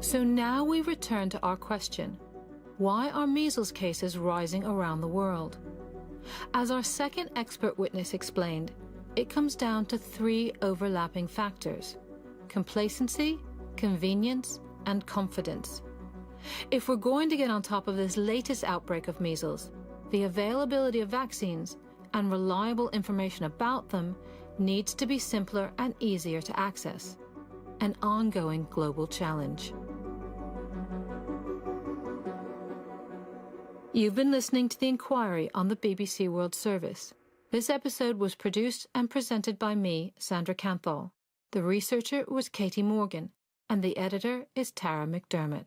So now we return to our question. Why are measles cases rising around the world? As our second expert witness explained, it comes down to 3 overlapping factors: complacency, convenience, and confidence. If we're going to get on top of this latest outbreak of measles, the availability of vaccines and reliable information about them needs to be simpler and easier to access, an ongoing global challenge. You've been listening to The Inquiry on the BBC World Service. This episode was produced and presented by me, Sandra Canthal. The researcher was Katie Morgan, and the editor is Tara McDermott.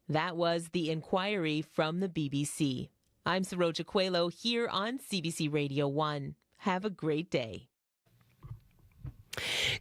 That was The Inquiry from the BBC. I'm Saroja Coelho here on CBC Radio 1. Have a great day.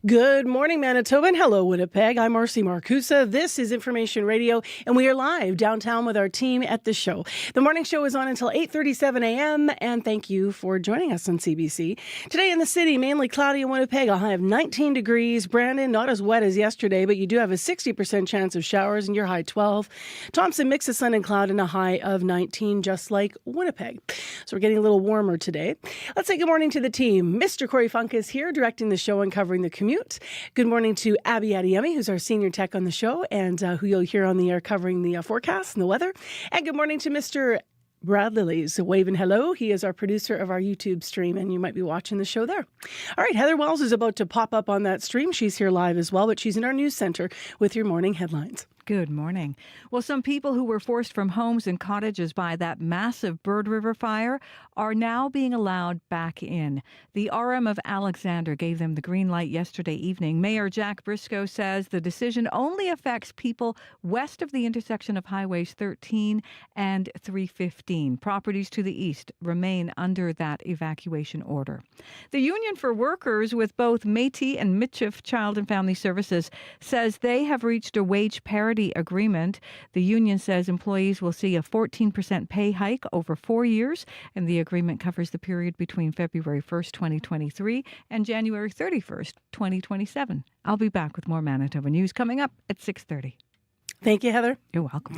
Good morning, Manitoba, and hello, Winnipeg. I'm Marcy Marcusa. This is Information Radio, and we are live downtown with our team at the show. The morning show is on until 8:37 a.m., and thank you for joining us on CBC. Today in the city, mainly cloudy in Winnipeg, a high of 19 degrees. Brandon, not as wet as yesterday, but you do have a 60% chance of showers, and your high 12. Thompson, mix of sun and cloud, and a high of 19, just like Winnipeg. So we're getting a little warmer today. Let's say good morning to the team. Mr. Corey Funk is here, directing the show and covering the commute. Good morning to Abby Adiyemi, who's our senior tech on the show and who you'll hear on the air covering the forecast and the weather. And good morning to Mr. Brad Lillies. Wave and hello. He is our producer of our YouTube stream, and you might be watching the show there. All right, Heather Wells is about to pop up on that stream. She's here live as well, but she's in our news center with your morning headlines. Good morning. Well, some people who were forced from homes and cottages by that massive Bird River fire are now being allowed back in. The RM of Alexander gave them the green light yesterday evening. Mayor Jack Briscoe says the decision only affects people west of the intersection of Highways 13 and 315. Properties to the east remain under that evacuation order. The Union for Workers with both Métis and Michif Child and Family Services says they have reached a wage parity agreement. The union says employees will see a 14% pay hike over 4 years, and the agreement covers the period between February 1st, 2023 and January 31st, 2027. I'll be back with more Manitoba news coming up at 6:30. Thank you, Heather. You're welcome.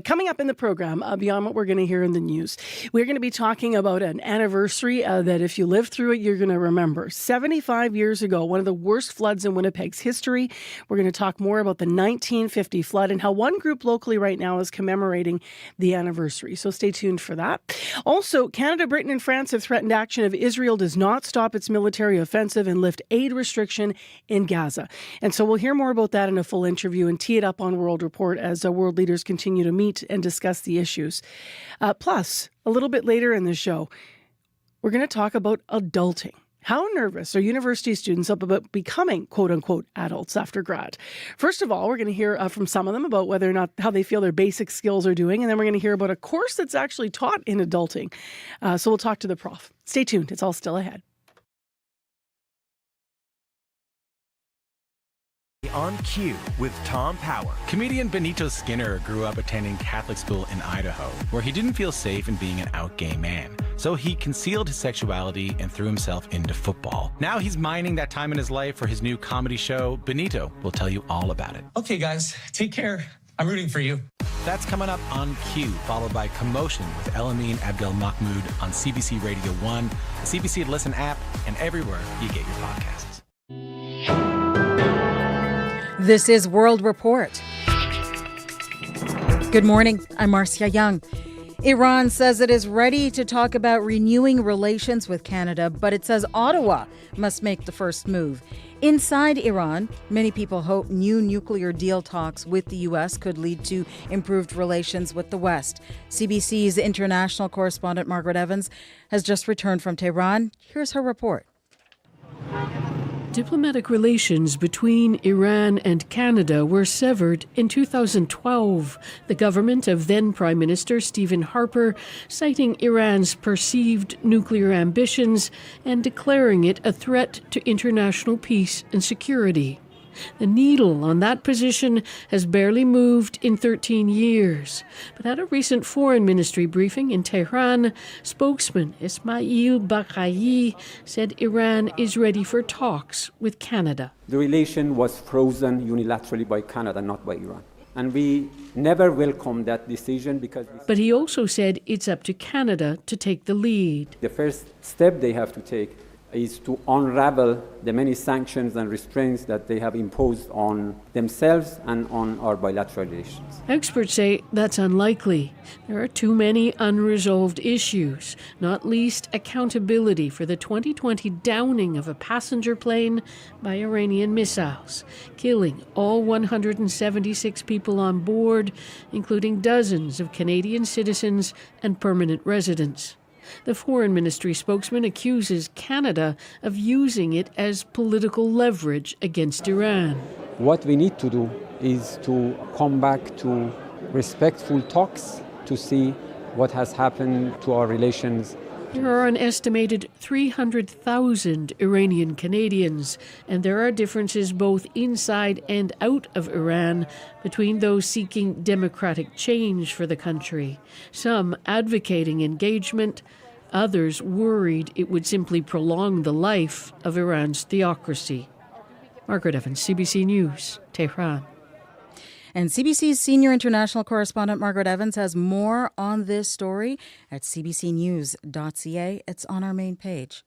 Coming up in the program, beyond what we're going to hear in the news, we're going to be talking about an anniversary that if you live through it, you're going to remember. 75 years ago, one of the worst floods in Winnipeg's history. We're going to talk more about the 1950 flood and how one group locally right now is commemorating the anniversary. So stay tuned for that. Also, Canada, Britain, and France have threatened action if Israel does not stop its military offensive and lift aid restriction in Gaza. And so we'll hear more about that in a full interview and tee it up on World Report as world leaders continue to meet and discuss the issues. Plus, a little bit later in the show, we're going to talk about adulting. How nervous are university students about becoming, quote-unquote, adults after grad? First of all, we're going to hear from some of them about whether or not how they feel their basic skills are doing, and then we're going to hear about a course that's actually taught in adulting. So we'll talk to the prof. Stay tuned. It's all still ahead. On Cue with Tom Power. Comedian Benito Skinner grew up attending Catholic school in Idaho, where he didn't feel safe in being an out gay man. So he concealed his sexuality and threw himself into football. Now he's mining that time in his life for his new comedy show. Benito will tell you all about it. Okay, guys, take care. I'm rooting for you. That's coming up on Cue, followed by Commotion with Elamine Abdel Mahmoud on CBC Radio 1, the CBC Listen app, and everywhere you get your podcasts. This is World Report. Good morning. I'm Marcia Young. Iran says it is ready to talk about renewing relations with Canada, but it says Ottawa must make the first move. Inside Iran, many people hope new nuclear deal talks with the U.S. could lead to improved relations with the West. CBC's international correspondent Margaret Evans has just returned from Tehran. Here's her report. Diplomatic relations between Iran and Canada were severed in 2012. The government of then Prime Minister Stephen Harper citing Iran's perceived nuclear ambitions and declaring it a threat to international peace and security. The needle on that position has barely moved in 13 years. But at a recent foreign ministry briefing in Tehran, spokesman Ismail Baghai said Iran is ready for talks with Canada. The relation was frozen unilaterally by Canada, not by Iran. And we never welcome that decision because... But he also said it's up to Canada to take the lead. The first step they have to take is to unravel the many sanctions and restraints that they have imposed on themselves and on our bilateral relations. Experts say that's unlikely. There are too many unresolved issues, not least accountability for the 2020 downing of a passenger plane by Iranian missiles, killing all 176 people on board, including dozens of Canadian citizens and permanent residents. The Foreign Ministry spokesman accuses Canada of using it as political leverage against Iran. What we need to do is to come back to respectful talks to see what has happened to our relations. There are an estimated 300,000 Iranian Canadians, and there are differences both inside and out of Iran between those seeking democratic change for the country, some advocating engagement, others worried it would simply prolong the life of Iran's theocracy. Margaret Evans, CBC News, Tehran. And CBC's senior international correspondent Margaret Evans has more on this story at cbcnews.ca. It's on our main page.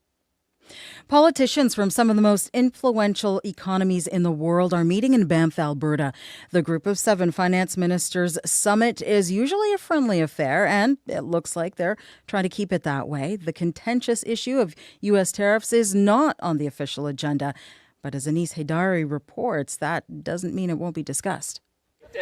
Politicians from some of the most influential economies in the world are meeting in Banff, Alberta. The Group of 7 Finance Ministers Summit is usually a friendly affair, and it looks like they're trying to keep it that way. The contentious issue of U.S. tariffs is not on the official agenda. But as Anis Haidari reports, that doesn't mean it won't be discussed.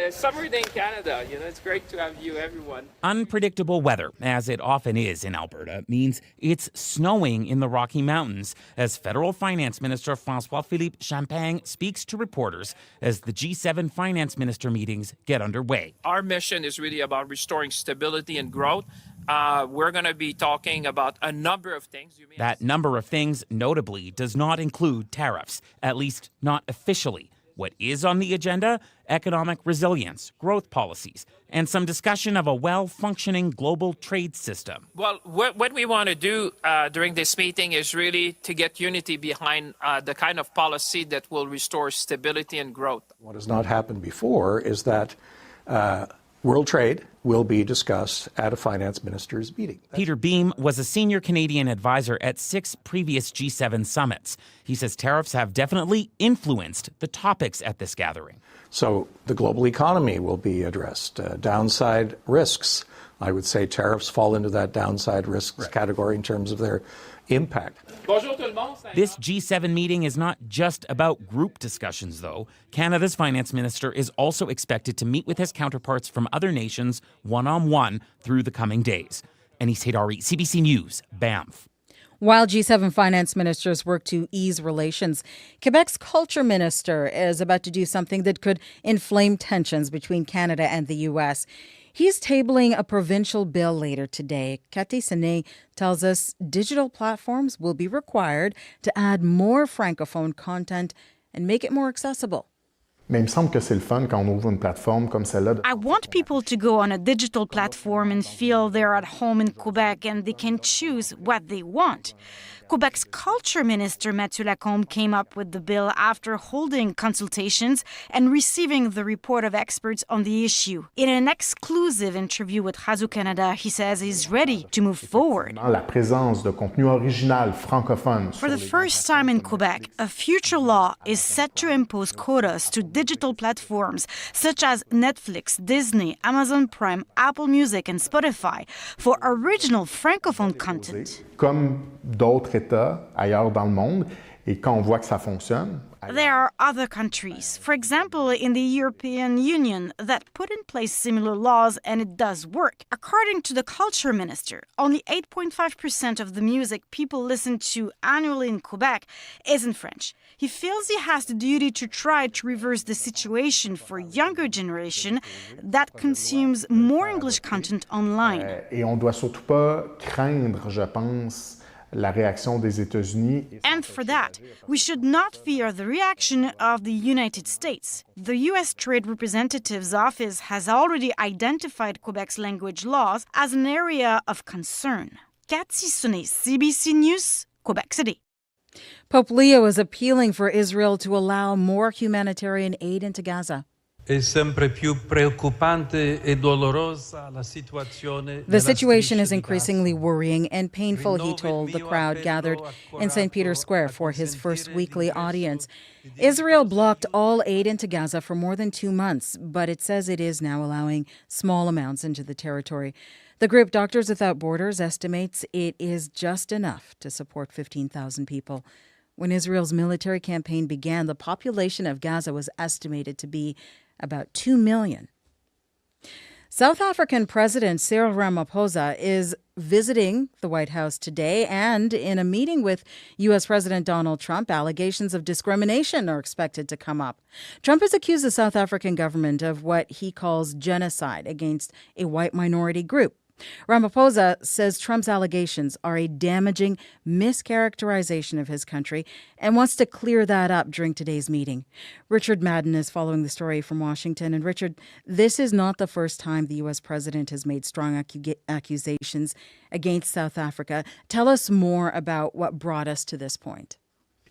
Summer day in Canada, it's great to have you, everyone. Unpredictable weather, as it often is in Alberta, means it's snowing in the Rocky Mountains as Federal Finance Minister François-Philippe Champagne speaks to reporters as the G7 finance minister meetings get underway. Our mission is really about restoring stability and growth. We're going to be talking about a number of things. That number of things, notably, does not include tariffs, at least not officially. What is on the agenda? Economic resilience, growth policies, and some discussion of a well-functioning global trade system. Well, what we want to do during this meeting is really to get unity behind the kind of policy that will restore stability and growth. What has not happened before is that world trade will be discussed at a finance ministers' meeting. Peter Beam was a senior Canadian advisor at 6 previous G7 summits. He says tariffs have definitely influenced the topics at this gathering. So the global economy will be addressed. Downside risks. I would say tariffs fall into that downside risks category in terms of their impact. This G7 meeting is not just about group discussions, though. Canada's finance minister is also expected to meet with his counterparts from other nations one-on-one through the coming days. Anis Haidari, CBC News, Banff. While G7 finance ministers work to ease relations, Quebec's culture minister is about to do something that could inflame tensions between Canada and the U.S. He's tabling a provincial bill later today. Cathy Sené tells us digital platforms will be required to add more francophone content and make it more accessible. Mais il me semble que c'est le fun quand on ouvre une plateforme comme celle-là. I want people to go on a digital platform and feel they're at home in Quebec and they can choose what they want. Quebec's culture minister Mathieu Lacombe came up with the bill after holding consultations and receiving the report of experts on the issue. In an exclusive interview with Radio-Canada, he says he's ready to move forward. La présence de contenu original francophone. For the first time in Quebec, a future law is set to impose quotas to digital platforms such as Netflix, Disney, Amazon Prime, Apple Music, and Spotify for original francophone content. Comme d'autres États ailleurs dans le monde, et quand on voit que ça fonctionne. There are other countries, for example, in the European Union, that put in place similar laws and it does work. According to the culture minister, only 8.5% of the music people listen to annually in Quebec is in French. He feels he has the duty to try to reverse the situation for younger generation that consumes more English content online. Et on doit surtout pas craindre, je pense, la réaction des États-Unis. And for that, we should not fear the reaction of the United States. The U.S. Trade Representative's office has already identified Quebec's language laws as an area of concern. Cathy Sonnet, CBC News, Quebec City. Pope Leo is appealing for Israel to allow more humanitarian aid into Gaza. The situation is increasingly worrying and painful, he told the crowd gathered in St. Peter's Square for his first weekly audience. Israel blocked all aid into Gaza for more than 2 months, but it says it is now allowing small amounts into the territory. The group Doctors Without Borders estimates it is just enough to support 15,000 people. When Israel's military campaign began, the population of Gaza was estimated to be about 2 million. South African President Cyril Ramaphosa is visiting the White House today, and in a meeting with U.S. President Donald Trump, allegations of discrimination are expected to come up. Trump has accused the South African government of what he calls genocide against a white minority group. Ramaphosa says Trump's allegations are a damaging mischaracterization of his country and wants to clear that up during today's meeting. Richard Madden is following the story from Washington. And Richard, this is not the first time the U.S. president has made strong accusations against South Africa. Tell us more about what brought us to this point.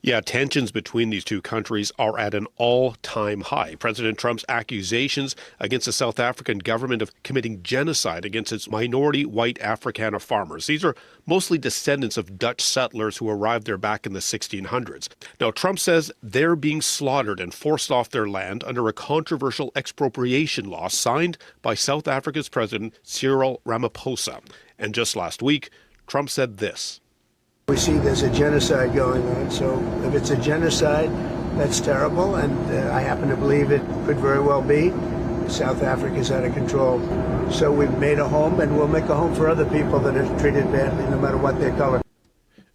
Yeah, tensions between these two countries are at an all-time high. President Trump's accusations against the South African government of committing genocide against its minority white Afrikaner farmers. These are mostly descendants of Dutch settlers who arrived there back in the 1600s. Now, Trump says they're being slaughtered and forced off their land under a controversial expropriation law signed by South Africa's President Cyril Ramaphosa. And just last week, Trump said this. We see there's a genocide going on, so if it's a genocide, that's terrible, and I happen to believe it could very well be. South Africa's out of control. So we've made a home, and we'll make a home for other people that are treated badly, no matter what their color.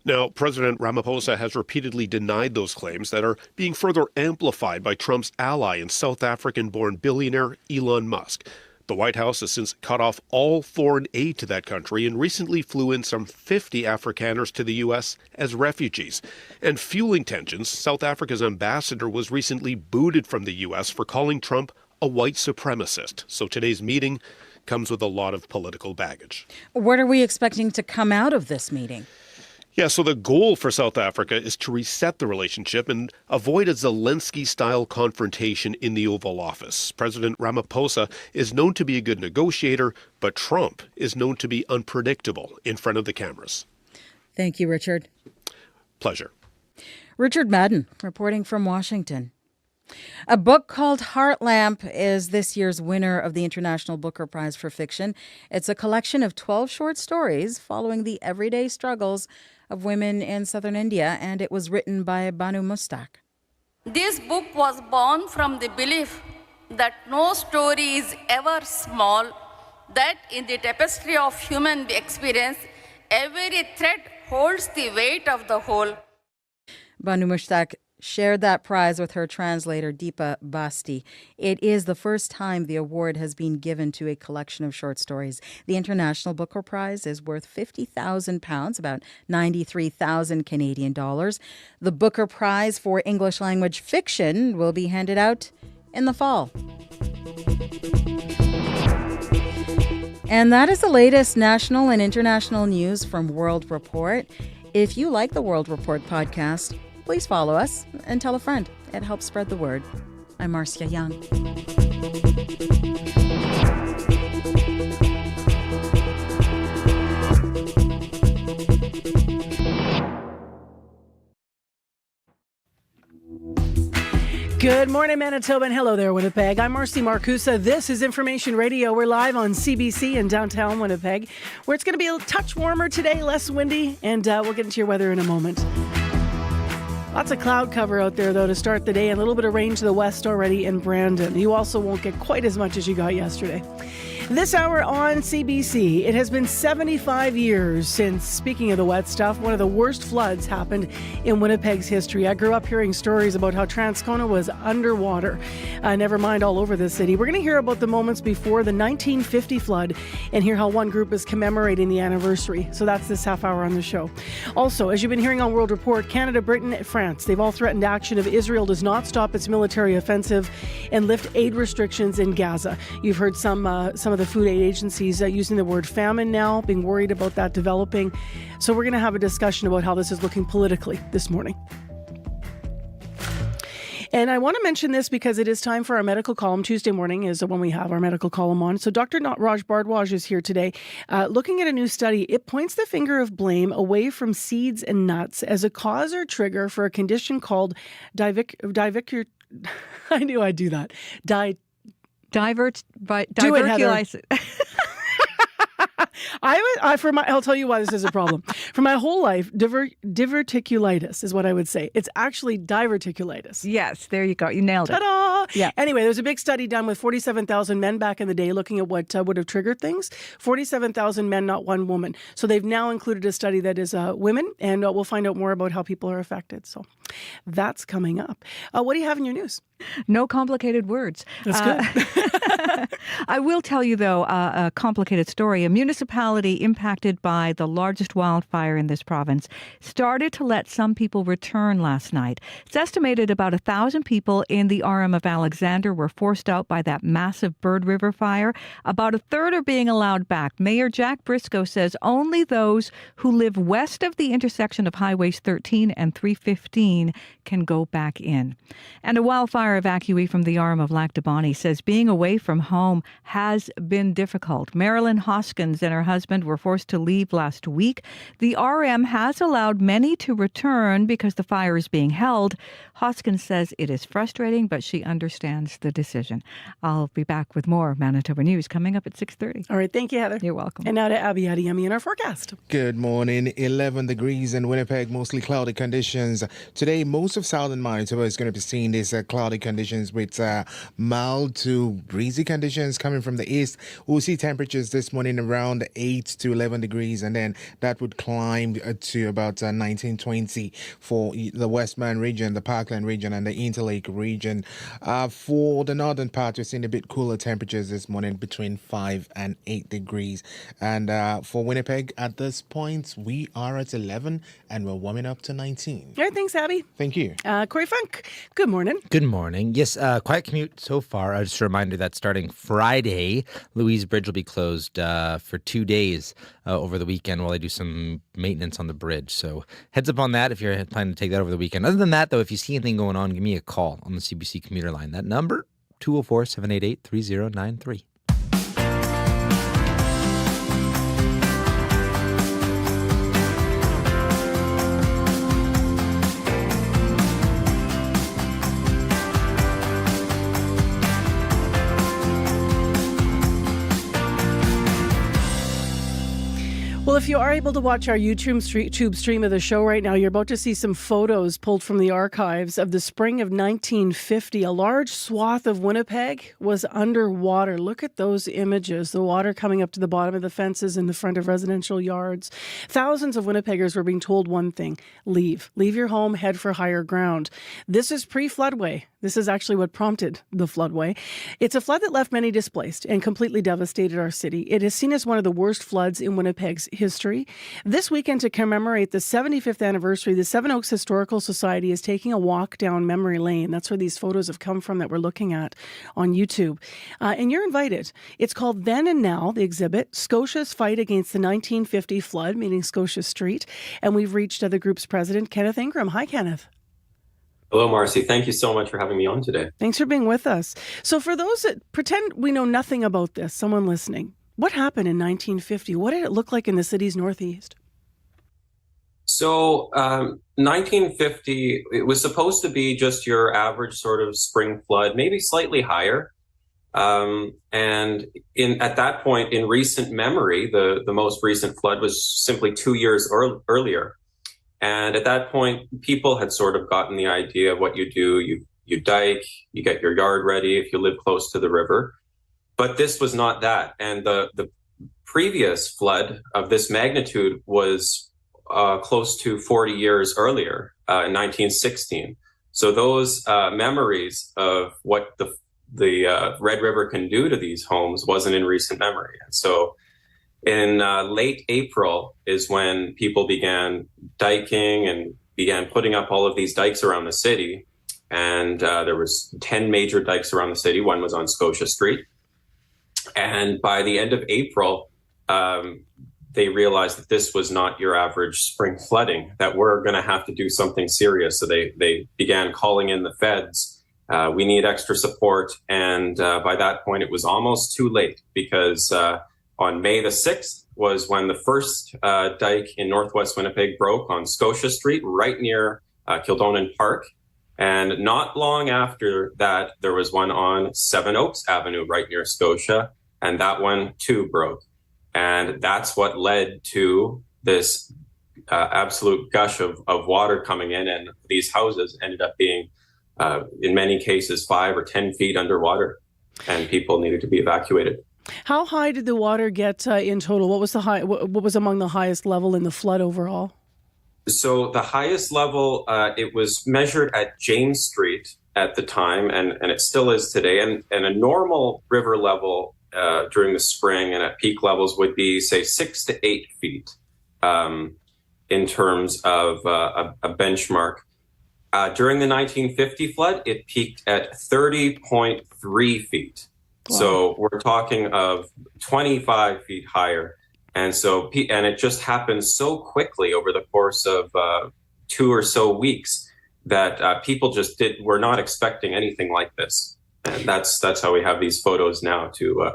Now, President Ramaphosa has repeatedly denied those claims that are being further amplified by Trump's ally and South African-born billionaire Elon Musk. The White House has since cut off all foreign aid to that country and recently flew in some 50 Afrikaners to the U.S. as refugees. And fueling tensions, South Africa's ambassador was recently booted from the U.S. for calling Trump a white supremacist. So today's meeting comes with a lot of political baggage. What are we expecting to come out of this meeting? Yeah, so the goal for South Africa is to reset the relationship and avoid a Zelensky-style confrontation in the Oval Office. President Ramaphosa is known to be a good negotiator, but Trump is known to be unpredictable in front of the cameras. Thank you, Richard. Pleasure. Richard Madden, reporting from Washington. A book called Heart Lamp is this year's winner of the International Booker Prize for Fiction. It's a collection of 12 short stories following the everyday struggles of women in southern India, and it was written by Banu Mushtaq. This book was born from the belief that no story is ever small, that in the tapestry of human experience, every thread holds the weight of the whole. Banu Mushtaq shared that prize with her translator, Deepa Basti. It is the first time the award has been given to a collection of short stories. The International Booker Prize is worth £50,000, about 93,000 Canadian dollars. The Booker Prize for English language fiction will be handed out in the fall. And that is the latest national and international news from World Report. If you like the World Report podcast, please follow us and tell a friend. It helps spread the word. I'm Marcia Young. Good morning, Manitoba, and hello there, Winnipeg. I'm Marcy Marcusa. This is Information Radio. We're live on CBC in downtown Winnipeg, where it's going to be a touch warmer today, less windy, and we'll get into your weather in a moment. Lots of cloud cover out there, though, to start the day. A little bit of rain to the west already in Brandon. You also won't get quite as much as you got yesterday. This hour on CBC, it has been 75 years since, speaking of the wet stuff, one of the worst floods happened in Winnipeg's history. I grew up hearing stories about how Transcona was underwater, never mind all over the city. We're going to hear about the moments before the 1950 flood and hear how one group is commemorating the anniversary. So that's this half hour on the show. Also, as you've been hearing on World Report, Canada, Britain, and France, they've all threatened action if Israel does not stop its military offensive and lift aid restrictions in Gaza. You've heard some of the food aid agencies using the word famine now, being worried about that developing. So we're going to have a discussion about how this is looking politically this morning. And I want to mention this because it is time for our medical column. Tuesday morning is when we have our medical column on. So Dr. Raj Bhardwaj is here today. Looking at a new study, it points the finger of blame away from seeds and nuts as a cause or trigger for a condition called diverticulitis. I knew I'd do that. Diverticulitis. I'll tell you why this is a problem. For my whole life, diverticulitis is what I would say. It's actually diverticulitis. Yes, there you go. You nailed it. Ta-da! Yeah. Anyway, there's a big study done with 47,000 men back in the day looking at what would have triggered things. 47,000 men, not one woman. So they've now included a study that is women, and we'll find out more about how people are affected. So that's coming up. What do you have in your news? No complicated words. That's good. I will tell you, though, a complicated story. A municipality impacted by the largest wildfire in this province started to let some people return last night. It's estimated about 1,000 people in the RM of Alexander were forced out by that massive Bird River fire. About a third are being allowed back. Mayor Jack Briscoe says only those who live west of the intersection of Highways 13 and 315 can go back in. And a wildfire evacuee from the RM of Lac du Bonnet says being away from home has been difficult. Marilyn Hoskins and her husband were forced to leave last week. The RM has allowed many to return because the fire is being held. Hoskins says it is frustrating, but she understands the decision. I'll be back with more Manitoba News coming up at 6:30. All right. Thank you, Heather. You're welcome. And now to Abby Adiyemi in our forecast. Good morning. 11 degrees in Winnipeg, mostly cloudy conditions. Today, most of southern Manitoba is going to be seeing these cloudy conditions with mild to breezy conditions coming from the east. We'll see temperatures this morning around 8 to 11 degrees, and then that would climb to about 19, 20 for the Westman region, the Parkland region, and the Interlake region. For the northern part, we're seeing a bit cooler temperatures this morning, between 5 and 8 degrees. And for Winnipeg, at this point, we are at 11, and we're warming up to 19. All right, thanks, Abby. Thank you. Corey Funk, good morning. Good morning. Yes, quiet commute so far. Just a reminder that starting Friday, Louise Bridge will be closed for 2 days over the weekend while they do some maintenance on the bridge. So heads up on that if you're planning to take that over the weekend. Other than that, though, if you see anything going on, give me a call on the CBC commuter line. That number, 204-788-3093. Well, if you are able to watch our YouTube stream of the show right now, you're about to see some photos pulled from the archives of the spring of 1950. A large swath of Winnipeg was underwater. Look at those images. The water coming up to the bottom of the fences in the front of residential yards. Thousands of Winnipeggers were being told one thing: leave. Leave your home, head for higher ground. This is pre-floodway. This is actually what prompted the floodway. It's a flood that left many displaced and completely devastated our city. It is seen as one of the worst floods in Winnipeg's history. This weekend, to commemorate the 75th anniversary, the Seven Oaks Historical Society is taking a walk down memory lane. That's where these photos have come from that we're looking at on YouTube. And you're invited. It's called Then and Now, the exhibit, Scotia's Fight Against the 1950 Flood, meaning Scotia Street. And we've reached the group's president, Kenneth Ingram. Hi, Kenneth. Hello, Marcy. Thank you so much for having me on today. Thanks for being with us. So for those that pretend we know nothing about this, someone listening, what happened in 1950? What did it look like in the city's northeast? So 1950, it was supposed to be just your average sort of spring flood, maybe slightly higher. And at that point, in recent memory, the most recent flood was simply 2 years earlier. And at that point, people had sort of gotten the idea of what you do. You dike, you get your yard ready if you live close to the river. But this was not that. And the previous flood of this magnitude was close to 40 years earlier, in 1916. So those memories of what the Red River can do to these homes wasn't in recent memory. And so in late April is when people began diking and began putting up all of these dikes around the city. And there was 10 major dikes around the city. One was on Scotia Street. And by the end of April, they realized that this was not your average spring flooding, that we're going to have to do something serious. So they began calling in the feds. We need extra support. And by that point, it was almost too late, because on May the 6th was when the first dike in Northwest Winnipeg broke on Scotia Street, right near Kildonan Park. And not long after that, there was one on Seven Oaks Avenue, right near Scotia. And that one too broke. And that's what led to this absolute gush of water coming in. And these houses ended up being, in many cases, 5 or 10 feet underwater. And people needed to be evacuated. How high did the water get in total? What was what was among the highest level in the flood overall? So the highest level, it was measured at James Street at the time, and it still is today. And a normal river level during the spring and at peak levels would be, say, 6 to 8 feet in terms of a benchmark. During the 1950 flood, it peaked at 30.3 feet. Wow. So we're talking of 25 feet higher. And so, and it just happened so quickly over the course of 2 or so weeks that people just were not expecting anything like this. And that's how we have these photos now to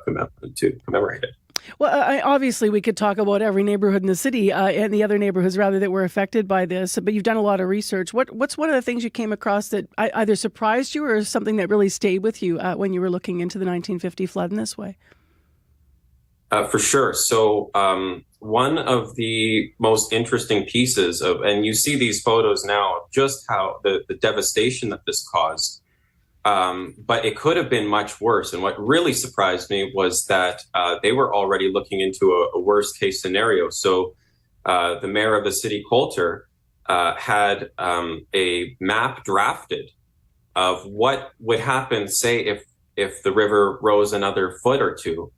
commemorate it. Well, obviously, we could talk about every neighborhood in the city and the other neighborhoods, rather, that were affected by this. But you've done a lot of research. What's one of the things you came across that either surprised you or something that really stayed with you when you were looking into the 1950 flood in this way? For sure. So one of the most interesting pieces of, and you see these photos now, of just how the devastation that this caused. But it could have been much worse. And what really surprised me was that they were already looking into a worst case scenario. So the mayor of the city, Coulter, had a map drafted of what would happen, say, if the river rose another foot or two.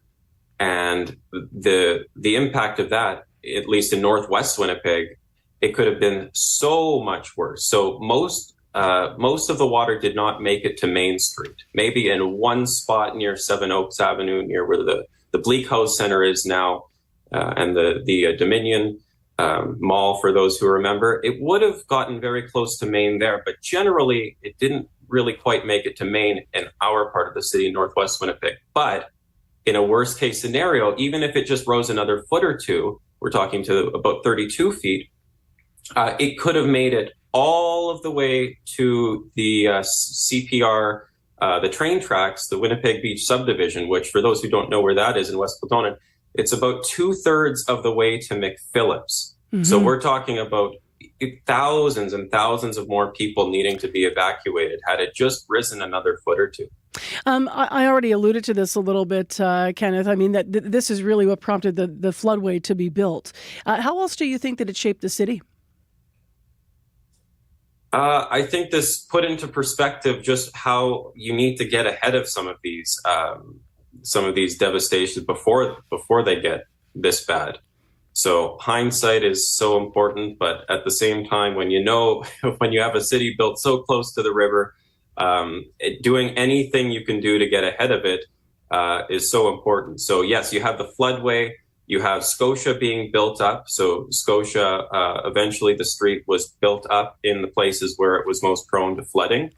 And the impact of that, at least in Northwest Winnipeg, it could have been so much worse. So most of the water did not make it to Main Street. Maybe in one spot near Seven Oaks Avenue, near where the Bleak House Center is now, and the Dominion Mall, for those who remember, it would have gotten very close to Main there. But generally, it didn't really quite make it to Main in our part of the city, Northwest Winnipeg. But in a worst case scenario, even if it just rose another foot or two, we're talking to about 32 feet, it could have made it all of the way to the CPR, the train tracks, the Winnipeg Beach subdivision, which, for those who don't know where that is in West Kildonan, it's about 2/3 of the way to McPhillips. Mm-hmm. So we're talking about thousands and thousands of more people needing to be evacuated had it just risen another foot or two. I already alluded to this a little bit, Kenneth. I mean, that this is really what prompted the floodway to be built. How else do you think that it shaped the city? I think this put into perspective just how you need to get ahead of some of these devastations before they get this bad. So hindsight is so important, but at the same time, when you have a city built so close to the river, doing anything you can do to get ahead of it is so important. So yes, you have the floodway, you have Scotia being built up. So Scotia, eventually the street was built up in the places where it was most prone to flooding,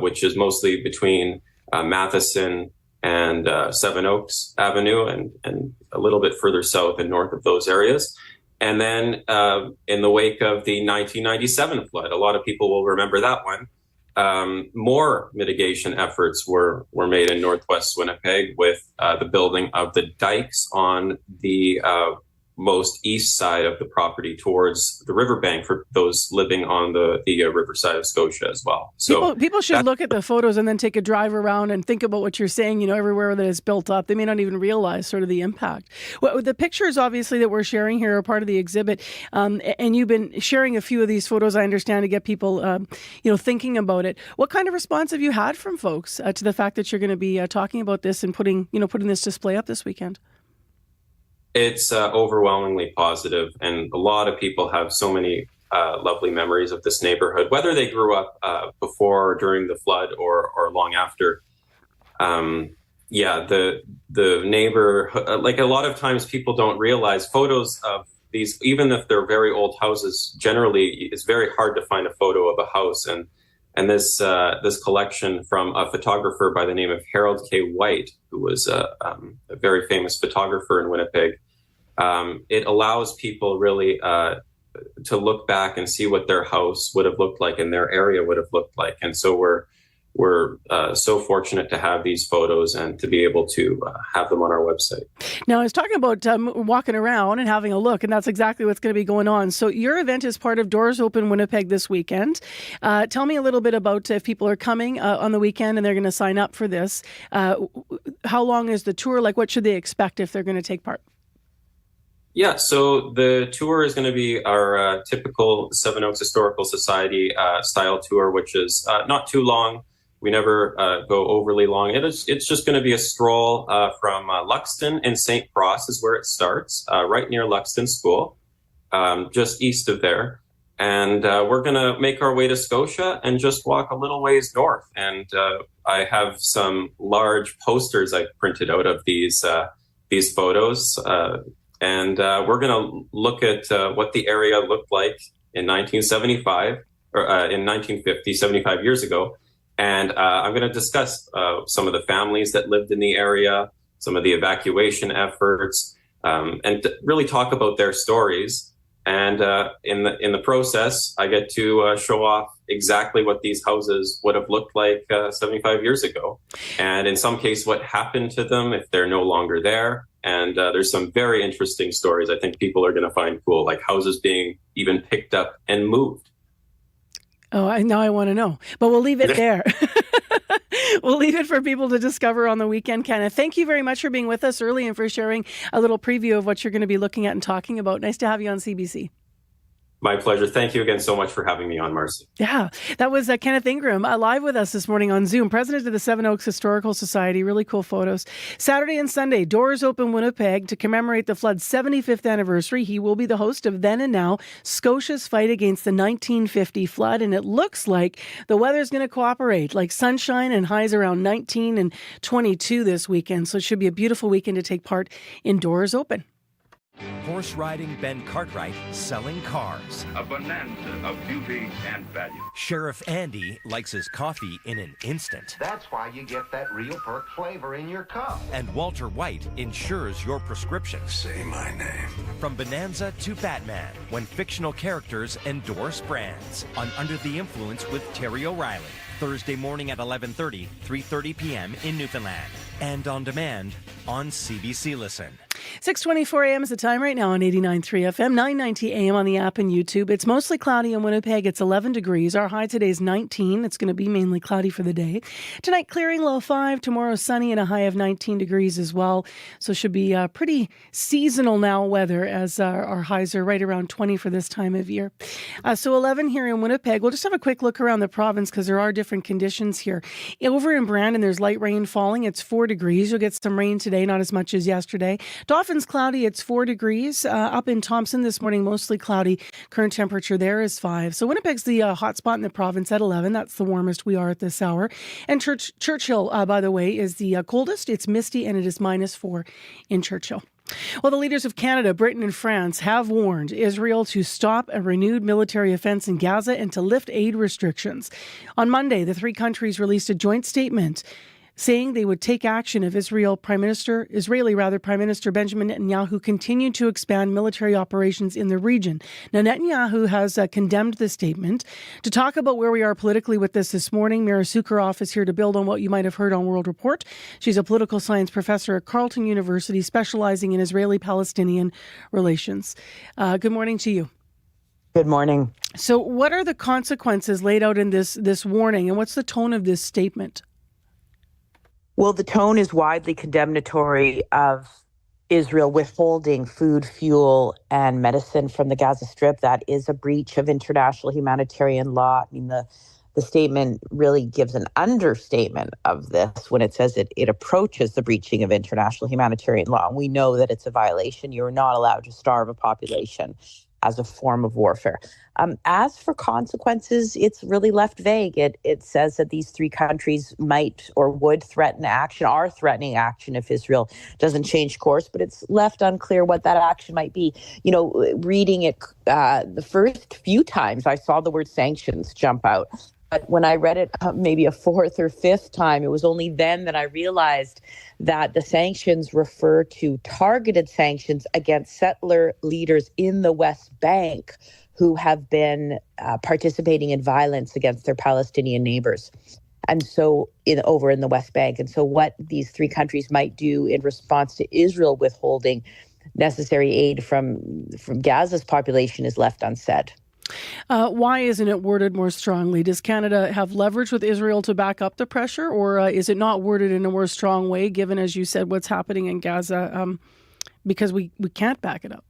which is mostly between Matheson and Seven Oaks Avenue and a little bit further south and north of those areas. And then in the wake of the 1997 flood, a lot of people will remember that one, more mitigation efforts were made in Northwest Winnipeg with the building of the dikes on the most east side of the property towards the riverbank for those living on the riverside of Scotia as well. So people should look at the photos and then take a drive around and think about what you're saying, everywhere that it's built up. They may not even realize sort of the impact. Well, the pictures, obviously, that we're sharing here are part of the exhibit. And you've been sharing a few of these photos, I understand, to get people, thinking about it. What kind of response have you had from folks to the fact that you're going to be talking about this and putting this display up this weekend? It's overwhelmingly positive, and a lot of people have so many lovely memories of this neighborhood, whether they grew up before or during the flood or long after. The neighborhood, like a lot of times people don't realize photos of these, even if they're very old houses, generally it's very hard to find a photo of a house. And this collection from a photographer by the name of Harold K. White, who was a very famous photographer in Winnipeg, it allows people really to look back and see what their house would have looked like and their area would have looked like. And so we're so fortunate to have these photos and to be able to have them on our website. Now, I was talking about walking around and having a look, and that's exactly what's going to be going on. So your event is part of Doors Open Winnipeg this weekend. Tell me a little bit about if people are coming on the weekend and they're going to sign up for this. How long is the tour? Like, what should they expect if they're going to take part? Yeah, so the tour is going to be our typical Seven Oaks Historical Society style tour, which is not too long. We never go overly long. It's just going to be a stroll from Luxton and St. Cross is where it starts, right near Luxton School, just east of there. And we're going to make our way to Scotia and just walk a little ways north. And I have some large posters I printed out of these photos. And we're going to look at what the area looked like in 1975 or in 1950, 75 years ago. And I'm going to discuss some of the families that lived in the area, some of the evacuation efforts, and really talk about their stories. And in the process, I get to show off exactly what these houses would have looked like 75 years ago. And in some case, what happened to them if they're no longer there. And there's some very interesting stories I think people are going to find cool, like houses being even picked up and moved. Oh, now I want to know. But we'll leave it there. We'll leave it for people to discover on the weekend, Kenneth. Thank you very much for being with us early and for sharing a little preview of what you're going to be looking at and talking about. Nice to have you on CBC. My pleasure. Thank you again so much for having me on, Marcy. Yeah, that was Kenneth Ingram live with us this morning on Zoom, president of the Seven Oaks Historical Society. Really cool photos. Saturday and Sunday, Doors Open Winnipeg to commemorate the flood's 75th anniversary. He will be the host of Then and Now, Scotia's fight against the 1950 flood. And it looks like the weather's going to cooperate, like sunshine and highs around 19 and 22 this weekend. So it should be a beautiful weekend to take part in Doors Open. Horse riding Ben Cartwright selling cars. A bonanza of beauty and value. Sheriff Andy likes his coffee in an instant. That's why you get that real perk flavor in your cup. And Walter White insures your prescription. Say my name. From Bonanza to Batman, when fictional characters endorse brands. On Under the Influence with Terry O'Reilly. Thursday morning at 11:30, 3:30 p.m. in Newfoundland. And on demand on CBC Listen. 6:24 a.m. is the time right now on 89.3 FM, 9:90 a.m. on the app and YouTube. It's mostly cloudy in Winnipeg. It's 11 degrees. Our high today is 19. It's going to be mainly cloudy for the day. Tonight, clearing, low 5. Tomorrow, sunny and a high of 19 degrees as well. So it should be pretty seasonal now weather as our highs are right around 20 for this time of year. So 11 here in Winnipeg. We'll just have a quick look around the province because there are different conditions here. Over in Brandon, there's light rain falling. It's 4 degrees. You'll get some rain today, not as much as yesterday. Dauphins cloudy, it's 4 degrees. Up in Thompson this morning, mostly cloudy. Current temperature there is 5. So Winnipeg's the hot spot in the province at 11. That's the warmest we are at this hour. And Churchill, by the way, is the coldest. It's misty and it is -4 in Churchill. Well, the leaders of Canada, Britain and France have warned Israel to stop a renewed military offense in Gaza and to lift aid restrictions. On Monday, the three countries released a joint statement saying they would take action if Israeli Prime Minister Benjamin Netanyahu continued to expand military operations in the region. Now, Netanyahu has condemned the statement. To talk about where we are politically with this morning, Mira Sukharov is here to build on what you might have heard on World Report. She's a political science professor at Carleton University, specializing in Israeli-Palestinian relations. Good morning to you. Good morning. So what are the consequences laid out in this warning, and what's the tone of this statement? Well, the tone is widely condemnatory of Israel withholding food, fuel, and medicine from the Gaza Strip. That is a breach of international humanitarian law. I mean, the statement really gives an understatement of this when it says it approaches the breaching of international humanitarian law. And we know that it's a violation. You're not allowed to starve a population as a form of warfare. As for consequences, it's really left vague. It says that these three countries might or would are threatening action if Israel doesn't change course, but it's left unclear what that action might be. You know, reading it the first few times, I saw the word sanctions jump out. But when I read it maybe a fourth or fifth time, it was only then that I realized that the sanctions refer to targeted sanctions against settler leaders in the West Bank who have been participating in violence against their Palestinian neighbors. And so over in the West Bank. And so what these three countries might do in response to Israel withholding necessary aid from Gaza's population is left unsaid. Why isn't it worded more strongly? Does Canada have leverage with Israel to back up the pressure, or is it not worded in a more strong way, given, as you said, what's happening in Gaza, because we can't back it up?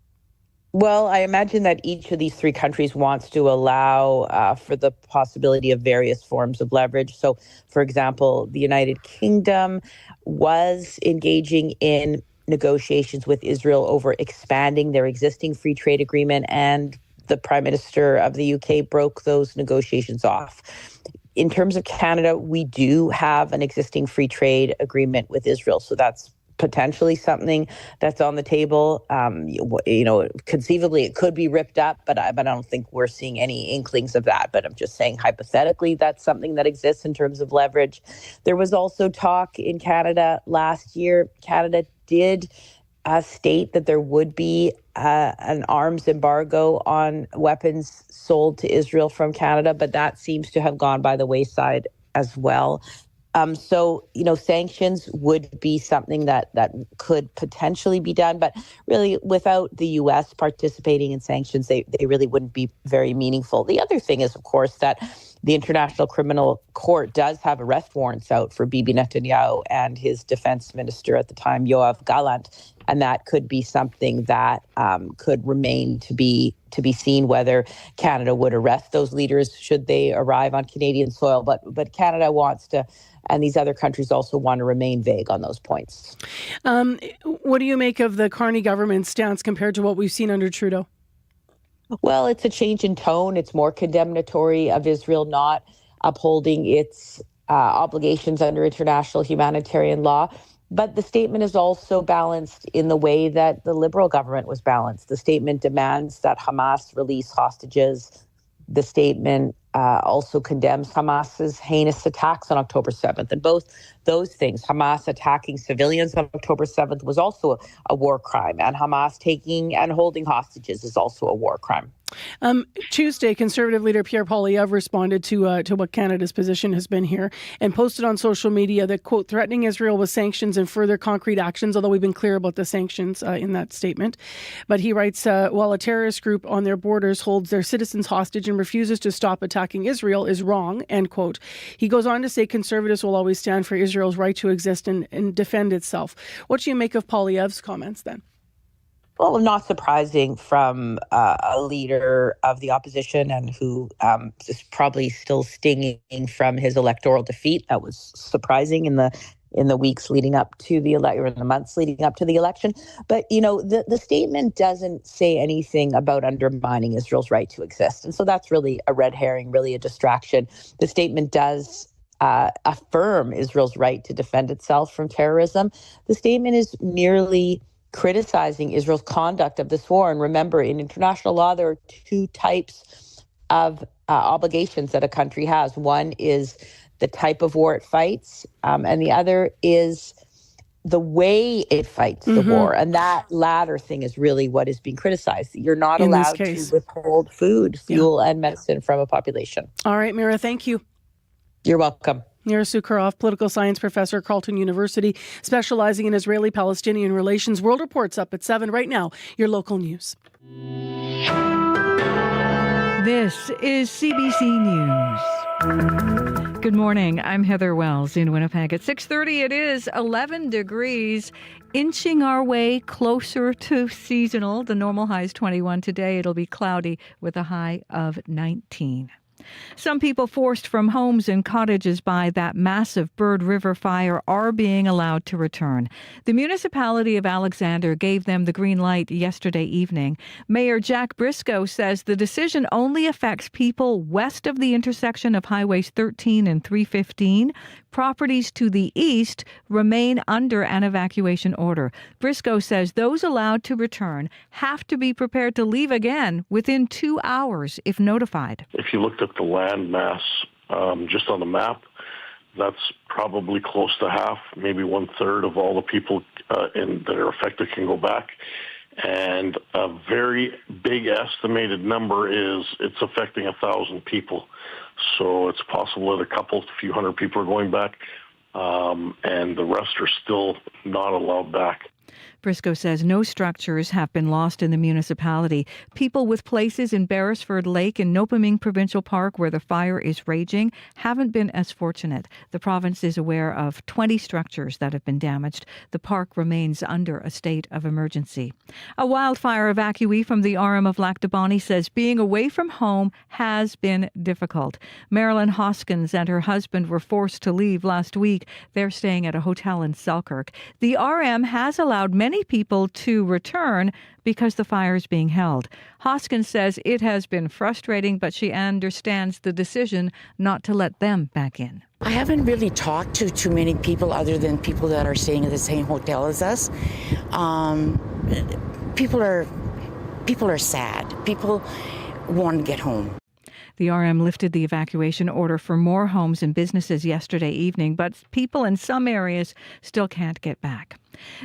Well, I imagine that each of these three countries wants to allow for the possibility of various forms of leverage. So, for example, the United Kingdom was engaging in negotiations with Israel over expanding their existing free trade agreement, and the Prime Minister of the UK broke those negotiations off. In terms of Canada, we do have an existing free trade agreement with Israel. So that's potentially something that's on the table. Conceivably it could be ripped up, but I don't think we're seeing any inklings of that. But I'm just saying hypothetically that's something that exists in terms of leverage. There was also talk in Canada last year. Canada did state that there would be an arms embargo on weapons sold to Israel from Canada, but that seems to have gone by the wayside as well. So, sanctions would be something that could potentially be done, but really without the U.S. participating in sanctions, they really wouldn't be very meaningful. The other thing is, of course, that the International Criminal Court does have arrest warrants out for Bibi Netanyahu and his defense minister at the time, Yoav Gallant, and that could be something that could remain to be seen whether Canada would arrest those leaders should they arrive on Canadian soil. But Canada wants to, and these other countries also want to remain vague on those points. What do you make of the Carney government's stance compared to what we've seen under Trudeau? Well, it's a change in tone. It's more condemnatory of Israel not upholding its obligations under international humanitarian law. But the statement is also balanced in the way that the Liberal government was balanced. The statement demands that Hamas release hostages. The statement also condemns Hamas's heinous attacks on October 7th. And both those things, Hamas attacking civilians on October 7th was also a war crime, and Hamas taking and holding hostages is also a war crime. Tuesday, Conservative leader Pierre Poilievre responded to what Canada's position has been here and posted on social media that, quote, threatening Israel with sanctions and further concrete actions, although we've been clear about the sanctions in that statement. But he writes, while a terrorist group on their borders holds their citizens hostage and refuses to stop attacking Israel is wrong, end quote. He goes on to say Conservatives will always stand for Israel's right to exist and defend itself. What do you make of Poilievre's comments then? Well, not surprising from a leader of the opposition and who is probably still stinging from his electoral defeat. That was surprising in the weeks leading up to the election, or in the months leading up to the election. But, the statement doesn't say anything about undermining Israel's right to exist. And so that's really a red herring, really a distraction. The statement does affirm Israel's right to defend itself from terrorism. The statement is merely criticizing Israel's conduct of this war. And remember, in international law, there are two types of obligations that a country has. One is the type of war it fights, and the other is the way it fights the war. And that latter thing is really what is being criticized. You're not In this allowed to case. withhold food, fuel, and medicine from a population. All right, Mira, thank you. You're welcome. Mira Sukharov, political science professor, Carleton University, specializing in Israeli-Palestinian relations. World Report's up at 7 right now. Your local news. This is CBC News. Good morning. I'm Heather Wells in Winnipeg. At 6:30, it is 11 degrees, inching our way closer to seasonal. The normal high is 21 today. It'll be cloudy with a high of 19. Some people forced from homes and cottages by that massive Bird River fire are being allowed to return. The municipality of Alexander gave them the green light yesterday evening. Mayor Jack Briscoe says the decision only affects people west of the intersection of Highways 13 and 315. Properties to the east remain under an evacuation order. Briscoe says those allowed to return have to be prepared to leave again within 2 hours if notified. If you looked at the land mass just on the map, that's probably close to half, maybe 1/3 of all the people that are affected can go back. And a very big estimated number is it's affecting 1,000 people. So it's possible that a few hundred people are going back, and the rest are still not allowed back. Briscoe says no structures have been lost in the municipality. People with places in Beresford Lake and Nopaming Provincial Park where the fire is raging haven't been as fortunate. The province is aware of 20 structures that have been damaged. The park remains under a state of emergency. A wildfire evacuee from the RM of Lac du Bonny says being away from home has been difficult. Marilyn Hoskins and her husband were forced to leave last week. They're staying at a hotel in Selkirk. The RM has allowed many people to return because the fire is being held. Hoskins says it has been frustrating, but she understands the decision not to let them back in. I haven't really talked to too many people other than people that are staying at the same hotel as us. People are sad. People want to get home. The RM lifted the evacuation order for more homes and businesses yesterday evening, but people in some areas still can't get back.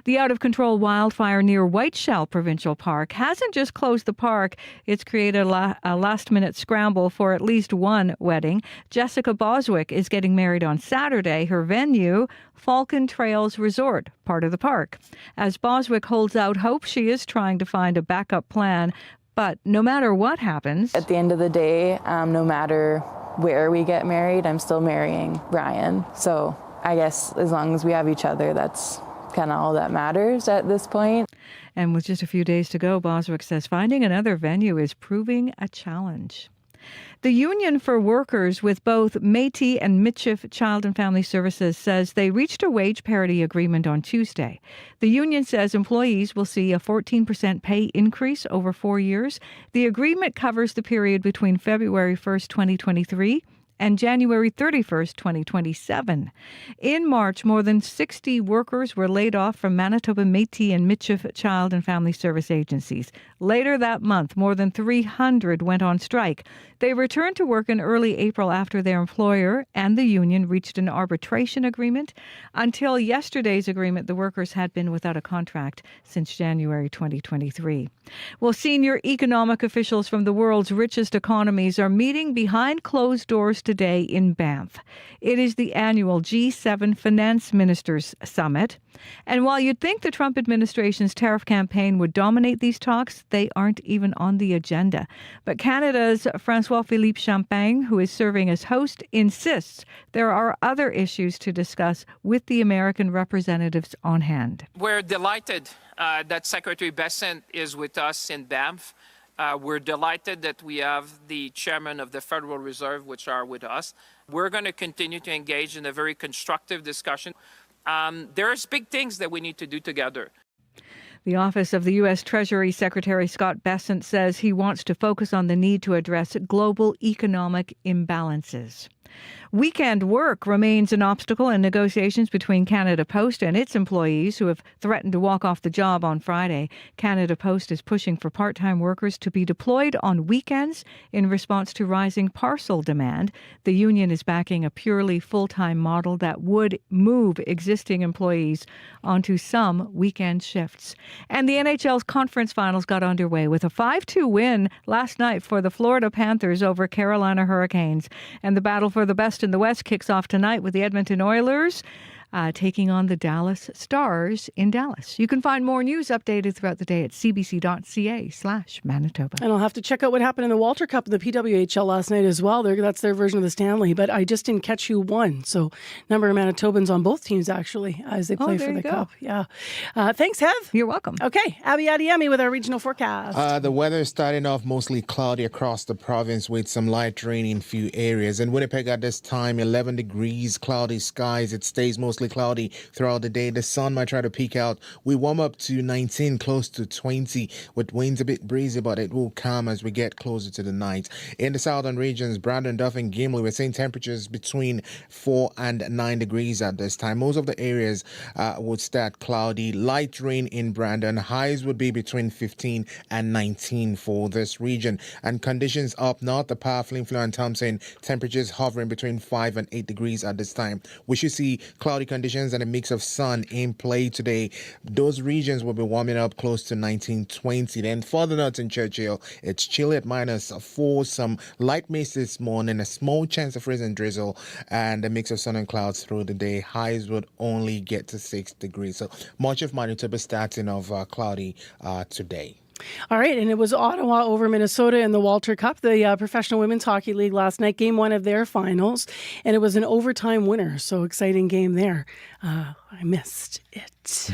The out-of-control wildfire near Whiteshell Provincial Park hasn't just closed the park. It's created a last-minute scramble for at least one wedding. Jessica Boswick is getting married on Saturday. Her venue, Falcon Trails Resort, part of the park. As Boswick holds out hope, she is trying to find a backup plan. But no matter what happens, at the end of the day, no matter where we get married, I'm still marrying Brian. So I guess as long as we have each other, that's kind of all that matters at this point. And with just a few days to go, Boswick says finding another venue is proving a challenge. The Union for Workers with both Métis and Michif Child and Family Services says they reached a wage parity agreement on Tuesday. The union says employees will see a 14% pay increase over 4 years. The agreement covers the period between February 1st, 2023 and January 31st, 2027. In March, more than 60 workers were laid off from Manitoba Métis and Michif Child and Family Service agencies. Later that month, more than 300 went on strike. They returned to work in early April after their employer and the union reached an arbitration agreement. Until yesterday's agreement, the workers had been without a contract since January 2023. Well, senior economic officials from the world's richest economies are meeting behind closed doors today in Banff. It is the annual G7 Finance Ministers Summit. And while you'd think the Trump administration's tariff campaign would dominate these talks, they aren't even on the agenda. But Canada's François-Philippe Champagne, who is serving as host, insists there are other issues to discuss with the American representatives on hand. We're delighted that Secretary Bessent is with us in Banff. We're delighted that we have the chairman of the Federal Reserve, which are with us. We're going to continue to engage in a very constructive discussion. There's big things that we need to do together. The Office of the U.S. Treasury Secretary Scott Bessent says he wants to focus on the need to address global economic imbalances. Weekend work remains an obstacle in negotiations between Canada Post and its employees who have threatened to walk off the job on Friday. Canada Post is pushing for part-time workers to be deployed on weekends in response to rising parcel demand. The union is backing a purely full-time model that would move existing employees onto some weekend shifts. And the NHL's conference finals got underway with a 5-2 win last night for the Florida Panthers over Carolina Hurricanes. And the battle for the best in the West kicks off tonight with the Edmonton Oilers taking on the Dallas Stars in Dallas. You can find more news updated throughout the day at cbc.ca/Manitoba. And I'll have to check out what happened in the Walter Cup and the PWHL last night as well. That's their version of the Stanley, but I just didn't catch who won. So number of Manitobans on both teams, actually, as they play for the Cup. Yeah. Thanks, Hev. You're welcome. Okay. Abby Adiemi with our regional forecast. The weather is starting off mostly cloudy across the province with some light rain in few areas. In Winnipeg at this time, 11 degrees, cloudy skies. It stays mostly cloudy throughout the day. The sun might try to peek out. We warm up to 19, close to 20, with winds a bit breezy, but it will calm as we get closer to the night. In the southern regions, Brandon, Duff, and Gimli, we're seeing temperatures between 4 and 9 degrees at this time. Most of the areas would start cloudy. Light rain in Brandon. Highs would be between 15 and 19 for this region. And conditions up north, the powerful influence Thompson, temperatures hovering between 5 and 8 degrees at this time. We should see cloudy conditions and a mix of sun in play today. Those regions will be warming up close to 19, 20. Then further north in Churchill, it's chilly at -4, some light mist this morning, a small chance of freezing drizzle, and a mix of sun and clouds through the day. Highs would only get to 6 degrees. So much of Manitoba starting off cloudy today. All right, and it was Ottawa over Minnesota in the Walter Cup, the Professional Women's Hockey League last night, game one of their finals, and it was an overtime winner, so exciting game there. I missed it.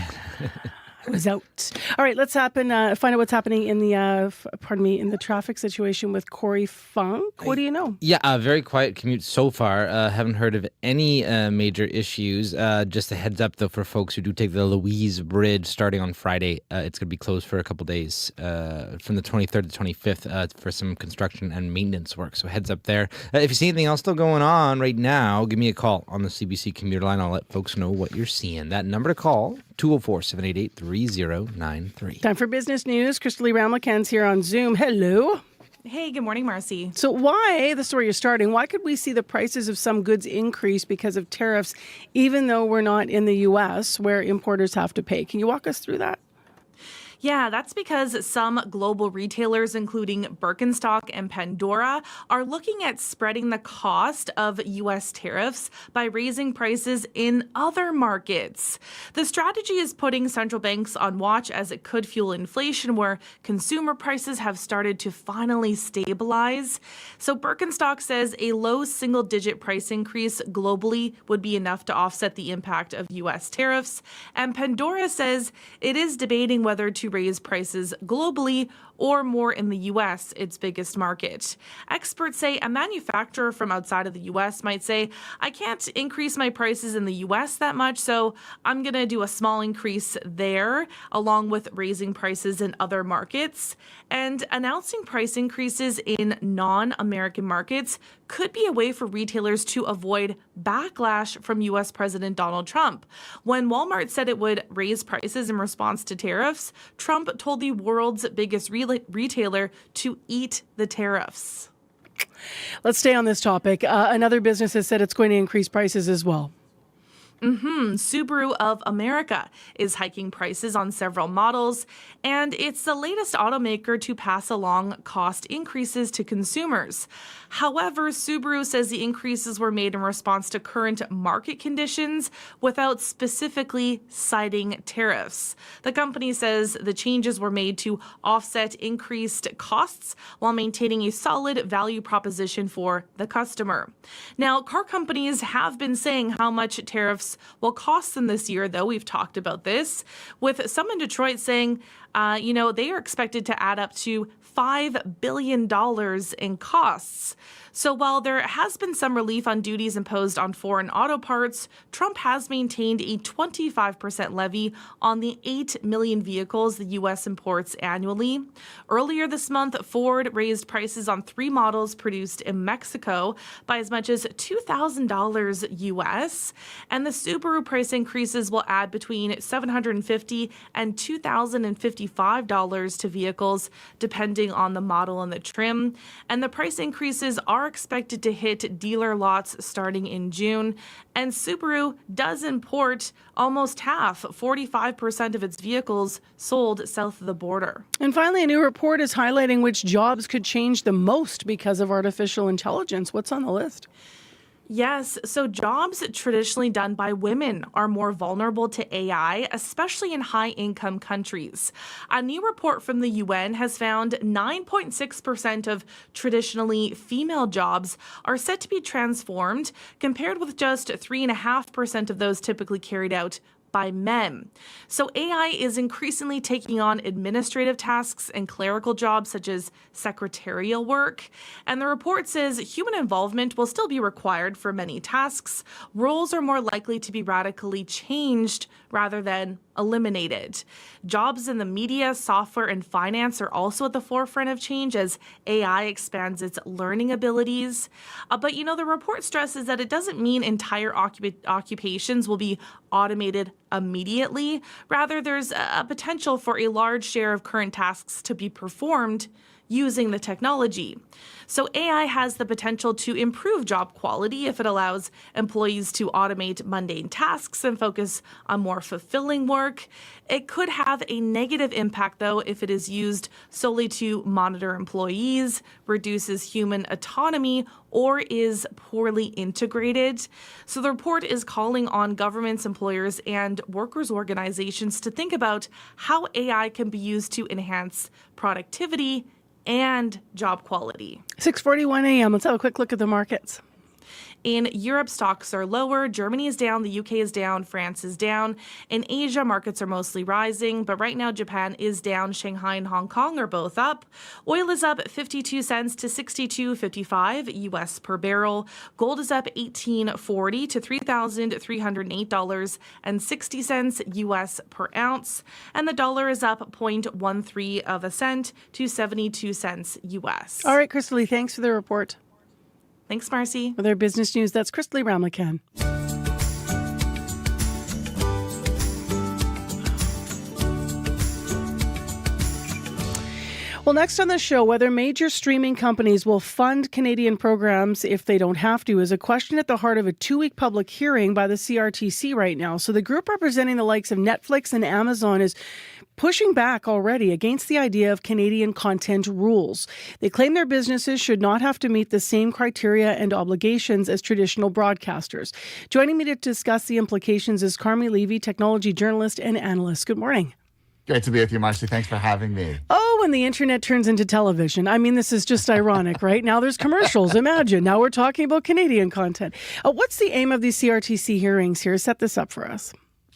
I was out. All right, let's find out what's happening in the in the traffic situation with Corey Funk. What do you know? Yeah, very quiet commute so far. Haven't heard of any major issues. Just a heads up, though, for folks who do take the Louise Bridge starting on Friday. It's going to be closed for a couple days from the 23rd to 25th for some construction and maintenance work. So heads up there. If you see anything else still going on right now, give me a call on the CBC commuter line. I'll let folks know what you're seeing. That number to call, 204-788-3093. Time for business news. Crystal Lee Ramlickan's here on Zoom. Hello. Hey, good morning, Marcy. So the story you're starting, why could we see the prices of some goods increase because of tariffs, even though we're not in the U.S. where importers have to pay? Can you walk us through that? Yeah, that's because some global retailers, including Birkenstock and Pandora, are looking at spreading the cost of U.S. tariffs by raising prices in other markets. The strategy is putting central banks on watch as it could fuel inflation where consumer prices have started to finally stabilize. So Birkenstock says a low single-digit price increase globally would be enough to offset the impact of U.S. tariffs. And Pandora says it is debating whether to raise prices globally or more in the U.S., its biggest market. Experts say a manufacturer from outside of the U.S. might say, I can't increase my prices in the U.S. that much, so I'm going to do a small increase there, along with raising prices in other markets. And announcing price increases in non-American markets could be a way for retailers to avoid backlash from U.S. President Donald Trump. When Walmart said it would raise prices in response to tariffs, Trump told the world's biggest retailer to eat the tariffs. Let's stay on this topic. Another business has said it's going to increase prices as well. Subaru of America is hiking prices on several models, and it's the latest automaker to pass along cost increases to consumers. However, Subaru says the increases were made in response to current market conditions without specifically citing tariffs. The company says the changes were made to offset increased costs while maintaining a solid value proposition for the customer. Now, car companies have been saying how much tariffs will cost them this year, though. We've talked about this, with some in Detroit saying, they are expected to add up to $5 billion in costs. So while there has been some relief on duties imposed on foreign auto parts, Trump has maintained a 25% levy on the 8 million vehicles the U.S. imports annually. Earlier this month, Ford raised prices on 3 models produced in Mexico by as much as $2,000 U.S., and the Subaru price increases will add between $750 and $2,055 to vehicles, depending on the model and the trim. And the price increases are expected to hit dealer lots starting in June. And Subaru does import almost half, 45% of its vehicles sold south of the border. And finally, a new report is highlighting which jobs could change the most because of artificial intelligence. What's on the list? Yes, so jobs traditionally done by women are more vulnerable to AI, especially in high-income countries. A new report from the UN has found 9.6% of traditionally female jobs are set to be transformed, compared with just 3.5% of those typically carried out by men. So AI is increasingly taking on administrative tasks and clerical jobs such as secretarial work. And the report says human involvement will still be required for many tasks. Roles are more likely to be radically changed rather than eliminated. Jobs in the media, software, and finance are also at the forefront of change as AI expands its learning abilities. But the report stresses that it doesn't mean entire occupations will be automated immediately. Rather, there's a potential for a large share of current tasks to be performed using the technology. So AI has the potential to improve job quality if it allows employees to automate mundane tasks and focus on more fulfilling work. It could have a negative impact, though, if it is used solely to monitor employees, reduces human autonomy, or is poorly integrated. So the report is calling on governments, employers, and workers' organizations to think about how AI can be used to enhance productivity and job quality. 6:41 a.m. Let's have a quick look at the markets. In Europe, stocks are lower. Germany is down. The UK is down. France is down. In Asia, markets are mostly rising. But right now, Japan is down. Shanghai and Hong Kong are both up. Oil is up 52 cents to $62.55 U.S. per barrel. Gold is up $18.40 to $3,308.60 U.S. per ounce. And the dollar is up 0.13 of a cent to 72 cents U.S. All right, Crystal Lee, thanks for the report. Thanks, Marcy. With our business news, that's Crystal Lee Ramlakan. Well, next on the show, whether major streaming companies will fund Canadian programs if they don't have to is a question at the heart of a 2-week public hearing by the CRTC right now. So the group representing the likes of Netflix and Amazon is pushing back already against the idea of Canadian content rules. They claim their businesses should not have to meet the same criteria and obligations as traditional broadcasters. Joining me to discuss the implications is Carmi Levy, technology journalist and analyst. Good morning. Great to be with you, Marcy. Thanks for having me. Oh, when the internet turns into television. I mean, this is just ironic, right? Now there's commercials. Imagine. Now we're talking about Canadian content. What's the aim of these CRTC hearings here? Set this up for us.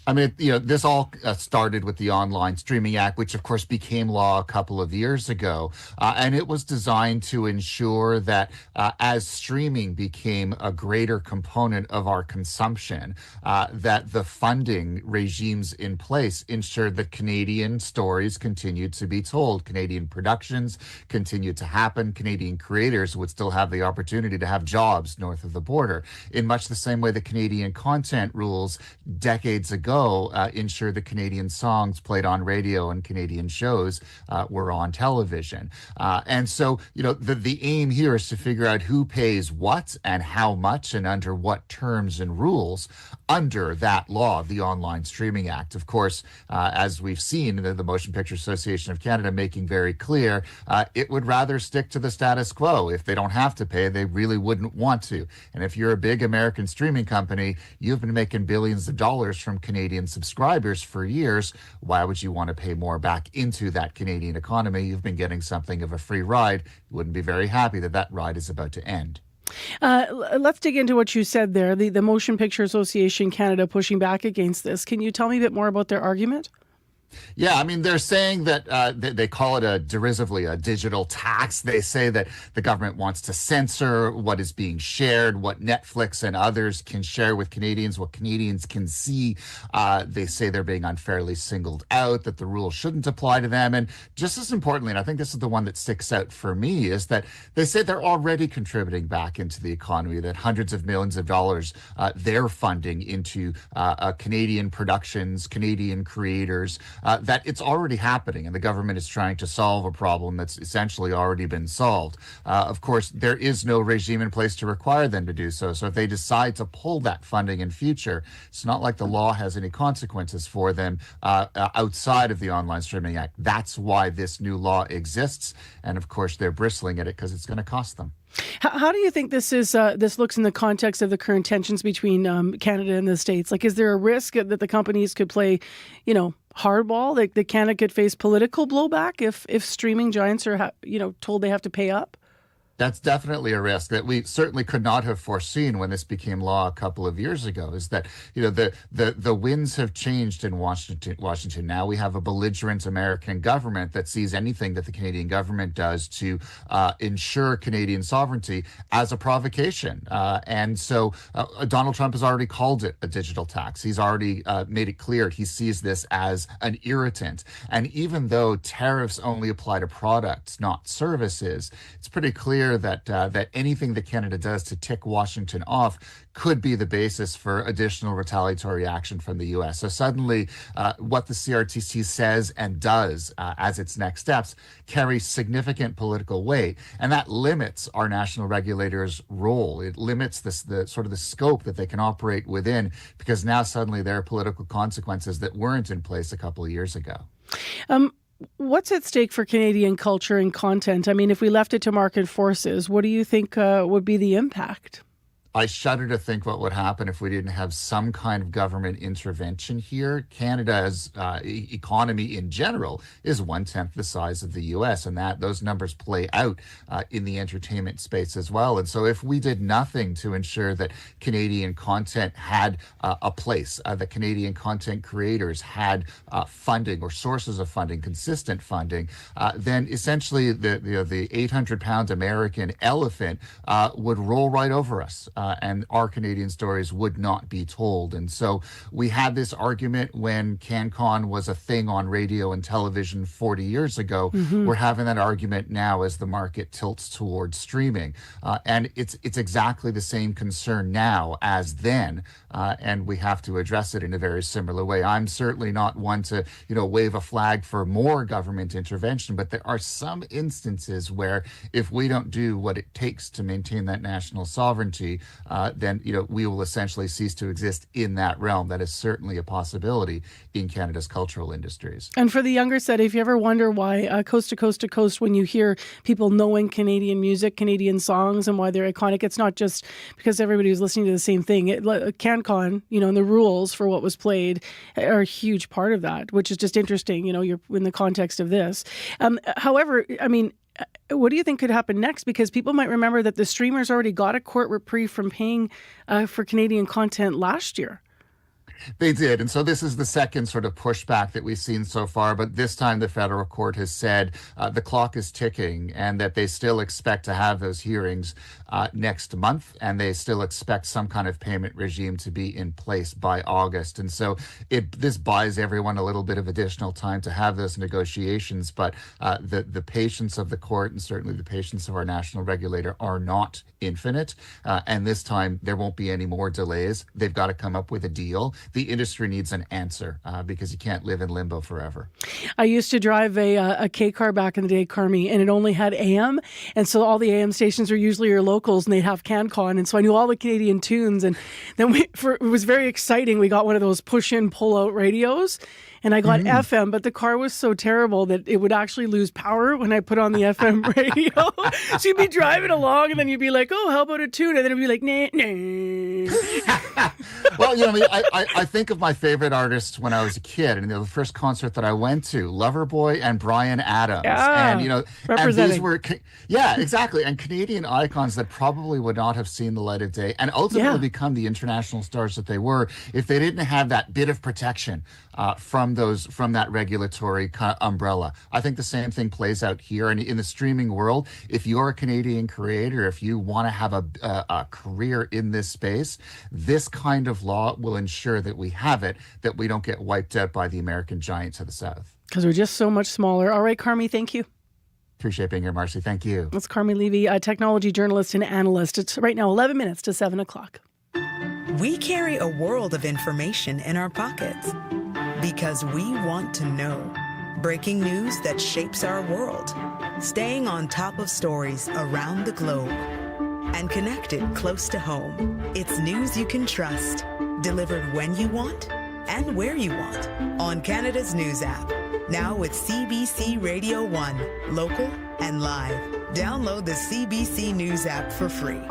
I mean, this all started with the Online Streaming Act, which of course became law a couple of years ago. And it was designed to ensure that as streaming became a greater component of our consumption, that the funding regimes in place ensured that Canadian stories continued to be told. Canadian productions continued to happen. Canadian creators would still have the opportunity to have jobs north of the border, in much the same way that Canadian content rules decades ago ensured that Canadian songs played on radio and Canadian shows were on television. And so, the aim here is to figure out who pays what and how much and under what terms and rules under that law, the Online Streaming Act. Of course, as we've seen, the Motion Picture Association of Canada making very clear, it would rather stick to the status quo. If they don't have to pay, they really wouldn't want to. And if you're a big American streaming company, you've been making billions of dollars from Canadian subscribers for years. Why would you want to pay more back into that Canadian economy? You've been getting something of a free ride. You wouldn't be very happy that that ride is about to end. Let's dig into what you said there. The Motion Picture Association Canada pushing back against this. Can you tell me a bit more about their argument? Yeah, I mean, they're saying that they call it derisively a digital tax. They say that the government wants to censor what is being shared, what Netflix and others can share with Canadians, what Canadians can see. They say they're being unfairly singled out, that the rules shouldn't apply to them. And just as importantly, and I think this is the one that sticks out for me, is that they say they're already contributing back into the economy, that hundreds of millions of dollars they're funding into Canadian productions, Canadian creators, that it's already happening, and the government is trying to solve a problem that's essentially already been solved. Of course, there is no regime in place to require them to do so. So if they decide to pull that funding in future, it's not like the law has any consequences for them outside of the Online Streaming Act. That's why this new law exists. And of course, they're bristling at it because it's going to cost them. How do you think this looks in the context of the current tensions between Canada and the States? Like, is there a risk that the companies could play, hardball? That Canada could face political blowback if streaming giants are, told they have to pay up? That's definitely a risk that we certainly could not have foreseen when this became law a couple of years ago, is that, the winds have changed in Washington. Now we have a belligerent American government that sees anything that the Canadian government does to ensure Canadian sovereignty as a provocation. And so Donald Trump has already called it a digital tax. He's already made it clear he sees this as an irritant. And even though tariffs only apply to products, not services, it's pretty clear that anything that Canada does to tick Washington off could be the basis for additional retaliatory action from the U.S. So suddenly, what the CRTC says and does as its next steps carries significant political weight, and that limits our national regulators' role. It limits the sort of the scope that they can operate within, because now suddenly there are political consequences that weren't in place a couple of years ago. What's at stake for Canadian culture and content? I mean, if we left it to market forces, what do you think would be the impact? I shudder to think what would happen if we didn't have some kind of government intervention here. Canada's economy in general is 1/10 the size of the U.S., and those numbers play out in the entertainment space as well. And so if we did nothing to ensure that Canadian content had a place, that Canadian content creators had funding or sources of funding, consistent funding, then essentially the 800-pound American elephant would roll right over us. And our Canadian stories would not be told. And so we had this argument when CanCon was a thing on radio and television 40 years ago. Mm-hmm. We're having that argument now as the market tilts towards streaming. And it's exactly the same concern now as then. And we have to address it in a very similar way. I'm certainly not one to, wave a flag for more government intervention, but there are some instances where if we don't do what it takes to maintain that national sovereignty, then we will essentially cease to exist in that realm. That is certainly a possibility in Canada's cultural industries. And for the younger set, if you ever wonder why coast to coast to coast, when you hear people knowing Canadian music, Canadian songs, and why they're iconic, it's not just because everybody was listening to the same thing. CanCon, and the rules for what was played are a huge part of that, which is just interesting. You're in the context of this. However, I mean, what do you think could happen next? Because people might remember that the streamers already got a court reprieve from paying for Canadian content last year. They did. And so this is the second sort of pushback that we've seen so far. But this time the federal court has said the clock is ticking and that they still expect to have those hearings next month. And they still expect some kind of payment regime to be in place by August. And so this buys everyone a little bit of additional time to have those negotiations. But the patience of the court and certainly the patience of our national regulator are not infinite. And this time there won't be any more delays. They've got to come up with a deal. The industry needs an answer because you can't live in limbo forever. I used to drive a K car back in the day, Carmi, and it only had AM. And so all the AM stations were usually your locals and they'd have CanCon. And so I knew all the Canadian tunes. And then it was very exciting. We got one of those push in, pull out radios. And I got FM, but the car was so terrible that it would actually lose power when I put on the FM radio. So you'd be driving along and then you'd be like, oh, how about a tune? And then it'd be like, nah, nah. Well, I think of my favorite artists when I was a kid, and the first concert that I went to, Loverboy and Bryan Adams. Yeah, and representing. And these were, exactly, and Canadian icons that probably would not have seen the light of day and ultimately become the international stars that they were if they didn't have that bit of protection from from that regulatory umbrella. I think the same thing plays out here. And in the streaming world, if you're a Canadian creator, if you want to have a career in this space, this kind of law will ensure that we have it, that we don't get wiped out by the American giant to the south. Because we're just so much smaller. All right, Carmi, thank you. Appreciate being here, Marcy. Thank you. That's Carmi Levy, a technology journalist and analyst. It's right now 11 minutes to 7 o'clock. We carry a world of information in our pockets because we want to know. Breaking news that shapes our world. Staying on top of stories around the globe. And connected close to home. It's news you can trust. Delivered when you want and where you want on Canada's News app. Now with CBC Radio 1, local and live. Download the CBC News app for free.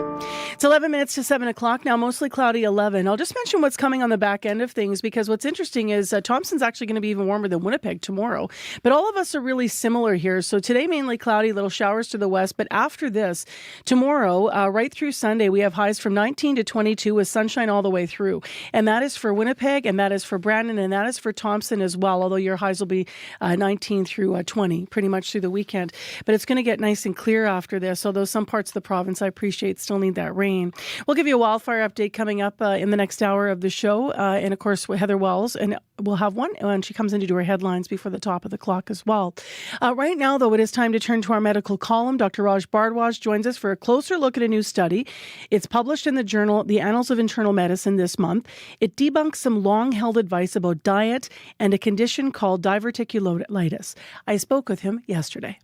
It's 11 minutes to 7 o'clock now, mostly cloudy 11. I'll just mention what's coming on the back end of things, because what's interesting is Thompson's actually going to be even warmer than Winnipeg tomorrow. But all of us are really similar here. So today, mainly cloudy, little showers to the west. But after this, tomorrow, right through Sunday, we have highs from 19 to 22 with sunshine all the way through. And that is for Winnipeg, and that is for Brandon, and that is for Thompson as well, although your highs will be 19 through 20 pretty much through the weekend. But it's going to get nice and clear after this, although some parts of the province, I appreciate, still need that rain. We'll give you a wildfire update coming up in the next hour of the show. And of course, with Heather Wells, and we'll have one when she comes in to do her headlines before the top of the clock as well. Right now, though, it is time to turn to our medical column. Dr. Raj Bhardwaj joins us for a closer look at a new study. It's published in the journal, The Annals of Internal Medicine this month. It debunks some long-held advice about diet and a condition called diverticulitis. I spoke with him yesterday.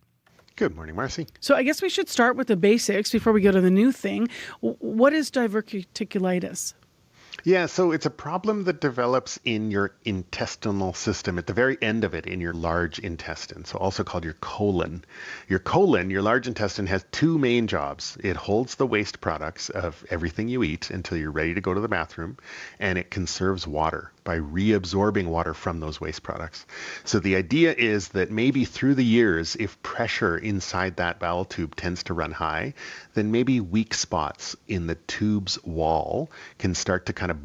Good morning, Marcy. So I guess we should start with the basics before we go to the new thing. What is diverticulitis? Yeah, so it's a problem that develops in your intestinal system, at the very end of it, in your large intestine, so also called your colon. Your colon, your large intestine, has two main jobs. It holds the waste products of everything you eat until you're ready to go to the bathroom, and it conserves water by reabsorbing water from those waste products. So the idea is that maybe through the years, if pressure inside that bowel tube tends to run high, then maybe weak spots in the tube's wall can start to kind of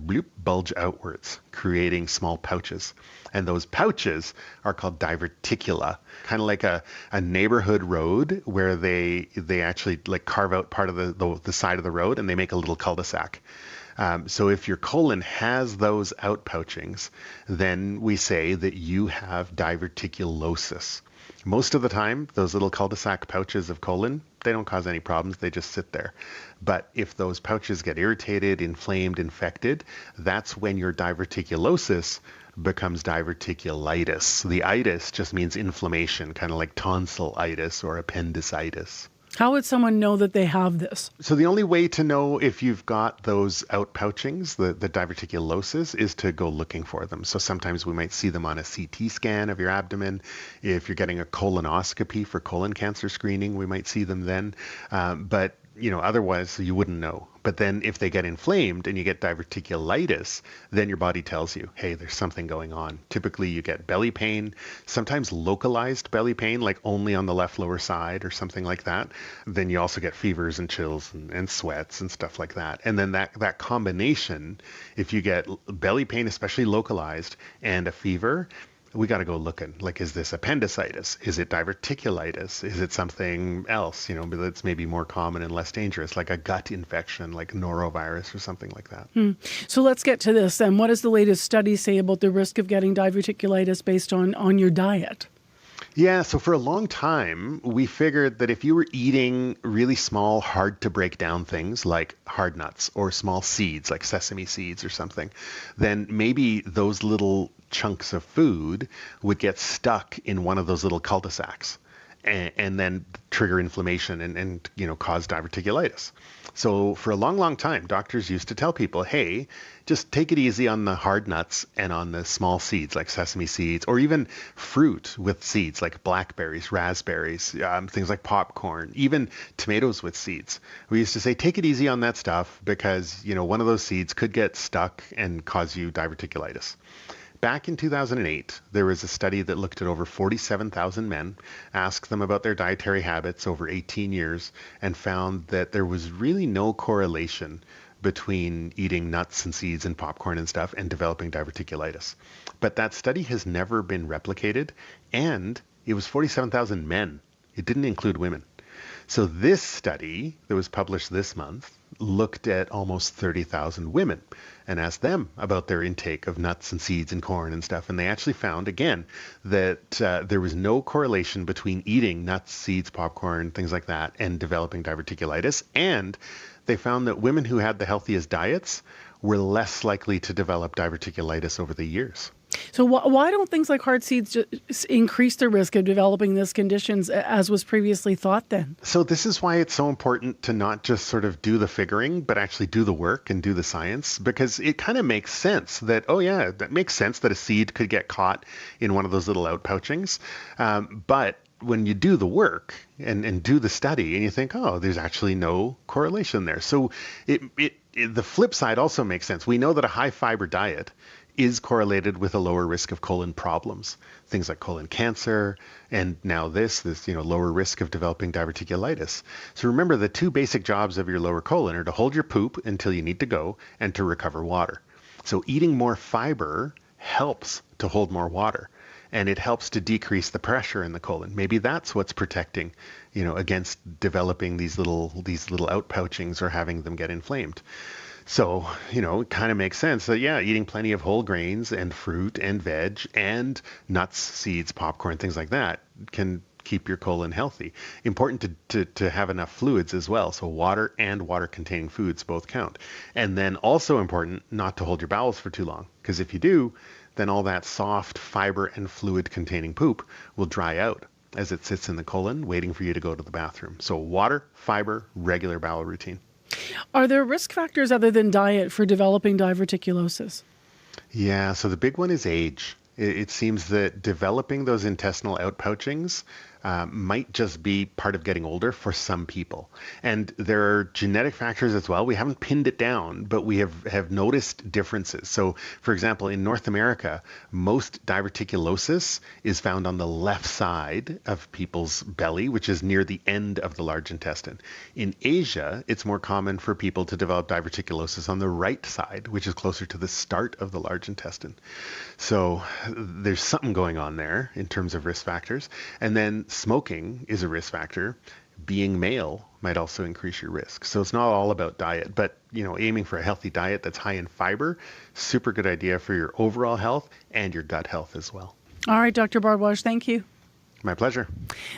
bulge outwards, creating small pouches. And those pouches are called diverticula, kind of like a neighborhood road where they actually like carve out part of the side of the road and they make a little cul-de-sac. So if your colon has those outpouchings, then we say that you have diverticulosis. Most of the time, those little cul-de-sac pouches of colon, they don't cause any problems. They just sit there. But if those pouches get irritated, inflamed, infected, that's when your diverticulosis becomes diverticulitis. The itis just means inflammation, kind of like tonsillitis or appendicitis. How would someone know that they have this? So the only way to know if you've got those outpouchings, the diverticulosis, is to go looking for them. So sometimes we might see them on a CT scan of your abdomen. If you're getting a colonoscopy for colon cancer screening, we might see them then. But otherwise you wouldn't know. But then if they get inflamed and you get diverticulitis, then your body tells you, hey, there's something going on. Typically you get belly pain, sometimes localized belly pain, like only on the left lower side or something like that. Then you also get fevers and chills and sweats and stuff like that. And then that combination, if you get belly pain, especially localized, and a fever, we got to go looking. Like, is this appendicitis? Is it diverticulitis? Is it something else, that's maybe more common and less dangerous, like a gut infection, like norovirus or something like that? So let's get to this then. What does the latest study say about the risk of getting diverticulitis based on your diet? Yeah, so for a long time, we figured that if you were eating really small, hard to break down things like hard nuts or small seeds like sesame seeds or something, then maybe those little chunks of food would get stuck in one of those little cul-de-sacs and then trigger inflammation and cause diverticulitis. So for a long, long time, doctors used to tell people, hey, just take it easy on the hard nuts and on the small seeds like sesame seeds, or even fruit with seeds like blackberries, raspberries, things like popcorn, even tomatoes with seeds. We used to say, take it easy on that stuff because, one of those seeds could get stuck and cause you diverticulitis. Back in 2008, there was a study that looked at over 47,000 men, asked them about their dietary habits over 18 years, and found that there was really no correlation between eating nuts and seeds and popcorn and stuff and developing diverticulitis. But that study has never been replicated, and it was 47,000 men. It didn't include women. So this study that was published this month looked at almost 30,000 women and asked them about their intake of nuts and seeds and corn and stuff. And they actually found, again, that there was no correlation between eating nuts, seeds, popcorn, things like that, and developing diverticulitis. And they found that women who had the healthiest diets were less likely to develop diverticulitis over the years. So why don't things like hard seeds increase the risk of developing these conditions as was previously thought then? So this is why it's so important to not just sort of do the figuring, but actually do the work and do the science, because it kind of makes sense that, oh yeah, that makes sense that a seed could get caught in one of those little outpouchings. But when you do the work and do the study and you think, oh, there's actually no correlation there. So the flip side also makes sense. We know that a high fiber diet is correlated with a lower risk of colon problems, things like colon cancer, and now this lower risk of developing diverticulitis. So remember, the two basic jobs of your lower colon are to hold your poop until you need to go and to recover water. So eating more fiber helps to hold more water, and it helps to decrease the pressure in the colon. Maybe that's what's protecting, against developing these little outpouchings or having them get inflamed. So, it kind of makes sense that, eating plenty of whole grains and fruit and veg and nuts, seeds, popcorn, things like that can keep your colon healthy. Important to have enough fluids as well. So water and water-containing foods both count. And then also important not to hold your bowels for too long, because if you do, then all that soft fiber and fluid-containing poop will dry out as it sits in the colon waiting for you to go to the bathroom. So water, fiber, regular bowel routine. Are there risk factors other than diet for developing diverticulosis? Yeah, so the big one is age. It seems that developing those intestinal outpouchings might just be part of getting older for some people. And there are genetic factors as well. We haven't pinned it down, but we have noticed differences. So, for example, in North America, most diverticulosis is found on the left side of people's belly, which is near the end of the large intestine. In Asia, it's more common for people to develop diverticulosis on the right side, which is closer to the start of the large intestine. So there's something going on there in terms of risk factors. And then smoking is a risk factor. Being male might also increase your risk. So it's not all about diet, but aiming for a healthy diet that's high in fiber, super good idea for your overall health and your gut health as well. All right, Dr. Bardwaj, thank you. My pleasure.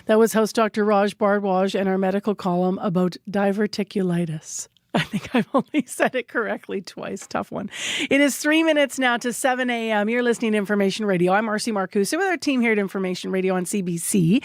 That was host Dr. Raj Bardwaj and our medical column about diverticulitis. I think I've only said it correctly twice. Tough one. It is 3 minutes now to 7 a.m. You're listening to Information Radio. I'm Marcy Marcuse with our team here at Information Radio on CBC.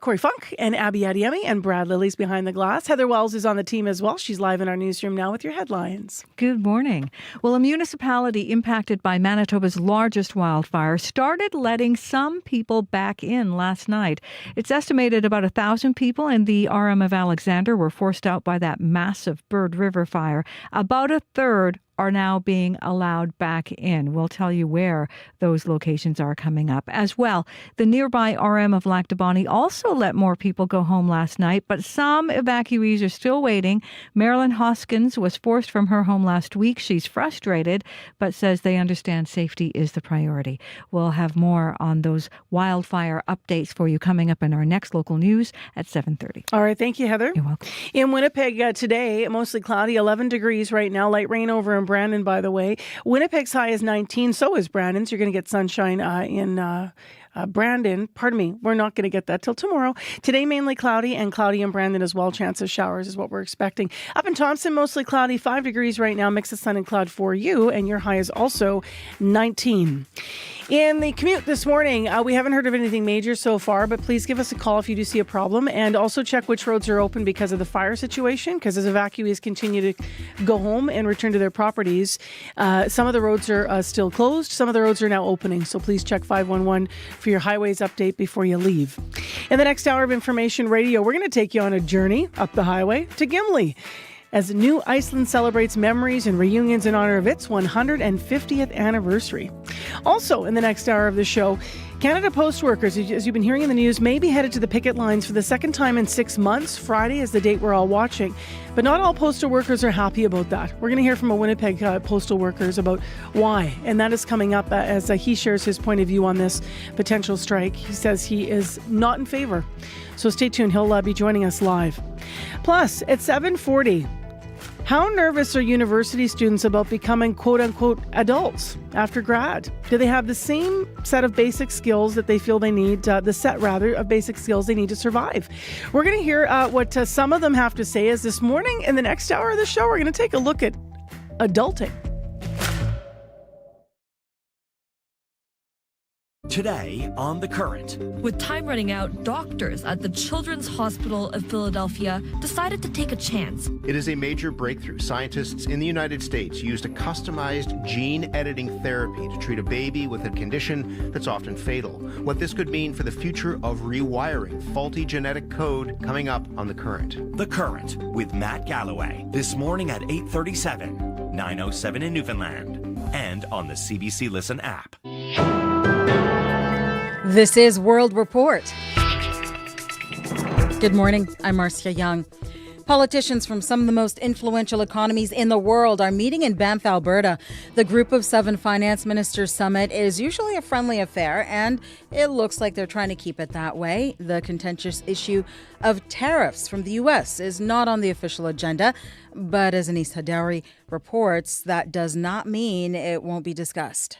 Corey Funk and Abby Adiemi and Brad Lilly's behind the glass. Heather Wells is on the team as well. She's live in our newsroom now with your headlines. Good morning. Well, a municipality impacted by Manitoba's largest wildfire started letting some people back in last night. It's estimated about 1,000 people in the RM of Alexander were forced out by that massive Bird River fire. About a third are now being allowed back in. We'll tell you where those locations are coming up. As well, the nearby RM of Lac du Bonnet also let more people go home last night, but some evacuees are still waiting. Marilyn Hoskins was forced from her home last week. She's frustrated, but says they understand safety is the priority. We'll have more on those wildfire updates for you coming up in our next local news at 7:30. All right, thank you, Heather. You're welcome. In Winnipeg today, mostly cloudy, 11 degrees right now, light rain over in Brandon, by the way. Winnipeg's high is 19, so is Brandon's. You're going to get sunshine in Brandon. Pardon me, we're not going to get that till tomorrow. Today, mainly cloudy and cloudy in Brandon as well. Chance of showers is what we're expecting. Up in Thompson, mostly cloudy, 5 degrees right now. Mix of sun and cloud for you, and your high is also 19. In the commute this morning, we haven't heard of anything major so far, but please give us a call if you do see a problem, and also check which roads are open because of the fire situation, because as evacuees continue to go home and return to their properties, some of the roads are still closed, some of the roads are now opening, so please check 511 for your highways update before you leave. In the next hour of Information Radio, we're going to take you on a journey up the highway to Gimli. as New Iceland celebrates memories and reunions in honor of its 150th anniversary. Also, in the next hour of the show, Canada Post workers, as you've been hearing in the news, may be headed to the picket lines for the second time in 6 months. Friday is the date we're all watching. But not all postal workers are happy about that. We're going to hear from a Winnipeg postal workers about why. And that is coming up as he shares his point of view on this potential strike. He says he is not in favor. So stay tuned. He'll be joining us live. Plus, at 7:40, how nervous are university students about becoming quote-unquote adults after grad? Do they have the same set of basic skills that they feel they need, the set rather of basic skills they need to survive? We're going to hear what some of them have to say as this morning. In the next hour of the show, we're going to take a look at adulting. Today on The Current. With time running out, doctors at the Children's Hospital of Philadelphia decided to take a chance. It is a major breakthrough. Scientists in the United States used a customized gene editing therapy to treat a baby with a condition that's often fatal. What this could mean for the future of rewiring faulty genetic code, coming up on The Current. The Current with Matt Galloway. This morning at 8:37, 9:07 in Newfoundland, and on the CBC Listen app. This is World Report. Good morning. I'm Marcia Young. Politicians from some of the most influential economies in the world are meeting in Banff, Alberta. The Group of 7 Finance Ministers Summit is usually a friendly affair, and it looks like they're trying to keep it that way. The contentious issue of tariffs from the U.S. is not on the official agenda, but as Anis Hadaouri reports, that does not mean it won't be discussed.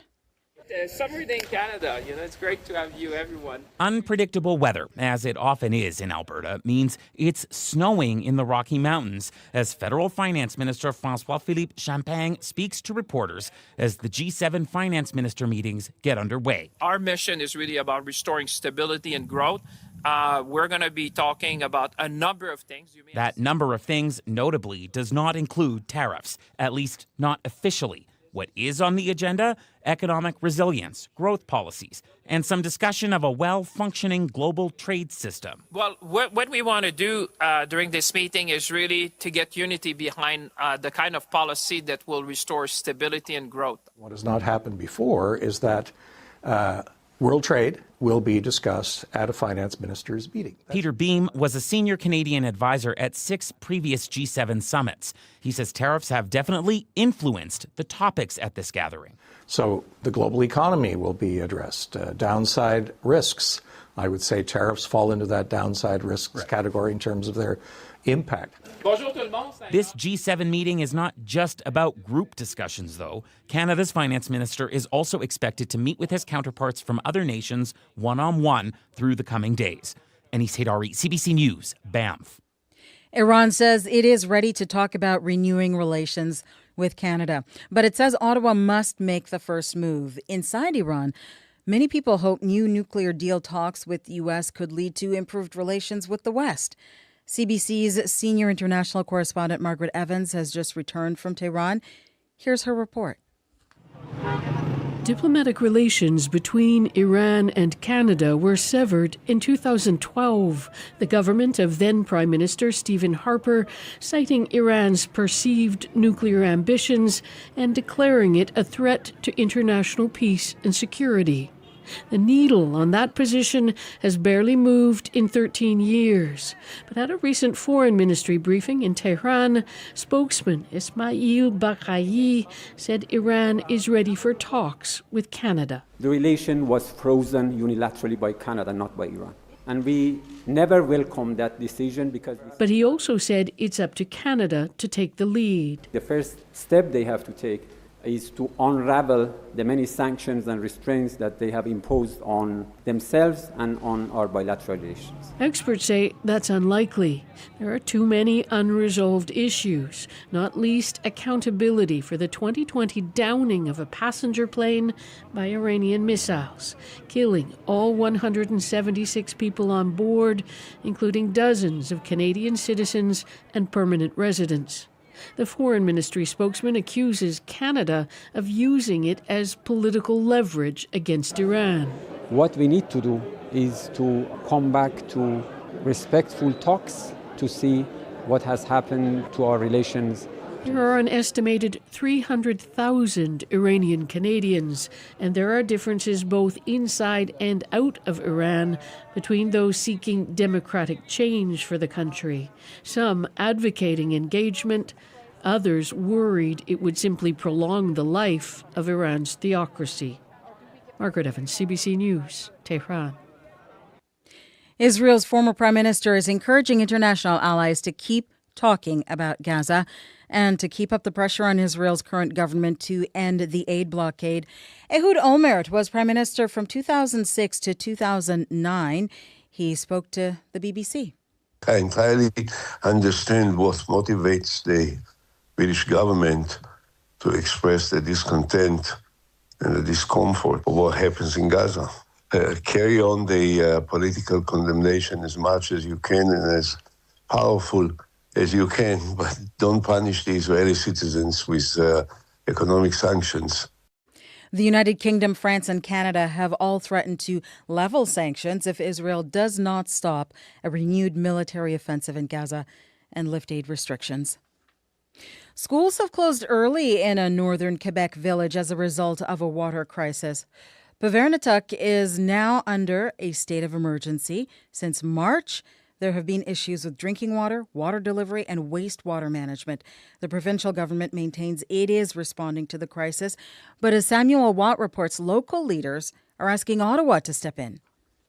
Summer day in Canada, it's great to have you, everyone. Unpredictable weather, as it often is in Alberta, means it's snowing in the Rocky Mountains as Federal Finance Minister François-Philippe Champagne speaks to reporters as the G7 finance minister meetings get underway. Our mission is really about restoring stability and growth. We're going to be talking about a number of things. That number of things, notably, does not include tariffs, at least not officially. What is on the agenda? Economic resilience, growth policies, and some discussion of a well-functioning global trade system. Well, what we want to do during this meeting is really to get unity behind the kind of policy that will restore stability and growth. What has not happened before is that world trade will be discussed at a finance ministers' meeting. Peter Beam was a senior Canadian advisor at 6 previous G7 summits. He says tariffs have definitely influenced the topics at this gathering. So the global economy will be addressed. Downside risks, I would say tariffs fall into that downside risks category in terms of their impact. This G7 meeting is not just about group discussions, though. Canada's finance minister is also expected to meet with his counterparts from other nations one-on-one through the coming days. Anis Hadaouri, CBC News, Banff. Iran says it is ready to talk about renewing relations with Canada, but it says Ottawa must make the first move. Inside Iran, many people hope new nuclear deal talks with the U.S. could lead to improved relations with the West. CBC's senior international correspondent Margaret Evans has just returned from Tehran. Here's her report. Diplomatic relations between Iran and Canada were severed in 2012. The government of then Prime Minister Stephen Harper citing Iran's perceived nuclear ambitions and declaring it a threat to international peace and security. The needle on that position has barely moved in 13 years. But at a recent foreign ministry briefing in Tehran, spokesman Ismail Baghai said Iran is ready for talks with Canada. The relation was frozen unilaterally by Canada, not by Iran. And we never welcome that decision because... But he also said it's up to Canada to take the lead. The first step they have to take is to unravel the many sanctions and restraints that they have imposed on themselves and on our bilateral relations. Experts say that's unlikely. There are too many unresolved issues, not least accountability for the 2020 downing of a passenger plane by Iranian missiles, killing all 176 people on board, including dozens of Canadian citizens and permanent residents. The Foreign Ministry spokesman accuses Canada of using it as political leverage against Iran. What we need to do is to come back to respectful talks to see what has happened to our relations. There are an estimated 300,000 Iranian Canadians, and there are differences both inside and out of Iran between those seeking democratic change for the country, some advocating engagement, others worried it would simply prolong the life of Iran's theocracy. Margaret Evans, CBC News, Tehran. Israel's former prime minister is encouraging international allies to keep talking about Gaza and to keep up the pressure on Israel's current government to end the aid blockade. Ehud Olmert was prime minister from 2006 to 2009. He spoke to the BBC. I entirely understand what motivates the British government to express the discontent and the discomfort of what happens in Gaza. Carry on the political condemnation as much as you can and as powerful as you can, but don't punish the Israeli citizens with economic sanctions. The United Kingdom, France, and Canada have all threatened to level sanctions if Israel does not stop a renewed military offensive in Gaza and lift aid restrictions. Schools have closed early in a northern Quebec village as a result of a water crisis. Pavernatuk is now under a state of emergency. Since March, there have been issues with drinking water, water delivery, and wastewater management. The provincial government maintains it is responding to the crisis, but as Samuel Watt reports, local leaders are asking Ottawa to step in.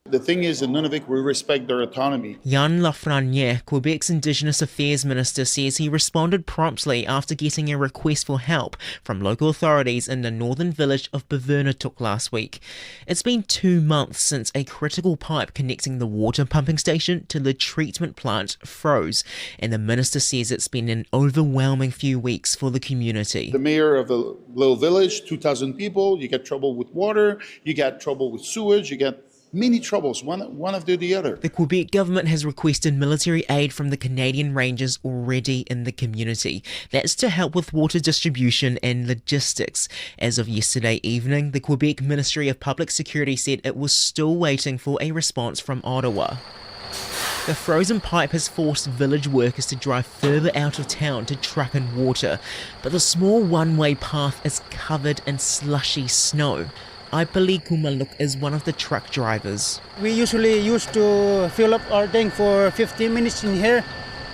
The thing is, in Nunavik, we respect their autonomy. Yann Lafreniere, Quebec's Indigenous Affairs Minister, says he responded promptly after getting a request for help from local authorities in the northern village of Pavernatuk last week. It's been 2 months since a critical pipe connecting the water pumping station to the treatment plant froze, and the minister says it's been an overwhelming few weeks for the community. The mayor of the little village, 2,000 people, you get trouble with water, you get trouble with sewage, you get many troubles, one after the other. The Quebec government has requested military aid from the Canadian Rangers already in the community. That's to help with water distribution and logistics. As of yesterday evening, the Quebec Ministry of Public Security said it was still waiting for a response from Ottawa. The frozen pipe has forced village workers to drive further out of town to truck in water, but the small one-way path is covered in slushy snow. Aipali Kumaluk is one of the truck drivers. We usually used to fill up our tank for 15 minutes in here,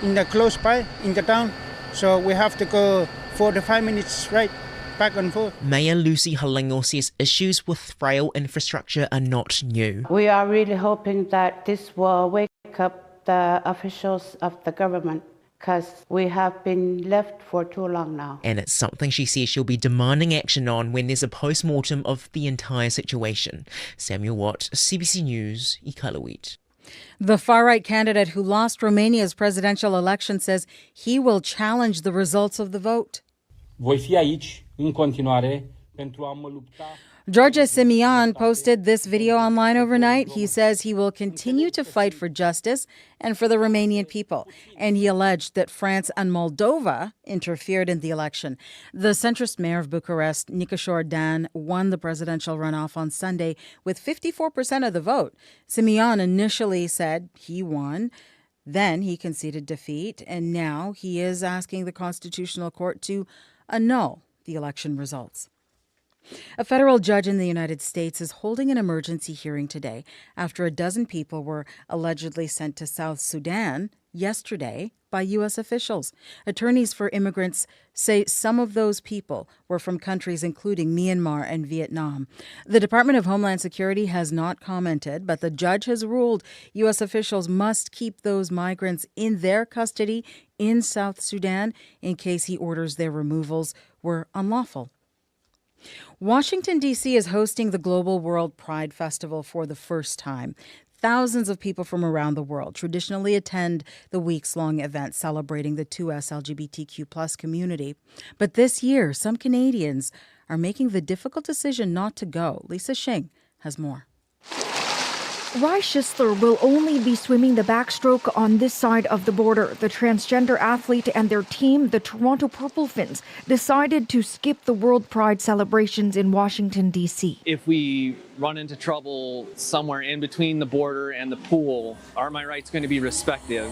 in the close by, in the town. So we have to go 45 minutes right back and forth. Mayor Lucy Halingo says issues with frail infrastructure are not new. We are really hoping that this will wake up the officials of the government, because we have been left for too long now. And it's something she says she'll be demanding action on when there's a post-mortem of the entire situation. Samuel Watt, CBC News, Iqaluit. The far-right candidate who lost Romania's presidential election says he will challenge the results of the vote. Voi fi aici, în continuare, pentru a mă lupta. George Simeon posted this video online overnight. He says he will continue to fight for justice and for the Romanian people. And he alleged that France and Moldova interfered in the election. The centrist mayor of Bucharest, Nicușor Dan, won the presidential runoff on Sunday with 54% of the vote. Simeon initially said he won. Then he conceded defeat. And now he is asking the Constitutional Court to annul the election results. A federal judge in the United States is holding an emergency hearing today after a dozen people were allegedly sent to South Sudan yesterday by U.S. officials. Attorneys for immigrants say some of those people were from countries including Myanmar and Vietnam. The Department of Homeland Security has not commented, but the judge has ruled U.S. officials must keep those migrants in their custody in South Sudan in case he orders their removals were unlawful. Washington, D.C. is hosting the Global World Pride Festival for the first time. Thousands of people from around the world traditionally attend the weeks-long event celebrating the 2S LGBTQ+ community. But this year, some Canadians are making the difficult decision not to go. Lisa Shing has more. Rye Schisler will only be swimming the backstroke on this side of the border. The transgender athlete and their team, the Toronto Purple Fins, decided to skip the World Pride celebrations in Washington, D.C. If we run into trouble somewhere in between the border and the pool, are my rights going to be respected?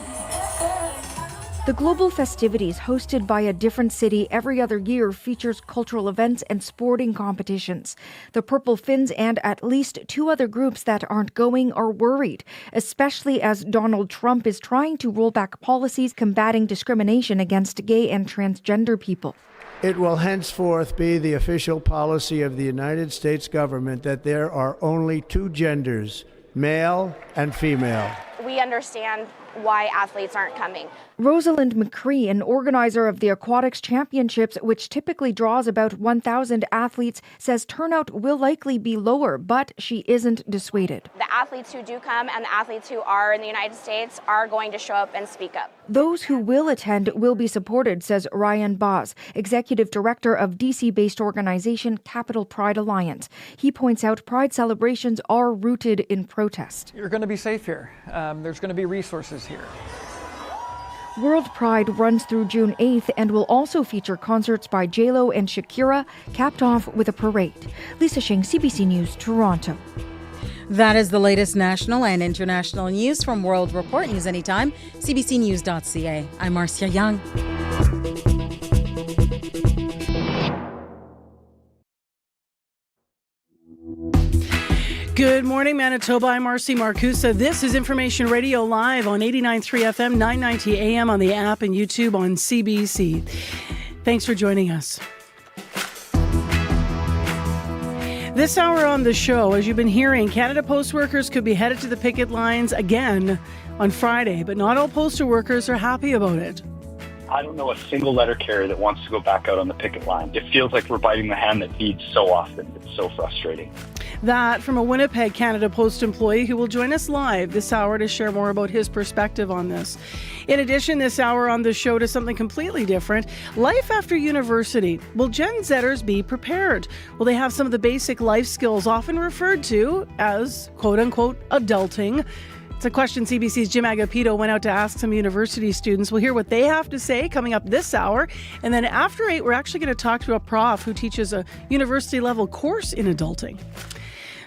The global festivities, hosted by a different city every other year, features cultural events and sporting competitions. The Purple Finns and at least 2 other groups that aren't going are worried, especially as Donald Trump is trying to roll back policies combating discrimination against gay and transgender people. It will henceforth be the official policy of the United States government that there are only 2 genders, male and female. We understand why athletes aren't coming. Rosalind McCree, an organizer of the Aquatics Championships, which typically draws about 1,000 athletes, says turnout will likely be lower, but she isn't dissuaded. The athletes who do come and the athletes who are in the United States are going to show up and speak up. Those who will attend will be supported, says Ryan Boz, executive director of DC-based organization Capital Pride Alliance. He points out Pride celebrations are rooted in protest. You're going to be safe here. There's going to be resources here. World Pride runs through June 8th and will also feature concerts by J-Lo and Shakira, capped off with a parade. Lisa Shing, CBC News, Toronto. That is the latest national and international news from World Report. News anytime, cbcnews.ca. I'm Marcia Young. Good morning, Manitoba. I'm Marcy Marcusa. This is Information Radio Live on 89.3 FM, 990 AM on the app and YouTube on CBC. Thanks for joining us. This hour on the show, as you've been hearing, Canada Post workers could be headed to the picket lines again on Friday, but not all postal workers are happy about it. I don't know a single letter carrier that wants to go back out on the picket line. It feels like we're biting the hand that feeds so often. It's so frustrating. That from a Winnipeg Canada Post employee who will join us live this hour to share more about his perspective on this. In addition, this hour on the show to something completely different, life after university. Will Gen Zers be prepared? Will they have some of the basic life skills often referred to as quote-unquote adulting? It's a question CBC's Jim Agapito went out to ask some university students. We'll hear what they have to say coming up this hour. And then after 8, we're actually going to talk to a prof who teaches a university-level course in adulting.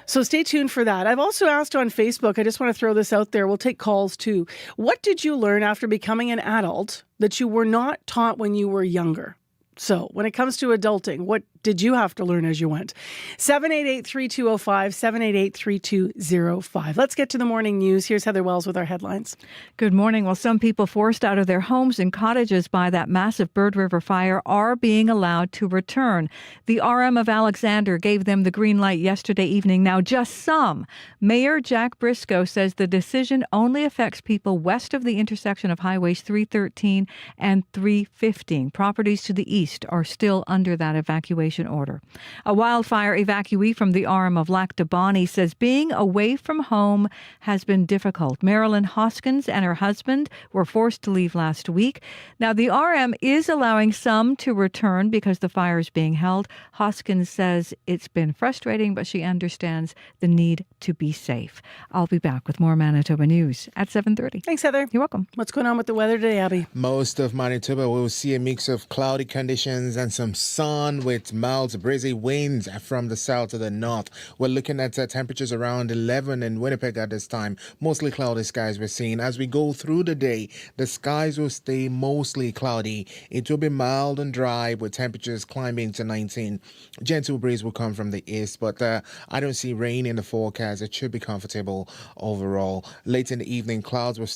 So stay tuned for that. I've also asked on Facebook, I just want to throw this out there, we'll take calls too. What did you learn after becoming an adult that you were not taught when you were younger? So when it comes to adulting, what did you have to learn as you went? 788-3205, 788-3205. Let's get to the morning news. Here's Heather Wells with our headlines. Good morning. Well, some people forced out of their homes and cottages by that massive Bird River fire are being allowed to return. The RM of Alexander gave them the green light yesterday evening. Now, just some. Mayor Jack Briscoe says the decision only affects people west of the intersection of Highways 313 and 315. Properties to the east are still under that evacuation order. A wildfire evacuee from the RM of Lac de Bonnie says being away from home has been difficult. Marilyn Hoskins and her husband were forced to leave last week. Now, the RM is allowing some to return because the fire is being held. Hoskins says it's been frustrating, but she understands the need to be safe. I'll be back with more Manitoba news at 7:30. Thanks, Heather. You're welcome. What's going on with the weather today, Abby? Most of Manitoba will see a mix of cloudy conditions and some sun with mild breezy winds from the south to the north. We're looking at temperatures around 11 in Winnipeg at this time. Mostly cloudy skies we're seeing. As we go through the day, the skies will stay mostly cloudy. It will be mild and dry with temperatures climbing to 19. Gentle breeze will come from the east, but I don't see rain in the forecast. It should be comfortable overall. Late in the evening, clouds will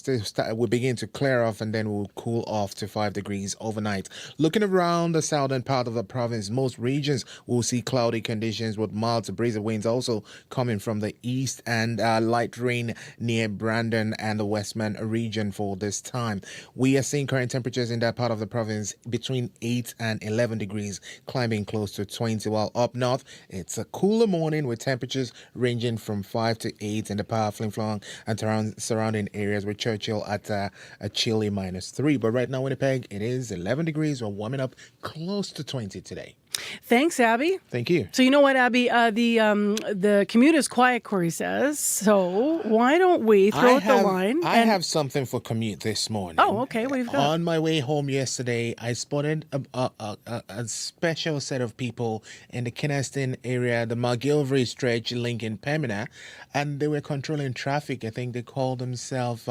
begin to clear off and then will cool off to 5 degrees overnight. Looking around the southern part of the province, most regions will see cloudy conditions with mild to breezy winds also coming from the east and light rain near Brandon and the Westman region for this time. We are seeing current temperatures in that part of the province between 8 and 11 degrees, climbing close to 20, while up north it's a cooler morning with temperatures ranging from 5 to 8 in the Power Flin-Flon and surrounding areas, with Churchill at a chilly -3. But right now, Winnipeg, it is 11 degrees. We're warming up close to 20 today. Thanks, Abby. Thank you. So you know what, Abby? The commute is quiet, Corey says. So why don't we throw out the line? I have something for commute this morning. Oh, okay. What have you got? On my way home yesterday, I spotted a special set of people in the Kinneston area, the McGilvery stretch, Lincoln, Pembina, and they were controlling traffic. I think they called themselves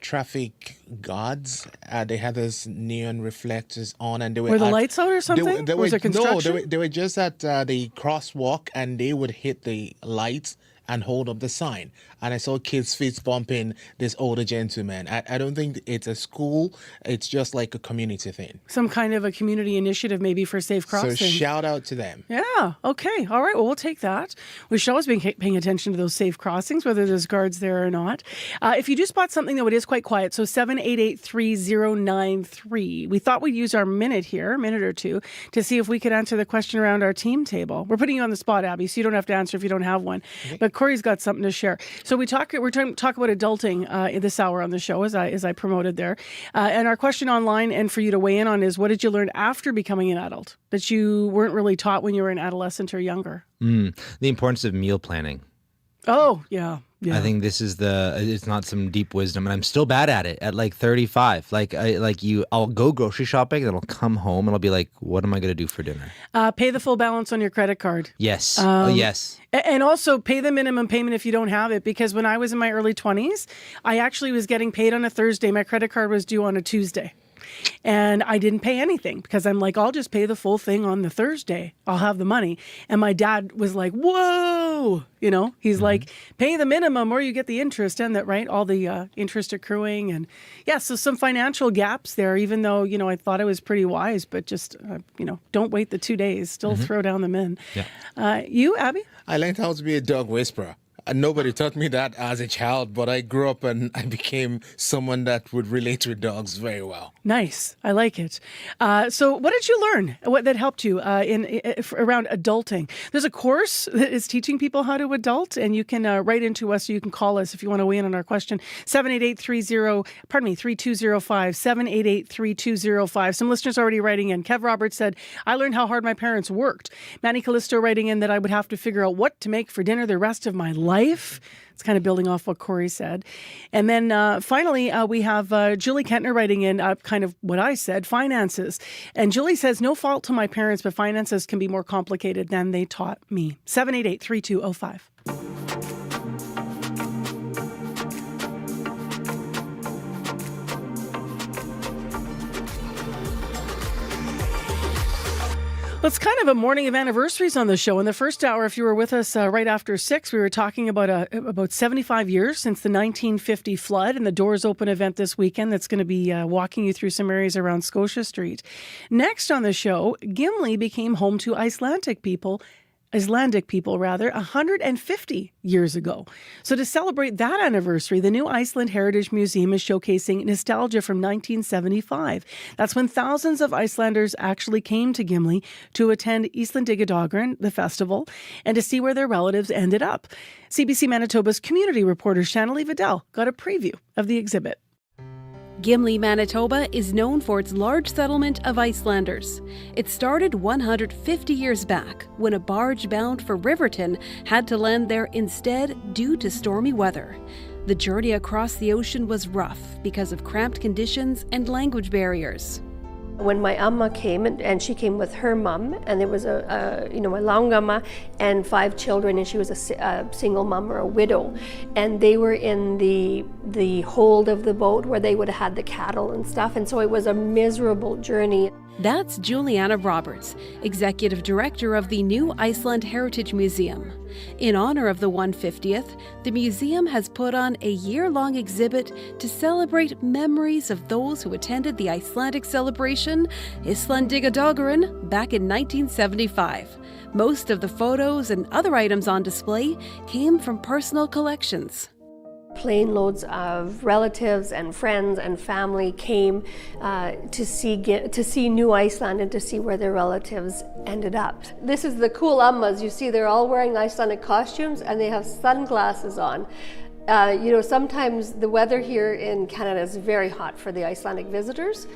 traffic guards. They had those neon reflectors on, and they were the lights out or something? Was there construction? No, they were just at the crosswalk, and they would hit the lights and hold up the sign. And I saw kids fist bumping this older gentleman. I don't think it's a school. It's just like a community thing. Some kind of a community initiative maybe for safe crossing. So shout out to them. Yeah. Okay. All right. Well, we'll take that. We should always be paying attention to those safe crossings, whether there's guards there or not. If you do spot something, though, it is quite quiet. So 788-3093. We thought we'd use our minute or two, to see if we could answer the question around our team table. We're putting you on the spot, Abby, so you don't have to answer if you don't have one. Okay. But Corey's got something to share. So we're talking to talk about adulting in this hour on the show, as I promoted there. And our question online, and for you to weigh in on, is what did you learn after becoming an adult that you weren't really taught when you were an adolescent or younger? The importance of meal planning. Oh, yeah. Yeah. I think this is it's not some deep wisdom, and I'm still bad at it at like 35. I'll go grocery shopping, and I'll come home, and I'll be like, what am I going to do for dinner? Pay the full balance on your credit card. Yes. Yes. And also pay the minimum payment if you don't have it, because when I was in my early 20s, I actually was getting paid on a Thursday. My credit card was due on a Tuesday. And I didn't pay anything because I'm like, I'll just pay the full thing on the Thursday. I'll have the money. And my dad was like, whoa, he's like, pay the minimum or you get the interest, and that, right? All the interest accruing. And yeah, so some financial gaps there, even though, I thought I was pretty wise, but just, don't wait the 2 days, still throw down the min. Yeah. You, Abby? I learned how to be a dog whisperer. Nobody taught me that as a child, but I grew up and I became someone that would relate with dogs very well. Nice. I like it. So what did you learn that helped you around adulting? There's a course that is teaching people how to adult, and you can write into us, or you can call us if you want to weigh in on our question. 3205, 788-3205. Some listeners already writing in. Kev Roberts said, I learned how hard my parents worked. Manny Callisto writing in that I would have to figure out what to make for dinner the rest of my life. It's kind of building off what Corey said. And then finally, we have Julie Kentner writing in kind of what I said, finances. And Julie says, no fault to my parents, but finances can be more complicated than they taught me. 788-3205. Well, it's kind of a morning of anniversaries on the show. In the first hour, if you were with us right after 6, we were talking about 75 years since the 1950 flood and the Doors Open event this weekend that's going to be walking you through some areas around Scotia Street. Next on the show, Gimli became home to Icelandic people 150 years ago. So to celebrate that anniversary, the new Iceland Heritage Museum is showcasing nostalgia from 1975. That's when thousands of Icelanders actually came to Gimli to attend Íslandsdagurinn, the festival, and to see where their relatives ended up. CBC Manitoba's community reporter Shanley Vidal got a preview of the exhibit. Gimli, Manitoba is known for its large settlement of Icelanders. It started 150 years back when a barge bound for Riverton had to land there instead due to stormy weather. The journey across the ocean was rough because of cramped conditions and language barriers. When my amma came, and she came with her mum, and there was my langama and 5 children, and she was a single mum or a widow, and they were in the hold of the boat where they would have had the cattle and stuff, and so it was a miserable journey. That's Juliana Roberts, Executive Director of the new Iceland Heritage Museum. In honor of the 150th, the museum has put on a year-long exhibit to celebrate memories of those who attended the Icelandic celebration, Íslandsdagurinn, back in 1975. Most of the photos and other items on display came from personal collections. Plane loads of relatives and friends and family came to see New Iceland and to see where their relatives ended up. This is the cool ammas. You see, they're all wearing Icelandic costumes and they have sunglasses on. Sometimes the weather here in Canada is very hot for the Icelandic visitors.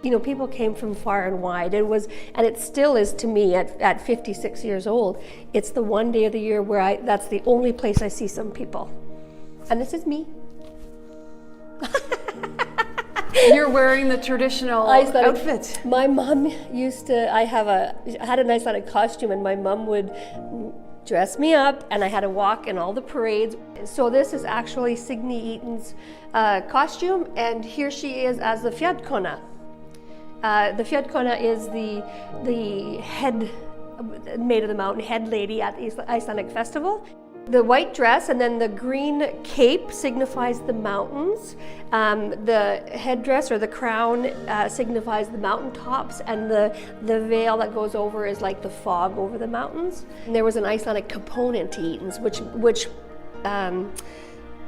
People came from far and wide. And it still is to me at 56 years old. It's the one day of the year where that's the only place I see some people. And this is me. You're wearing the traditional outfit. My mom I had an Icelandic costume, and my mom dress me up, and I had to walk in all the parades. So this is actually Signe Eaton's costume, and here she is as the Fjärdkona. The Fjärdkona is the head, made of the mountain, head lady at the Icelandic festival. The white dress and then the green cape signifies the mountains. The headdress or the crown signifies the mountaintops, and the veil that goes over is like the fog over the mountains. And there was an Icelandic component to Eaton's, which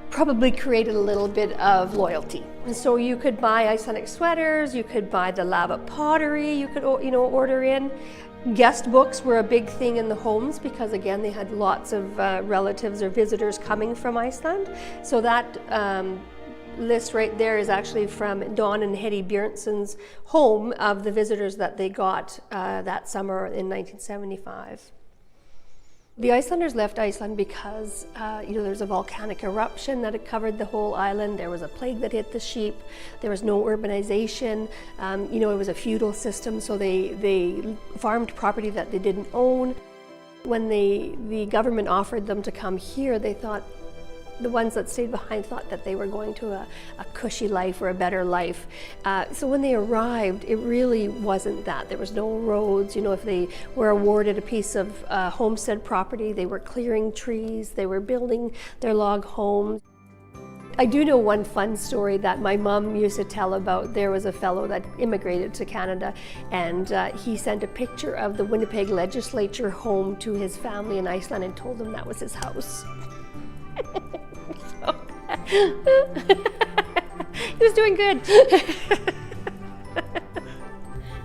probably created a little bit of loyalty. And so you could buy Icelandic sweaters, you could buy the lava pottery, you could order in. Guest books were a big thing in the homes because, again, they had lots of relatives or visitors coming from Iceland. So that list right there is actually from Don and Hetty Björnsson's home of the visitors that they got that summer in 1975. The Icelanders left Iceland because there's a volcanic eruption that had covered the whole island. There was a plague that hit the sheep. There was no urbanization. It was a feudal system, so they farmed property that they didn't own. When the government offered them to come here, they thought, the ones that stayed behind thought that they were going to a cushy life or a better life. So when they arrived, it really wasn't that. There was no roads. If they were awarded a piece of homestead property, they were clearing trees, they were building their log homes. I do know one fun story that my mom used to tell about. There was a fellow that immigrated to Canada, and he sent a picture of the Winnipeg legislature home to his family in Iceland and told them that was his house. He was doing good.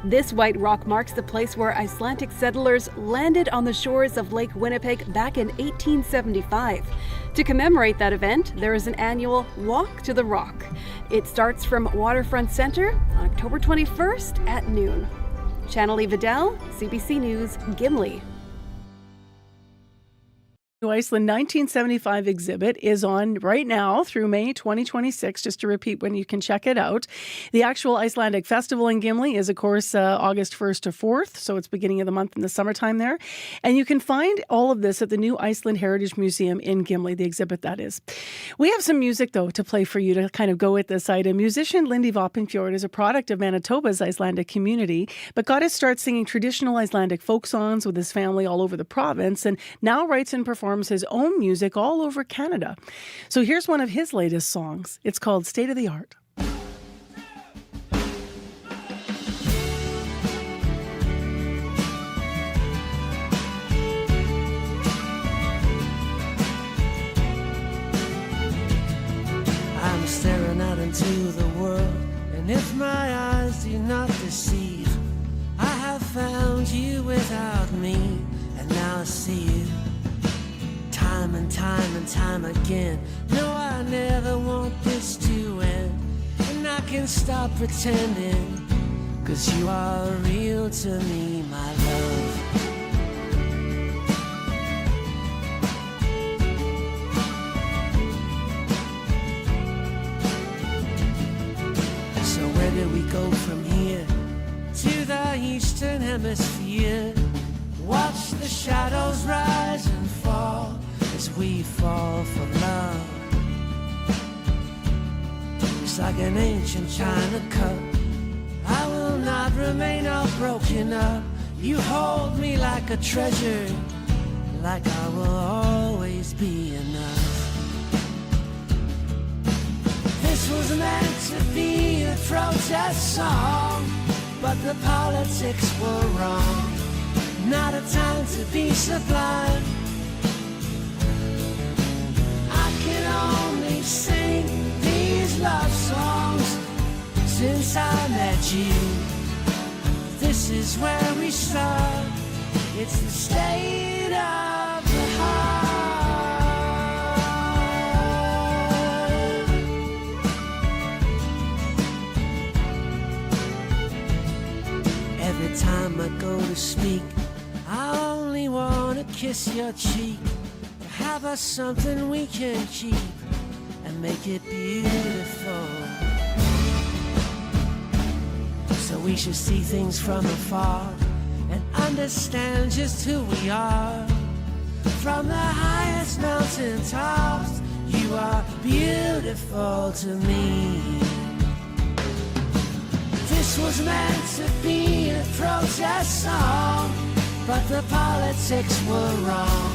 This white rock marks the place where Icelandic settlers landed on the shores of Lake Winnipeg back in 1875. To commemorate that event, there is an annual Walk to the Rock. It starts from Waterfront Center on October 21st at noon. Channelie Vidal, CBC News, Gimli. Iceland 1975 exhibit is on right now through May 2026, just to repeat when you can check it out. The actual Icelandic Festival in Gimli is, of course, August 1st to 4th, so it's beginning of the month in the summertime there. And you can find all of this at the new Iceland Heritage Museum in Gimli, the exhibit that is. We have some music, though, to play for you to kind of go with this item. Musician Lindy Voppenfjord is a product of Manitoba's Icelandic community, but got his start singing traditional Icelandic folk songs with his family all over the province, and now writes and performs his own music all over Canada. So here's one of his latest songs. It's called State of the Art. I'm staring out into the world, and if my eyes do not deceive, I have found you without me, and now I see you. Time and time and time again. No, I never want this to end, and I can stop pretending, 'cause you are real to me, my love. So where do we go from here? To the eastern hemisphere. Watch the shadows rise and fall as we fall for love. It's like an ancient china cup. I will not remain all broken up. You hold me like a treasure, like I will always be enough. This was meant to be a protest song, but the politics were wrong. Not a time to be sublime. I can only sing these love songs since I met you. This is where we start. It's the state of the heart. Every time I go to speak, I only wanna kiss your cheek, to have us something we can keep and make it beautiful. So we should see things from afar and understand just who we are. From the highest mountain tops, you are beautiful to me. This was meant to be a protest song, but the politics were wrong.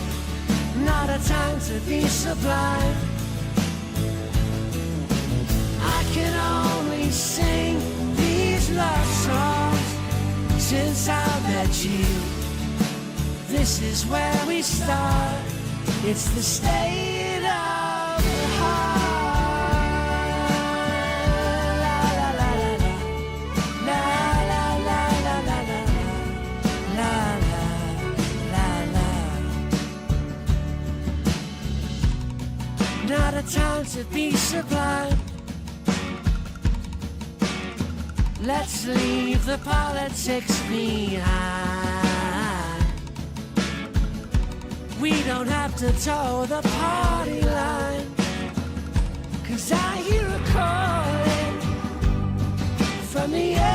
Not a time to be sublime. I can only sing these love songs since I met you. This is where we start. It's the state of the heart. La la la la la la la la la la la la. Not a time to be sublime. Let's leave the politics behind. We don't have to toe the party line, 'cause I hear a calling from the end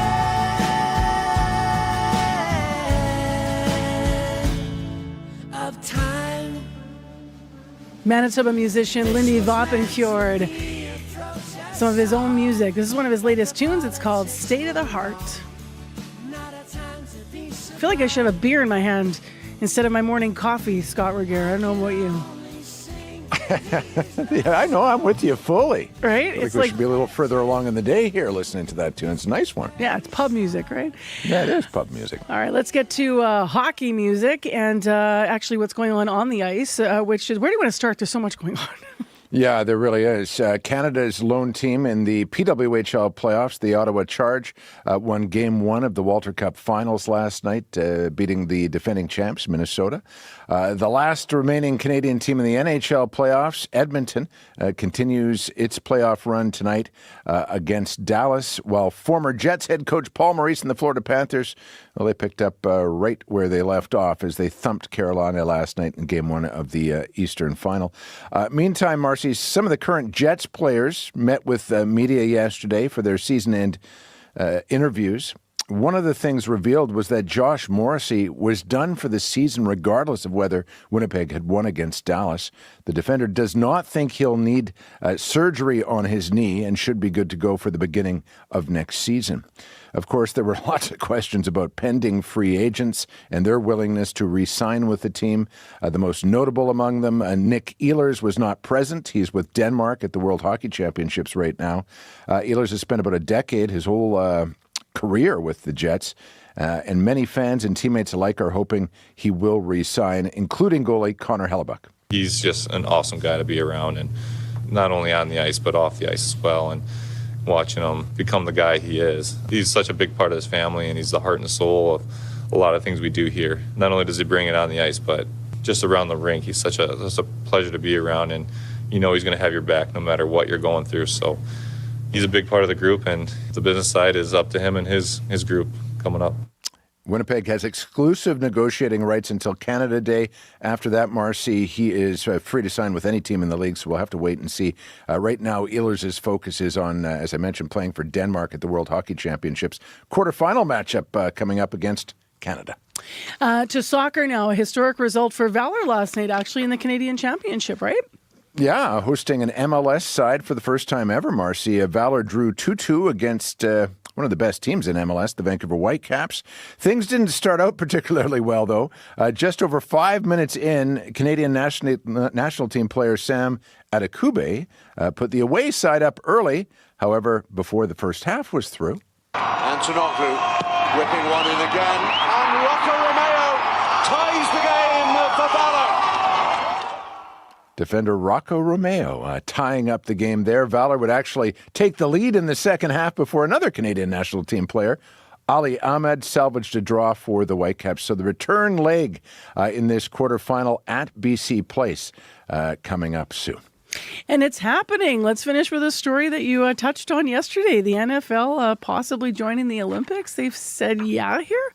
of time. Manitoba musician Lindy Voppenfjord. Some of his own music. This is one of his latest tunes. It's called State of the Heart. I feel like I should have a beer in my hand instead of my morning coffee, Scott Regehr. I don't know about you. Yeah, I know. I'm with you fully. Right? I think we should be a little further along in the day here listening to that tune. It's a nice one. Yeah, it's pub music, right? Yeah, it is pub music. All right, let's get to hockey music and actually what's going on the ice, which is, where do you want to start? There's so much going on. Yeah, there really is. Canada's lone team in the PWHL playoffs, the Ottawa Charge, won Game 1 of the Walter Cup Finals last night, beating the defending champs, Minnesota. The last remaining Canadian team in the NHL playoffs, Edmonton, continues its playoff run tonight against Dallas, while former Jets head coach Paul Maurice and the Florida Panthers, well, they picked up right where they left off as they thumped Carolina last night in Game 1 of the Eastern Final. Meantime, Marcy, some of the current Jets players met with media yesterday for their season-end interviews. One of the things revealed was that Josh Morrissey was done for the season regardless of whether Winnipeg had won against Dallas. The defender does not think he'll need surgery on his knee and should be good to go for the beginning of next season. Of course, there were lots of questions about pending free agents and their willingness to re-sign with the team. The most notable among them, Nick Ehlers, was not present. He's with Denmark at the World Hockey Championships right now. Ehlers has spent about a decade, his whole career with the Jets, and many fans and teammates alike are hoping he will re-sign, including goalie Connor Hellebuck. He's just an awesome guy to be around, and not only on the ice, but off the ice as well. And watching him become the guy he is. He's such a big part of his family, and he's the heart and soul of a lot of things we do here. Not only does he bring it on the ice, but just around the rink. He's such a pleasure to be around, and you know he's going to have your back no matter what you're going through. So he's a big part of the group, and the business side is up to him and his group coming up. Winnipeg has exclusive negotiating rights until Canada Day. After that, Marcy, he is free to sign with any team in the league, so we'll have to wait and see. Right now, Ehlers' focus is on, as I mentioned, playing for Denmark at the World Hockey Championships. Quarterfinal matchup coming up against Canada. To soccer now, a historic result for Valor last night, actually, in the Canadian Championship, right? Yeah, hosting an MLS side for the first time ever, Marcy. Valor drew 2-2 against one of the best teams in MLS, the Vancouver Whitecaps. Things didn't start out particularly well, though. Just over 5 minutes in, Canadian national team player Sam Adekugbe put the away side up early. However, before the first half was through. Antonoglu whipping one in again, and Rocco Romeo ties the game for Valor. Defender Rocco Romeo tying up the game there. Valor would actually take the lead in the second half before another Canadian national team player, Ali Ahmed, salvaged a draw for the Whitecaps. So the return leg in this quarterfinal at BC Place coming up soon. And it's happening. Let's finish with a story that you touched on yesterday. The NFL possibly joining the Olympics. They've said yeah here.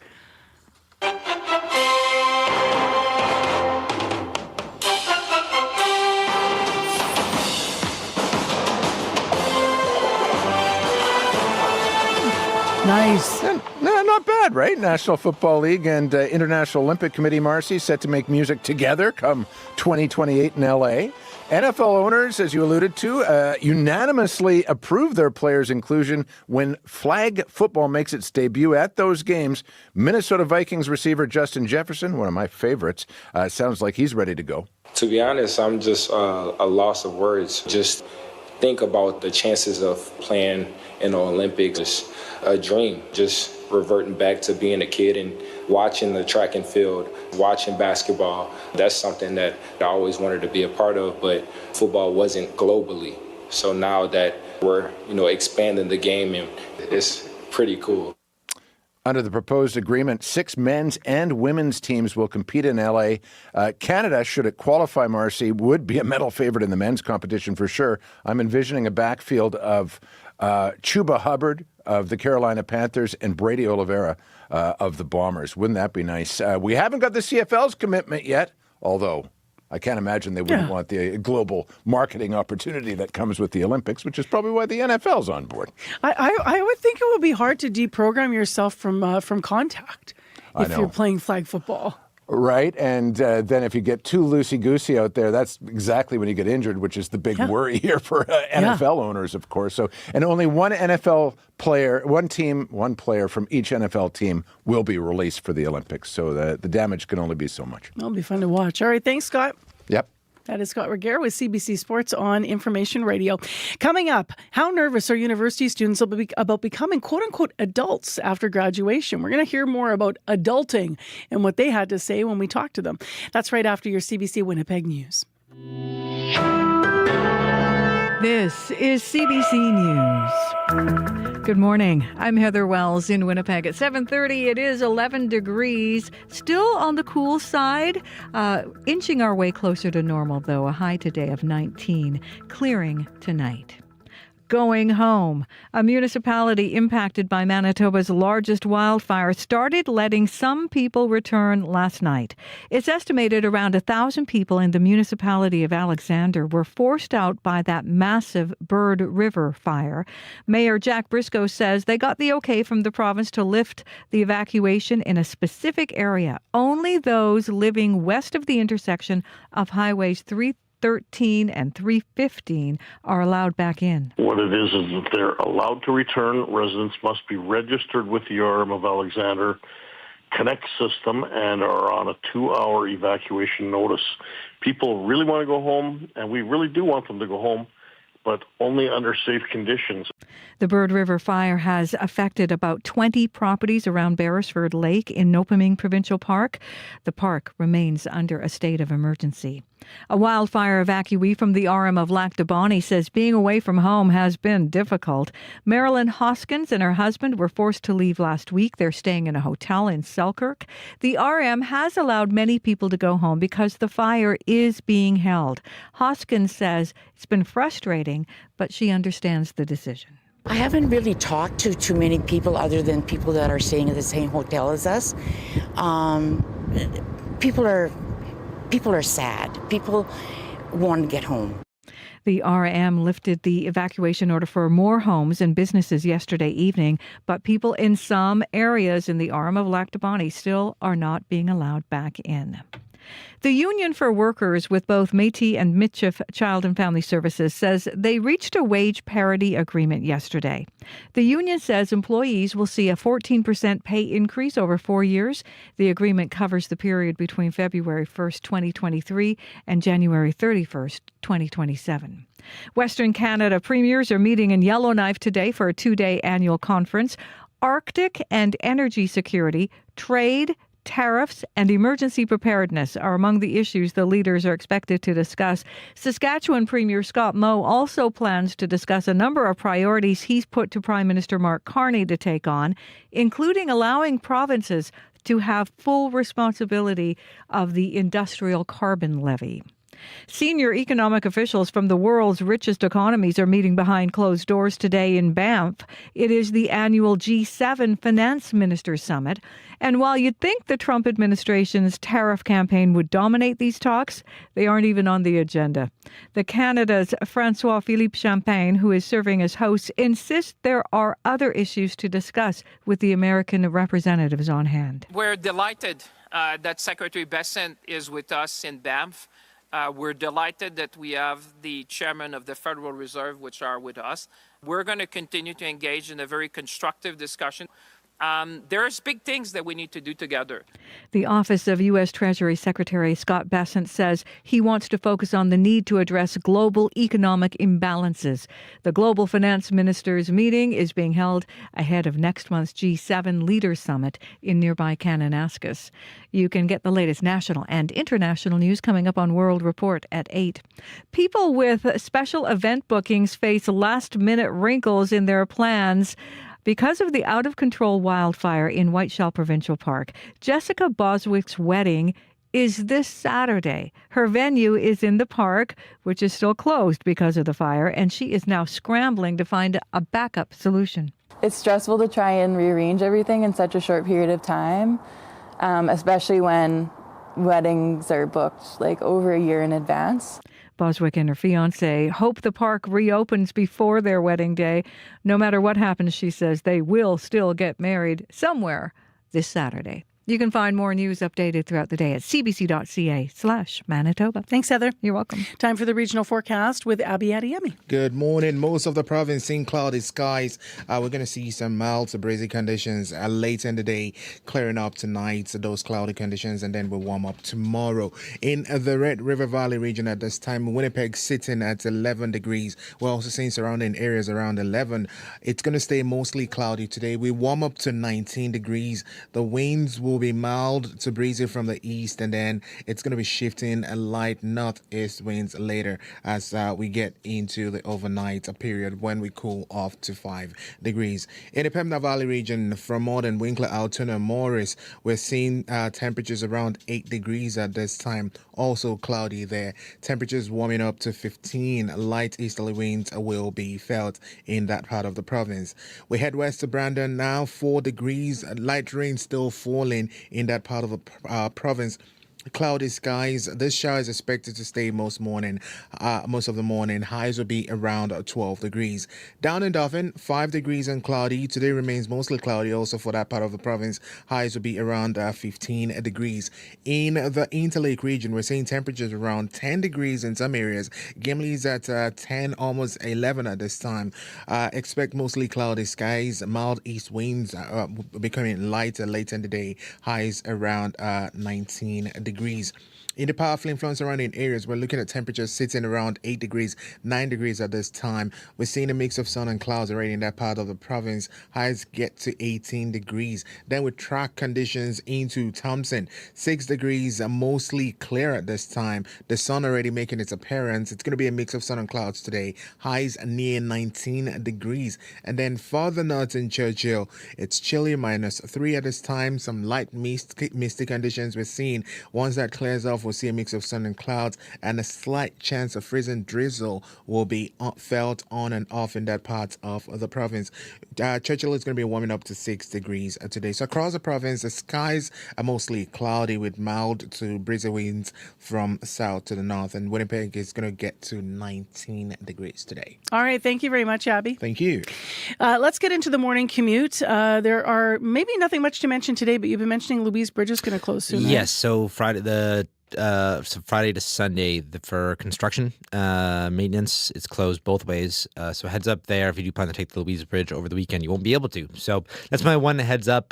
Nice. No, not bad, right? National Football League and International Olympic Committee, Marcy, set to make music together come 2028 in L.A. NFL owners, as you alluded to, unanimously approve their players' inclusion when flag football makes its debut at those games. Minnesota Vikings receiver Justin Jefferson, one of my favorites, sounds like he's ready to go. To be honest, I'm just a loss of words. Just think about the chances of playing in the Olympics. It's a dream, just reverting back to being a kid and watching the track and field, watching basketball. That's something that I always wanted to be a part of, but football wasn't globally. So now that we're, expanding the game, and it's pretty cool. Under the proposed agreement, 6 men's and women's teams will compete in L.A. Canada, should it qualify, Marcy, would be a medal favorite in the men's competition for sure. I'm envisioning a backfield of Chuba Hubbard of the Carolina Panthers and Brady Oliveira of the Bombers. Wouldn't that be nice? We haven't got the CFL's commitment yet, although I can't imagine they wouldn't want the global marketing opportunity that comes with the Olympics, which is probably why the NFL's on board. I would think it would be hard to deprogram yourself from contact if you're playing flag football. Right, and then if you get too loosey-goosey out there, that's exactly when you get injured, which is the big worry here for NFL owners, of course. So, and only one NFL player, one player from each NFL team will be released for the Olympics. So the damage can only be so much. It'll be fun to watch. All right, thanks, Scott. Yep. That is Scott Regehr with CBC Sports on Information Radio. Coming up, how nervous are university students about becoming quote-unquote adults after graduation? We're going to hear more about adulting and what they had to say when we talk to them. That's right after your CBC Winnipeg News. This is CBC News. Good morning. I'm Heather Wells in Winnipeg. At 7:30, it is 11 degrees. Still on the cool side. Inching our way closer to normal, though. A high today of 19. Clearing tonight. Going home. A municipality impacted by Manitoba's largest wildfire started letting some people return last night. It's estimated around 1,000 people in the municipality of Alexander were forced out by that massive Bird River fire. Mayor Jack Briscoe says they got the okay from the province to lift the evacuation in a specific area. Only those living west of the intersection of highways 313 and 315 are allowed back in. What it is that they're allowed to return. Residents must be registered with the RM of Alexander Connect system and are on a 2-hour evacuation notice. People really want to go home, and we really do want them to go home, but only under safe conditions. The Bird River fire has affected about 20 properties around Beresford Lake in Nopaming Provincial Park. The park remains under a state of emergency. A wildfire evacuee from the RM of Lac du Bonny says being away from home has been difficult. Marilyn Hoskins and her husband were forced to leave last week. They're staying in a hotel in Selkirk. The RM has allowed many people to go home because the fire is being held. Hoskins says it's been frustrating, but she understands the decision. I haven't really talked to too many people other than people that are staying at the same hotel as us. People are sad. People want to get home. The RM lifted the evacuation order for more homes and businesses yesterday evening, but people in some areas in the RM of Lac du Bonny still are not being allowed back in. The Union for Workers with both Métis and Michif Child and Family Services says they reached a wage parity agreement yesterday. The union says employees will see a 14% pay increase over 4 years. The agreement covers the period between February 1st, 2023 and January 31st, 2027. Western Canada premiers are meeting in Yellowknife today for a 2-day annual conference. Arctic and energy security, trade, tariffs, and emergency preparedness are among the issues the leaders are expected to discuss. Saskatchewan Premier Scott Moe also plans to discuss a number of priorities he's put to Prime Minister Mark Carney to take on, including allowing provinces to have full responsibility of the industrial carbon levy. Senior economic officials from the world's richest economies are meeting behind closed doors today in Banff. It is the annual G7 Finance Ministers Summit. And while you'd think the Trump administration's tariff campaign would dominate these talks, they aren't even on the agenda. The Canada's François-Philippe Champagne, who is serving as host, insists there are other issues to discuss with the American representatives on hand. We're delighted that Secretary Bessent is with us in Banff. We're delighted that we have the chairman of the Federal Reserve, which are with us. We're going to continue to engage in a very constructive discussion. There's big things that we need to do together. The Office of U.S. Treasury Secretary Scott Bessent says he wants to focus on the need to address global economic imbalances. The Global Finance Ministers meeting is being held ahead of next month's G7 Leaders Summit in nearby Kananaskis. You can get the latest national and international news coming up on World Report at 8. People with special event bookings face last-minute wrinkles in their plans because of the out-of-control wildfire in Whiteshell Provincial Park. Jessica Boswick's wedding is this Saturday. Her venue is in the park, which is still closed because of the fire, and she is now scrambling to find a backup solution. It's stressful to try and rearrange everything in such a short period of time, especially when weddings are booked like over a year in advance. Boswick and her fiancé hope the park reopens before their wedding day. No matter what happens, she says, they will still get married somewhere this Saturday. You can find more news updated throughout the day at cbc.ca/Manitoba. Thanks, Heather. You're welcome. Time for the regional forecast with Abby Adiemi. Good morning. Most of the province seeing cloudy skies. We're going to see some mild to breezy conditions late in the day, clearing up tonight, those cloudy conditions, and then we'll warm up tomorrow. In the Red River Valley region at this time, Winnipeg sitting at 11 degrees. We're also seeing surrounding areas around 11. It's going to stay mostly cloudy today. We warm up to 19 degrees. The winds will be mild to breezy from the east, and then it's going to be shifting a light northeast winds later as we get into the overnight period when we cool off to 5 degrees. In the Pembina Valley region, from Morden, Winkler, Altoona, Morris, we're seeing temperatures around 8 degrees at this time. Also cloudy there. Temperatures warming up to 15. Light easterly winds will be felt in that part of the province. We head west to Brandon now, 4 degrees. Light rain still falling in that part of the province. Cloudy skies. This shower is expected to stay most of the morning. Highs will be around 12 degrees. Down in Dauphin, 5 degrees and cloudy. Today remains mostly cloudy also for that part of the province. Highs will be around 15 degrees. In the Interlake region, we're seeing temperatures around 10 degrees in some areas. Gimli's at 10, almost 11 at this time. Expect mostly cloudy skies. Mild east winds becoming lighter late in the day. Highs around 19 degrees. In the powerful influence surrounding areas, we're looking at temperatures sitting around 8 degrees, 9 degrees at this time. We're seeing a mix of sun and clouds already in that part of the province. Highs get to 18 degrees. Then we track conditions into Thompson. 6 degrees, mostly clear at this time. The sun already making its appearance. It's going to be a mix of sun and clouds today. Highs near 19 degrees. And then further north in Churchill, it's chilly, -3 at this time. Some light misty conditions we're seeing. Once that clears off, we'll see a mix of sun and clouds, and a slight chance of freezing drizzle will be felt on and off in that part of the province. Churchill is going to be warming up to 6 degrees today. So across the province, the skies are mostly cloudy with mild to breezy winds from south to the north, and Winnipeg is going to get to 19 degrees today. All right. Thank you very much, Abby. Thank you. Let's get into the morning commute. There are maybe nothing much to mention today, but you've been mentioning Louise Bridge is going to close soon. Yes. So Friday to Sunday for construction maintenance, it's closed both ways. So heads up there. If you do plan to take the Louise Bridge over the weekend, you won't be able to. So that's my one heads up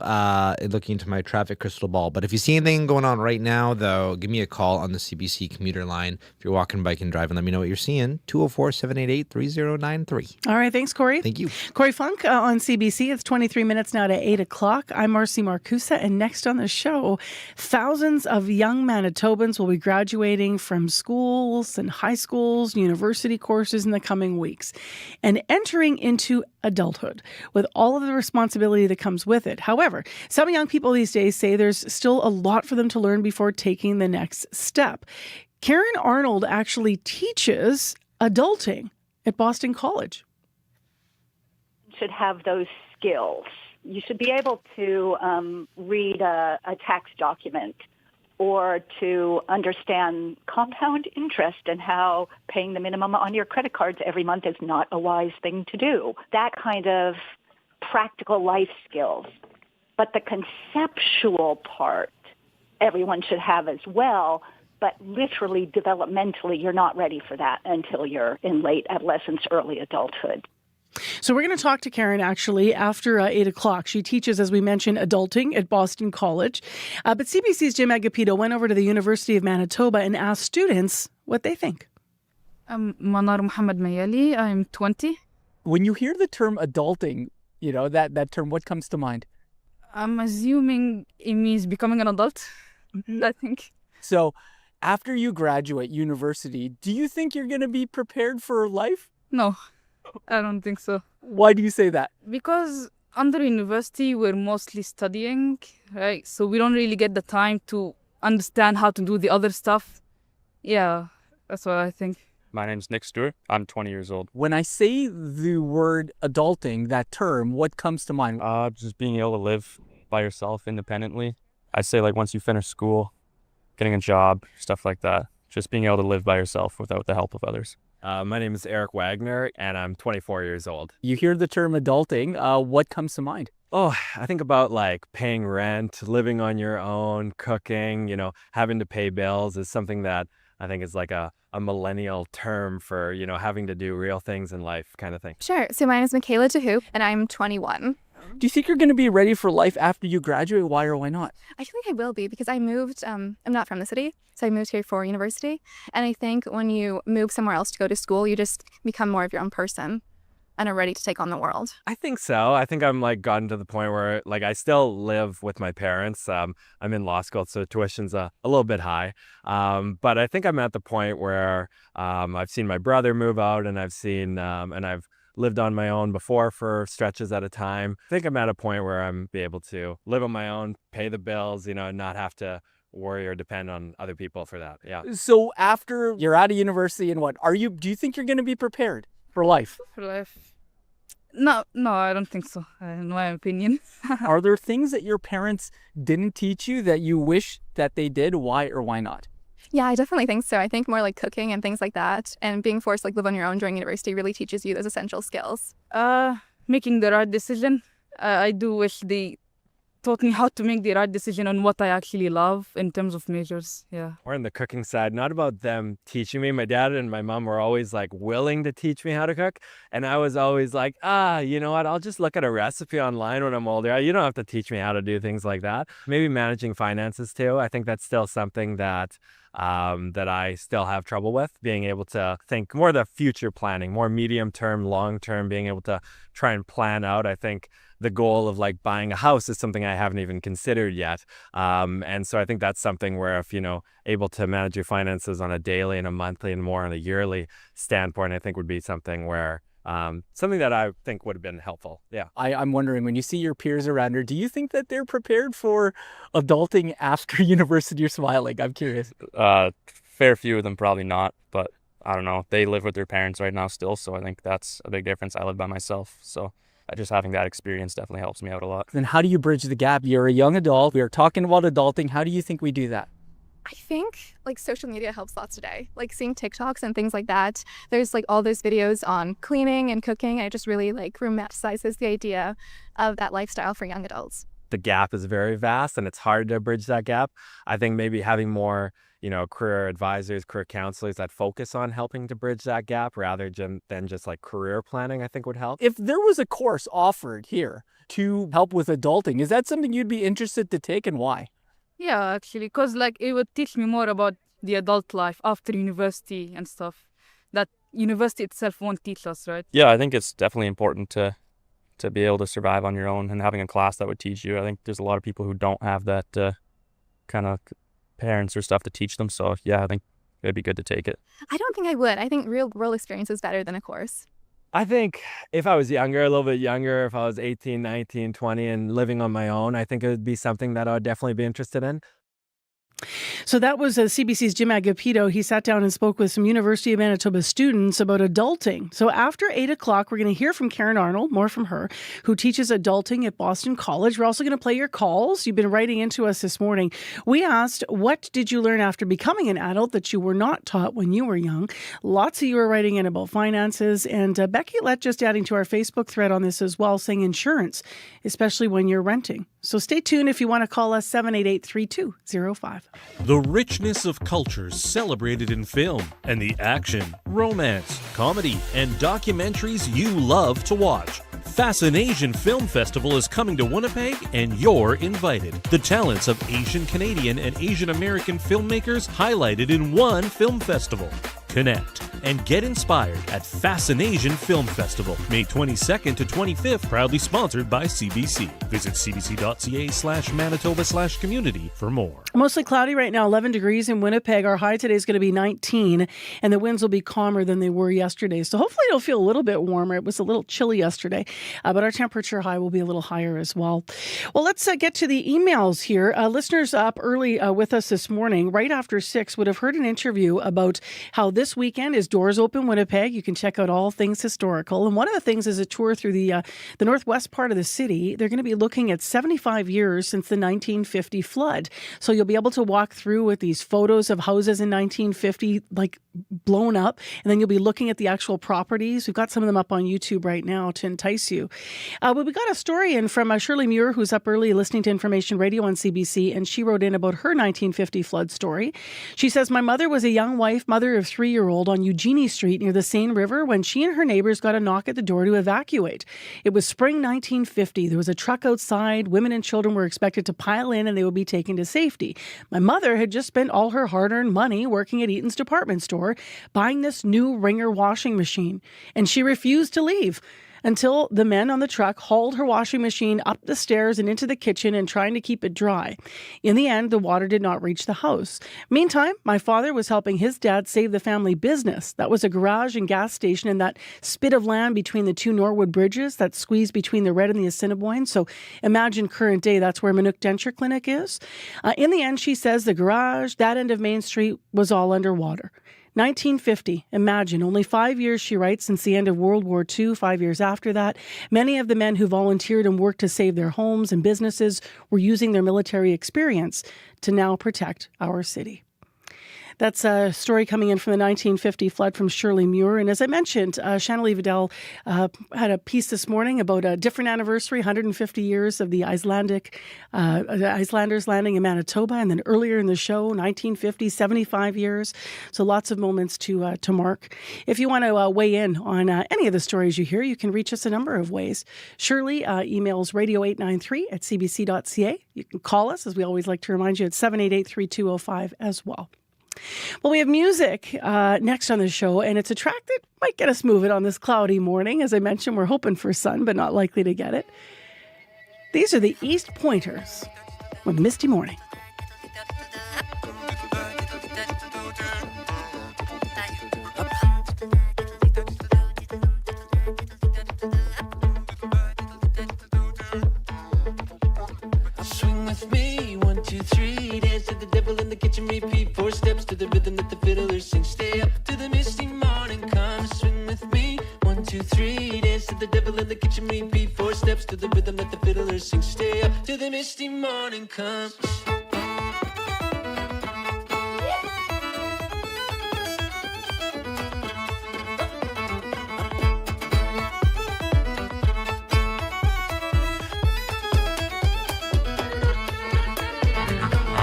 looking into my traffic crystal ball. But if you see anything going on right now, though, give me a call on the CBC commuter line. If you're walking, biking, driving, let me know what you're seeing. 204-788-3093. All right. Thanks, Corey. Thank you. Corey Funk on CBC. It's 23 minutes now to 8 o'clock. I'm Marcy Marcusa, and next on the show, thousands of young Manitobans will be graduating from schools and high schools, university courses in the coming weeks, and entering into adulthood with all of the responsibility that comes with it. However, some young people these days say there's still a lot for them to learn before taking the next step. Karen Arnold actually teaches adulting at Boston College. Should have those skills. You should be able to read a tax document or to understand compound interest and how paying the minimum on your credit cards every month is not a wise thing to do. That kind of practical life skills. But the conceptual part, everyone should have as well, but literally, developmentally, you're not ready for that until you're in late adolescence, early adulthood. So we're going to talk to Karen actually after 8 o'clock. She teaches, as we mentioned, adulting at Boston College. But CBC's Jim Agapito went over to the University of Manitoba and asked students what they think. I'm Manar Muhammad Mayali. I'm 20. When you hear the term adulting, you know, that term, what comes to mind? I'm assuming it means becoming an adult, I think. So after you graduate university, do you think you're going to be prepared for life? No, I don't think so. Why do you say that? Because under university, we're mostly studying, right? So we don't really get the time to understand how to do the other stuff. Yeah, that's what I think. My name's Nick Stewart. I'm 20 years old. When I say the word adulting, that term, what comes to mind? Just being able to live by yourself independently. I'd say like once you finish school, getting a job, stuff like that. Just being able to live by yourself without the help of others. My name is Eric Wagner, and I'm 24 years old. You hear the term adulting, what comes to mind? Oh, I think about like paying rent, living on your own, cooking, you know, having to pay bills is something that I think is like a millennial term for, you know, having to do real things in life kind of thing. Sure. So my name is Michaela Tahu, and I'm 21. Do you think you're going to be ready for life after you graduate? Why or why not? I feel like I will be because I moved, I'm not from the city, so I moved here for university. And I think when you move somewhere else to go to school, you just become more of your own person and are ready to take on the world. I think so. I think I'm like gotten to the point where like I still live with my parents. I'm in law school, so tuition's a little bit high. But I think I'm at the point where I've seen my brother move out, and I've seen and I've lived on my own before for stretches at a time. I think I'm at a point where I'm be able to live on my own, pay the bills, you know, and not have to worry or depend on other people for that. Yeah. So after you're out of university and do you think you're going to be prepared for life? For life? No, I don't think so, in my opinion. Are there things that your parents didn't teach you that you wish that they did? Why or why not? Yeah, I definitely think so. I think more like cooking and things like that, and being forced to like live on your own during university really teaches you those essential skills. Making the right decision. I do wish they taught me how to make the right decision on what I actually love in terms of majors. Yeah. Or on the cooking side, not about them teaching me. My dad and my mom were always like willing to teach me how to cook. And I was always like, you know what? I'll just look at a recipe online when I'm older. You don't have to teach me how to do things like that. Maybe managing finances too. I think that's still something that I still have trouble with, being able to think more the future planning, more medium term, long term, being able to try and plan out. I think the goal of like buying a house is something I haven't even considered yet. And so I think that's something where if, you know, able to manage your finances on a daily and a monthly and more on a yearly standpoint, I think would be something where something that I think would have been helpful. Yeah. I'm wondering, when you see your peers around her, do you think that they're prepared for adulting after university? You're smiling. I'm curious. Fair few of them probably not, but I don't know. They live with their parents right now still, so I think that's a big difference. I live by myself, so just having that experience definitely helps me out a lot. Then how do you bridge the gap? You're a young adult. We are talking about adulting. How do you think we do that? I think like social media helps lots today. Like seeing TikToks and things like that. There's like all those videos on cleaning and cooking. And it just really like romanticizes the idea of that lifestyle for young adults. The gap is very vast and it's hard to bridge that gap. I think maybe having more, you know, career advisors, career counselors that focus on helping to bridge that gap rather than just like career planning, I think would help. If there was a course offered here to help with adulting, is that something you'd be interested to take, and why? Yeah, actually, because like it would teach me more about the adult life after university and stuff that university itself won't teach us, right? Yeah, I think it's definitely important to be able to survive on your own, and having a class that would teach you. I think there's a lot of people who don't have that kind of parents or stuff to teach them. So yeah, I think it'd be good to take it. I don't think I would. I think real world experience is better than a course. I think if I was younger, a little bit younger, if I was 18, 19, 20 and living on my own, I think it would be something that I would definitely be interested in. So that was CBC's Jim Agapito. He sat down and spoke with some University of Manitoba students about adulting. So after 8 o'clock, we're going to hear from Karen Arnold, more from her, who teaches adulting at Boston College. We're also going to play your calls. You've been writing into us this morning. We asked, what did you learn after becoming an adult that you were not taught when you were young? Lots of you are writing in about finances. And Becky Lett just adding to our Facebook thread on this as well, saying insurance, especially when you're renting. So stay tuned if you want to call us 788-3205. The richness of cultures celebrated in film and the action, romance, comedy, and documentaries you love to watch. Fascination Film Festival is coming to Winnipeg and you're invited. The talents of Asian Canadian and Asian American filmmakers highlighted in one film festival. Connect and get inspired at Fascination Film Festival, May 22nd to 25th, proudly sponsored by CBC. Visit cbc.ca/Manitoba/community for more. Mostly cloudy right now, 11 degrees in Winnipeg. Our high today is going to be 19, and the winds will be calmer than they were yesterday. So hopefully it'll feel a little bit warmer. It was a little chilly yesterday, but our temperature high will be a little higher as well. Well, let's get to the emails here. Listeners up early with us this morning, right after 6, would have heard an interview about how this weekend is Doors Open Winnipeg. You can check out all things historical. And one of the things is a tour through the northwest part of the city. They're going to be looking at 75 years since the 1950 flood. So you'll be able to walk through with these photos of houses in 1950, like blown up. And then you'll be looking at the actual properties. We've got some of them up on YouTube right now to entice you. But we got a story in from Shirley Muir, who's up early listening to Information Radio on CBC. And she wrote in about her 1950 flood story. She says, my mother was a young wife, mother of 3-year-old on Eugenie Street near the Seine River when she and her neighbors got a knock at the door to evacuate. It was spring 1950. There was a truck outside. Women and children were expected to pile in and they would be taken to safety. My mother had just spent all her hard-earned money working at Eaton's department store buying this new Ringer washing machine, and she refused to leave until the men on the truck hauled her washing machine up the stairs and into the kitchen and trying to keep it dry. In the end, the water did not reach the house. Meantime, my father was helping his dad save the family business. That was a garage and gas station in that spit of land between the two Norwood bridges that squeeze between the Red and the Assiniboine. So imagine current day, that's where Minnook Denture Clinic is. In the end, she says the garage, that end of Main Street, was all underwater. 1950, imagine, only 5 years, she writes, since the end of World War II, 5 years after that. Many of the men who volunteered and worked to save their homes and businesses were using their military experience to now protect our city. That's a story coming in from the 1950 flood from Shirley Muir. And as I mentioned, Channelie Vidal had a piece this morning about a different anniversary, 150 years of the Islanders landing in Manitoba. And then earlier in the show, 1950, 75 years. So lots of moments to mark. If you want to weigh in on any of the stories you hear, you can reach us a number of ways. Shirley emails radio893@cbc.ca. You can call us, as we always like to remind you, at 788-3205 as well. Well, we have music next on the show, and it's a track that might get us moving on this cloudy morning. As I mentioned, we're hoping for sun, but not likely to get it. These are the East Pointers with Misty Morning. Swing with me, 1, 2, 3. Dance to the devil in the kitchen, repeat 4 steps to the rhythm that the fiddler sings. Stay up to the misty morning, come swing with me. 1, 2, 3. Dance to the devil in the kitchen, repeat 4 steps to the rhythm that the fiddler sings. Stay up to the misty morning comes.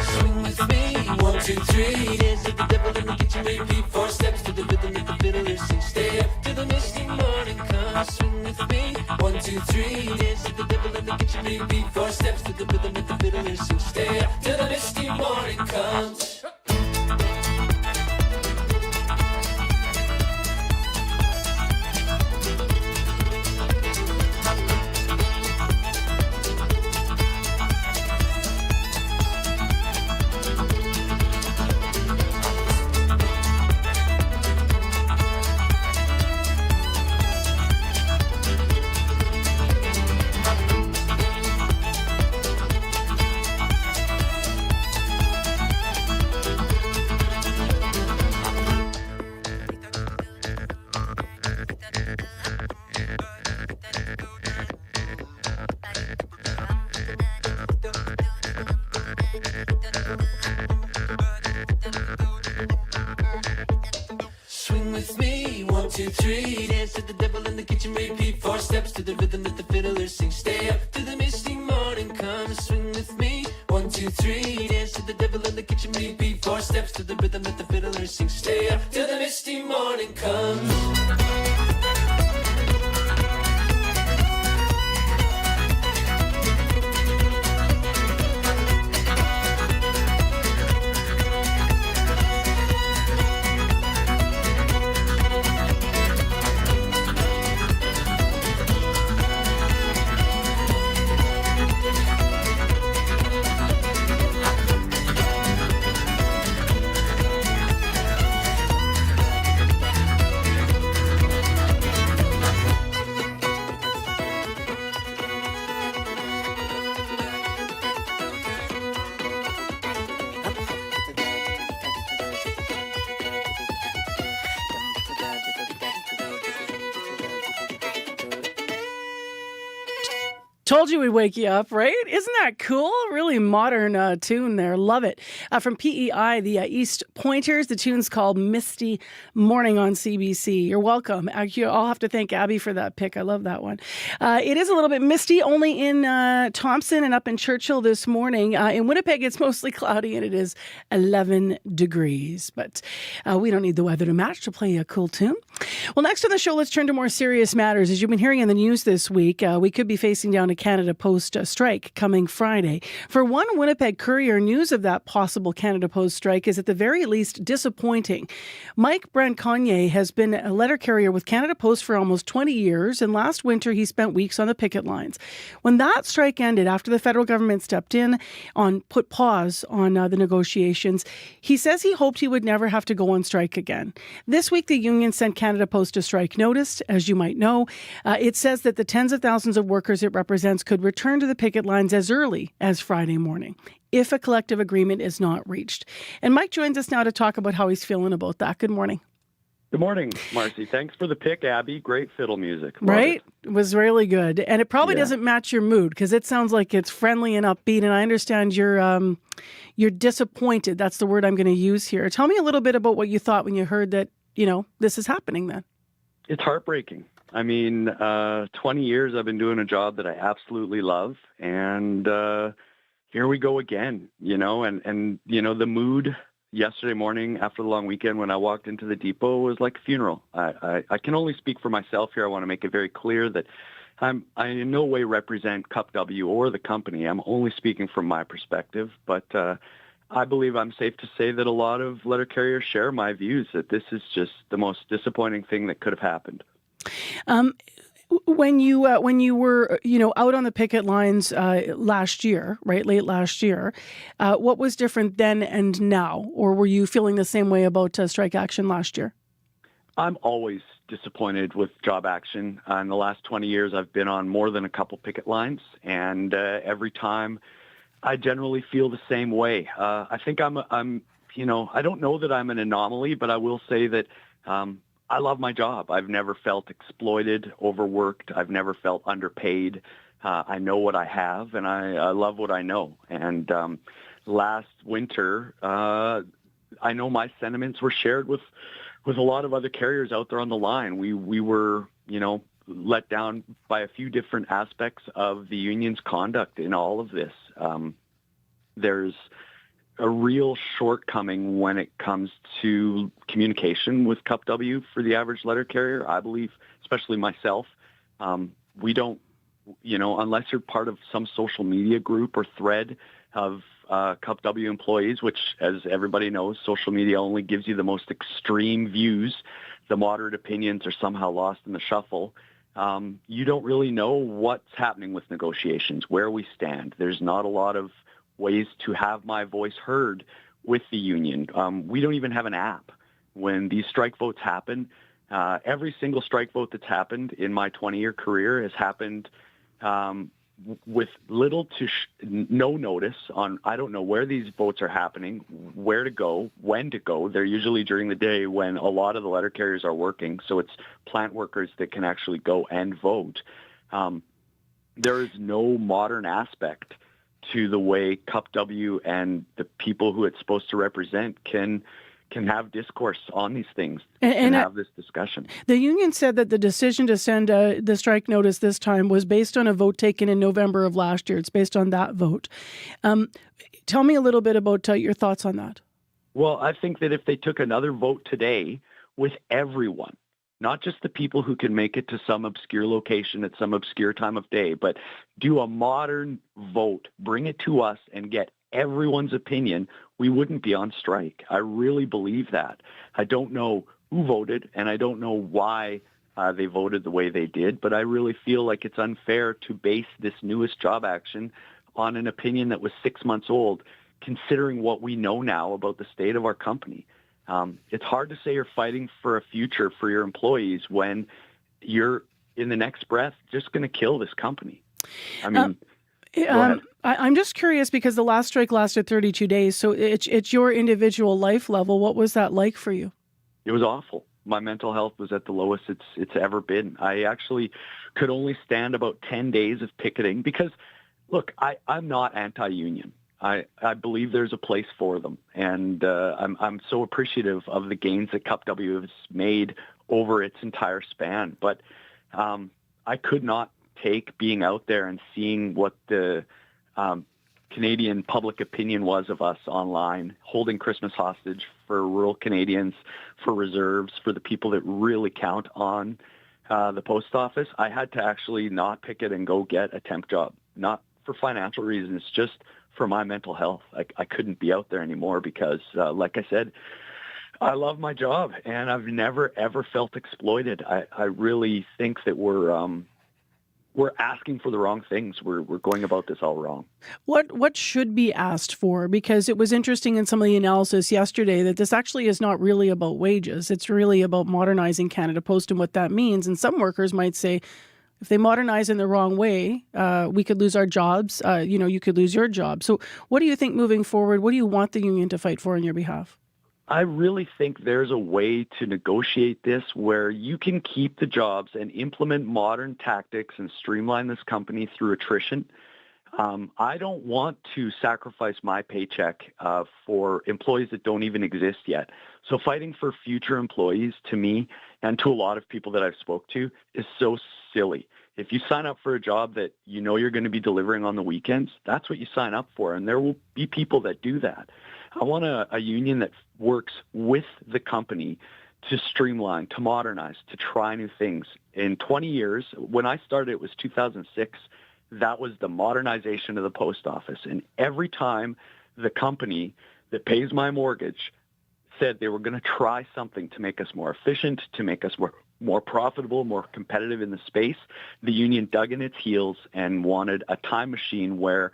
Swing with me, 1, 2, 3. Dance to the devil in the kitchen, repeat 4 steps to the rhythm that the fiddler sings. Stay up to the misty morning come. Swing with me, 1, 2, 3. Dance to the devil in the kitchen, repeat 4 steps to the rhythm that the fiddler sings. Stay up till the misty morning comes. 2, 3, dance to the devil in the kitchen, repeat 4 steps to the rhythm that the fiddlers sing. Stay up till the misty morning, come swing with me. 1, 2, 3, dance to the devil in the kitchen, repeat 4 steps to the rhythm that the fiddlers sing. Stay up till the misty morning comes. Told you we'd wake you up, right? Isn't that cool? Really modern tune there. Love it. From PEI, the East Pointers. The tune's called Misty Morning on CBC. You're welcome. I'll have to thank Abby for that pick. I love that one. It is a little bit misty only in Thompson and up in Churchill this morning. In Winnipeg, it's mostly cloudy and it is 11 degrees. But we don't need the weather to match to play a cool tune. Well, next on the show, let's turn to more serious matters. As you've been hearing in the news this week, we could be facing down a Canada Post strike coming Friday. For one Winnipeg Courier, news of that possible Canada Post strike is at the very least disappointing. Mike Branconnier has been a letter carrier with Canada Post for almost 20 years, and last winter he spent weeks on the picket lines. When that strike ended, after the federal government stepped in put pause on the negotiations, he says he hoped he would never have to go on strike again. This week, the union sent Canada Post a strike notice, as you might know. It says that the tens of thousands of workers it represents could return to the picket lines as early as Friday morning if a collective agreement is not reached. And Mike joins us now to talk about how he's feeling about that. Good morning. Good morning, Marcy. Thanks for the pick, Abby. Great fiddle music. Love Right? it. It was really good. And it probably doesn't match your mood because it sounds like it's friendly and upbeat. And I understand you're disappointed. That's the word I'm going to use here. Tell me a little bit about what you thought when you heard that, this is happening then. It's heartbreaking. I mean, 20 years I've been doing a job that I absolutely love. And here we go again, and the mood yesterday morning after the long weekend when I walked into the depot was like a funeral. I can only speak for myself here. I want to make it very clear that I in no way represent Cup W or the company. I'm only speaking from my perspective, but I believe I'm safe to say that a lot of letter carriers share my views that this is just the most disappointing thing that could have happened. When you were out on the picket lines last year, right, late last year, what was different then and now, or were you feeling the same way about strike action last year? I'm always disappointed with job action. In the last 20 years, I've been on more than a couple picket lines, and every time I generally feel the same way. I think I don't know that I'm an anomaly, but I will say that I love my job. I've never felt exploited, overworked. I've never felt underpaid. I know what I have, and I love what I know. And last winter, I know my sentiments were shared with a lot of other carriers out there on the line. We were, let down by a few different aspects of the union's conduct in all of this. There's a real shortcoming when it comes to communication with Cup W for the average letter carrier. I believe, especially myself, we don't, unless you're part of some social media group or thread of Cup W employees, which, as everybody knows, social media only gives you the most extreme views. The moderate opinions are somehow lost in the shuffle. You don't really know what's happening with negotiations, where we stand. There's not a lot of ways to have my voice heard with the union. We don't even have an app. When these strike votes happen, every single strike vote that's happened in my 20-year career has happened with little to no notice on, I don't know where these votes are happening, where to go, when to go. They're usually during the day when a lot of the letter carriers are working, so it's plant workers that can actually go and vote. There is no modern aspect to the way Cup W and the people who it's supposed to represent can can have discourse on these things and have this discussion. The union said that the decision to send the strike notice this time was based on a vote taken in November of last year. It's based on that vote. Tell me a little bit about your thoughts on that. Well, I think that if they took another vote today with everyone, not just the people who can make it to some obscure location at some obscure time of day, but do a modern vote, bring it to us and get everyone's opinion, we wouldn't be on strike. I really believe that. I don't know who voted, and I don't know why they voted the way they did, but I really feel like it's unfair to base this newest job action on an opinion that was 6 months old, considering what we know now about the state of our company. It's hard to say you're fighting for a future for your employees when you're, in the next breath, just going to kill this company. I mean, I'm just curious because the last strike lasted 32 days. So it's your individual life level. What was that like for you? It was awful. My mental health was at the lowest it's ever been. I actually could only stand about 10 days of picketing because, look, I'm not anti-union. I believe there's a place for them, and I'm so appreciative of the gains that Cup W has made over its entire span. But I could not take being out there and seeing what the Canadian public opinion was of us online, holding Christmas hostage for rural Canadians, for reserves, for the people that really count on the post office. I had to actually not picket and go get a temp job, not for financial reasons, just for my mental health. I couldn't be out there anymore because, like I said, I love my job and I've never, ever felt exploited. I really think that we're asking for the wrong things. We're going about this all wrong. What should be asked for? Because it was interesting in some of the analysis yesterday that this actually is not really about wages. It's really about modernizing Canada Post and what that means. And some workers might say, if they modernize in the wrong way, we could lose our jobs. You could lose your job. So what do you think moving forward? What do you want the union to fight for on your behalf? I really think there's a way to negotiate this where you can keep the jobs and implement modern tactics and streamline this company through attrition. I don't want to sacrifice my paycheck for employees that don't even exist yet. So fighting for future employees, to me, and to a lot of people that I've spoke to, is so silly. If you sign up for a job that you know you're going to be delivering on the weekends, that's what you sign up for, and there will be people that do that. I want a union that works with the company to streamline, to modernize, to try new things. In 20 years, when I started, it was 2006, that was the modernization of the post office. And every time the company that pays my mortgage said they were going to try something to make us more efficient, to make us more profitable, more competitive in the space, the union dug in its heels and wanted a time machine where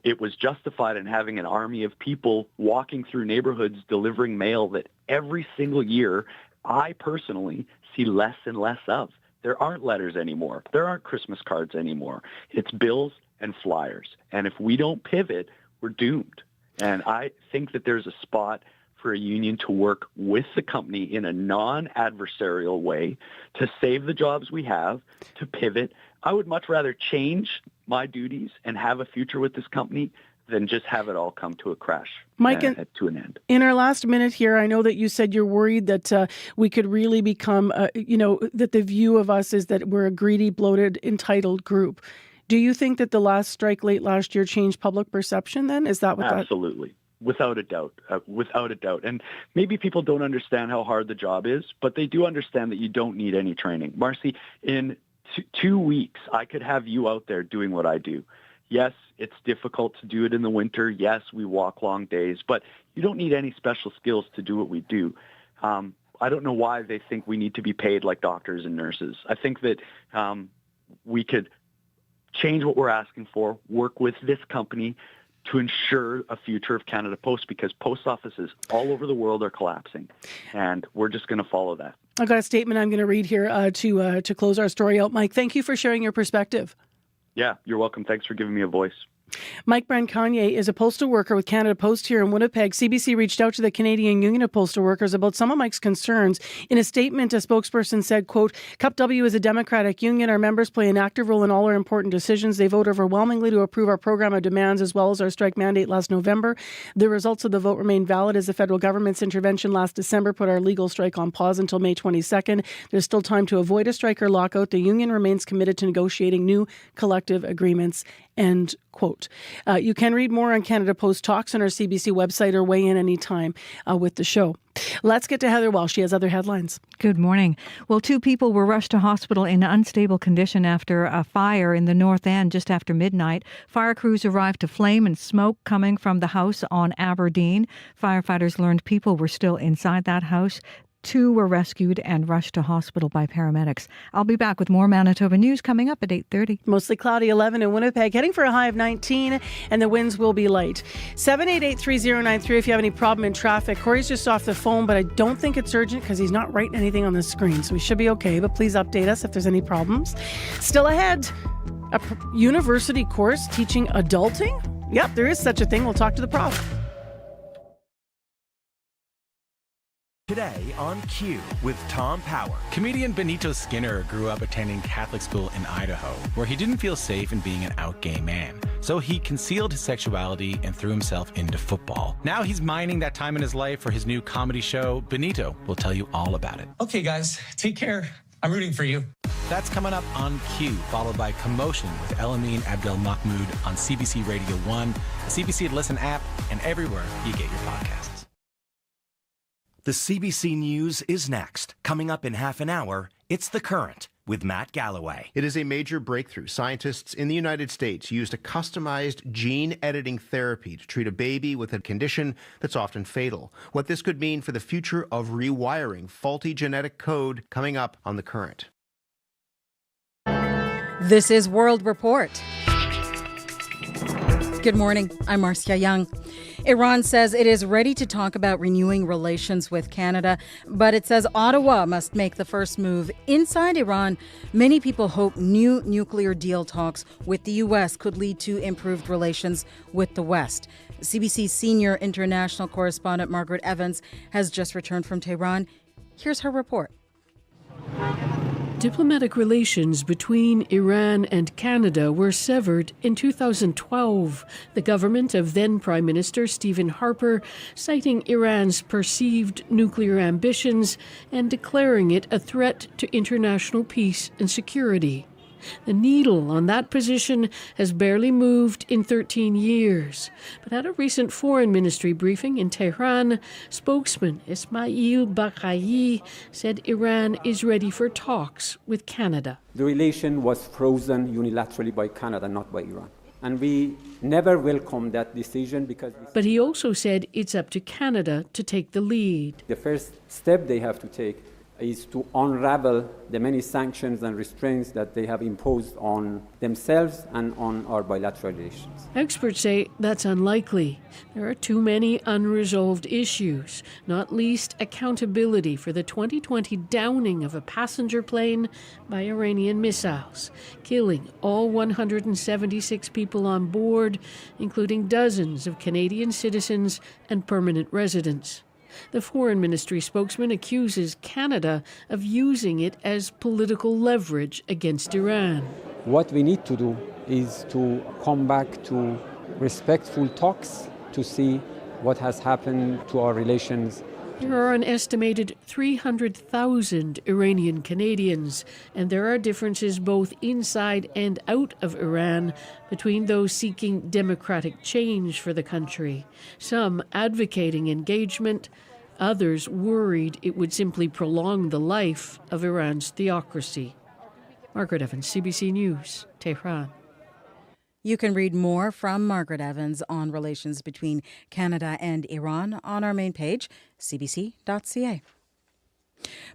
it was justified in having an army of people walking through neighborhoods delivering mail that every single year I personally see less and less of. There aren't letters anymore. There aren't Christmas cards anymore. It's bills and flyers. And if we don't pivot, we're doomed. And I think that there's a spot for a union to work with the company in a non-adversarial way to save the jobs we have, to pivot. I would much rather change my duties and have a future with this company than just have it all come to a crash, Mike, to an end. In our last minute here, I know that you said you're worried that we could really become, that the view of us is that we're a greedy, bloated, entitled group. Do you think that the last strike late last year changed public perception then? Is that what Absolutely. Without a doubt. And maybe people don't understand how hard the job is, but they do understand that you don't need any training. Marcy, in 2 weeks, I could have you out there doing what I do. Yes, it's difficult to do it in the winter. Yes, we walk long days, but you don't need any special skills to do what we do. I don't know why they think we need to be paid like doctors and nurses. I think that we could change what we're asking for, work with this company to ensure a future of Canada Post, because post offices all over the world are collapsing, and we're just going to follow that. I've got a statement I'm going to read here to close our story out. Mike, thank you for sharing your perspective. Yeah, you're welcome. Thanks for giving me a voice. Mike Brancagnier is a postal worker with Canada Post here in Winnipeg. CBC reached out to the Canadian Union of Postal Workers about some of Mike's concerns. In a statement, a spokesperson said, quote, CUP W is a democratic union. Our members play an active role in all our important decisions. They vote overwhelmingly to approve our program of demands as well as our strike mandate last November. The results of the vote remain valid as the federal government's intervention last December put our legal strike on pause until May 22nd. There's still time to avoid a strike or lockout. The union remains committed to negotiating new collective agreements. End quote. You can read more on Canada Post Talks on our CBC website or weigh in anytime with the show. Let's get to Heather Walsh. She has other headlines. Good morning. Well, 2 people were rushed to hospital in unstable condition after a fire in the North End just after midnight. Fire crews arrived to flame and smoke coming from the house on Aberdeen. Firefighters learned people were still inside that house. 2 were rescued and rushed to hospital by paramedics. I'll be back with more Manitoba news coming up at 8:30. Mostly cloudy, 11 in Winnipeg, heading for a high of 19, and the winds will be light. 788-3093 if you have any problem in traffic. Corey's just off the phone, but I don't think it's urgent because he's not writing anything on the screen, so we should be okay, but please update us if there's any problems. Still ahead, a university course teaching adulting? Yep, there is such a thing. We'll talk to the prof. Today on Q with Tom Power. Comedian Benito Skinner grew up attending Catholic school in Idaho, where he didn't feel safe in being an out gay man. So he concealed his sexuality and threw himself into football. Now he's mining that time in his life for his new comedy show. Benito will tell you all about it. Okay, guys, take care. I'm rooting for you. That's coming up on Q, followed by Commotion with Elamine Abdel Mahmoud on CBC Radio 1, the CBC Listen app, and everywhere you get your podcasts. The CBC News is next. Coming up in half an hour, it's The Current with Matt Galloway. It is a major breakthrough. Scientists in the United States used a customized gene editing therapy to treat a baby with a condition that's often fatal. What this could mean for the future of rewiring faulty genetic code, coming up on The Current. This is World Report. Good morning. I'm Marcia Young. Iran says it is ready to talk about renewing relations with Canada, but it says Ottawa must make the first move. Inside Iran, many people hope new nuclear deal talks with the U.S. could lead to improved relations with the West. CBC senior international correspondent Margaret Evans has just returned from Tehran. Here's her report. Diplomatic relations between Iran and Canada were severed in 2012. The government of then Prime Minister Stephen Harper citing Iran's perceived nuclear ambitions and declaring it a threat to international peace and security. The needle on that position has barely moved in 13 years. But at a recent foreign ministry briefing in Tehran, spokesman Ismail Baghai said Iran is ready for talks with Canada. The relation was frozen unilaterally by Canada, not by Iran. And we never welcome that decision because... But he also said it's up to Canada to take the lead. The first step they have to take is to unravel the many sanctions and restraints that they have imposed on themselves and on our bilateral relations. Experts say that's unlikely. There are too many unresolved issues, not least accountability for the 2020 downing of a passenger plane by Iranian missiles, killing all 176 people on board, including dozens of Canadian citizens and permanent residents. The Foreign Ministry spokesman accuses Canada of using it as political leverage against Iran. What we need to do is to come back to respectful talks to see what has happened to our relations. There are an estimated 300,000 Iranian Canadians, and there are differences both inside and out of Iran between those seeking democratic change for the country, some advocating engagement, others worried it would simply prolong the life of Iran's theocracy. Margaret Evans, CBC News, Tehran. You can read more from Margaret Evans on relations between Canada and Iran on our main page, cbc.ca.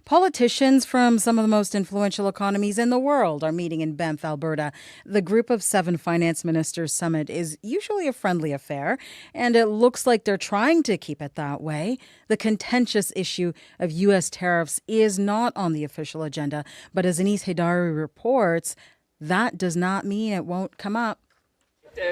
Politicians from some of the most influential economies in the world are meeting in Banff, Alberta. The Group of 7 Finance Ministers Summit is usually a friendly affair, and it looks like they're trying to keep it that way. The contentious issue of U.S. tariffs is not on the official agenda, but as Anis Haidari reports, that does not mean it won't come up.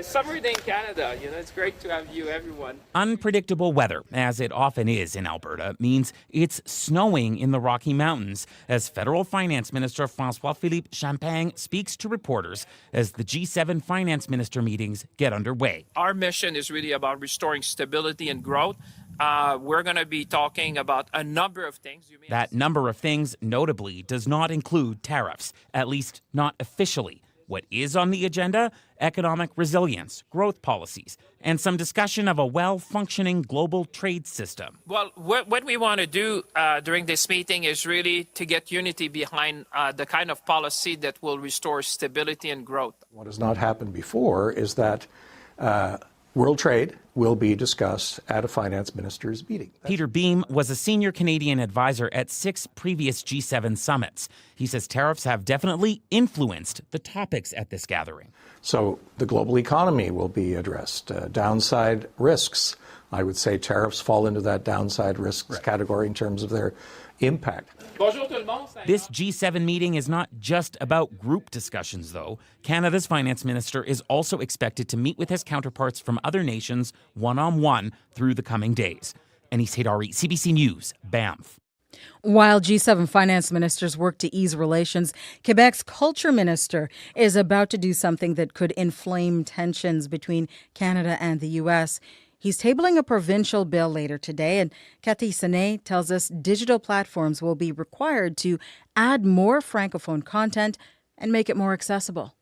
Summer day in Canada, it's great to have you, everyone. Unpredictable weather, as it often is in Alberta, means it's snowing in the Rocky Mountains as Federal Finance Minister François-Philippe Champagne speaks to reporters as the G7 finance minister meetings get underway. Our mission is really about restoring stability and growth. We're going to be talking about a number of things. That number of things, notably, does not include tariffs, at least not officially. What is on the agenda? Economic resilience, growth policies, and some discussion of a well-functioning global trade system. Well, what we want to do during this meeting is really to get unity behind the kind of policy that will restore stability and growth. What has not happened before is that world trade will be discussed at a finance ministers' meeting. Peter Beam was a senior Canadian advisor at 6 previous G7 summits. He says tariffs have definitely influenced the topics at this gathering. So the global economy will be addressed. Downside risks, I would say tariffs fall into that downside risks category in terms of their impact. This G7 meeting is not just about group discussions, though. Canada's finance minister is also expected to meet with his counterparts from other nations one-on-one through the coming days. Anis Haidari, CBC News, Banff. While G7 finance ministers work to ease relations, Quebec's culture minister is about to do something that could inflame tensions between Canada and the U.S. He's tabling a provincial bill later today, and Cathy Sené tells us digital platforms will be required to add more francophone content and make it more accessible.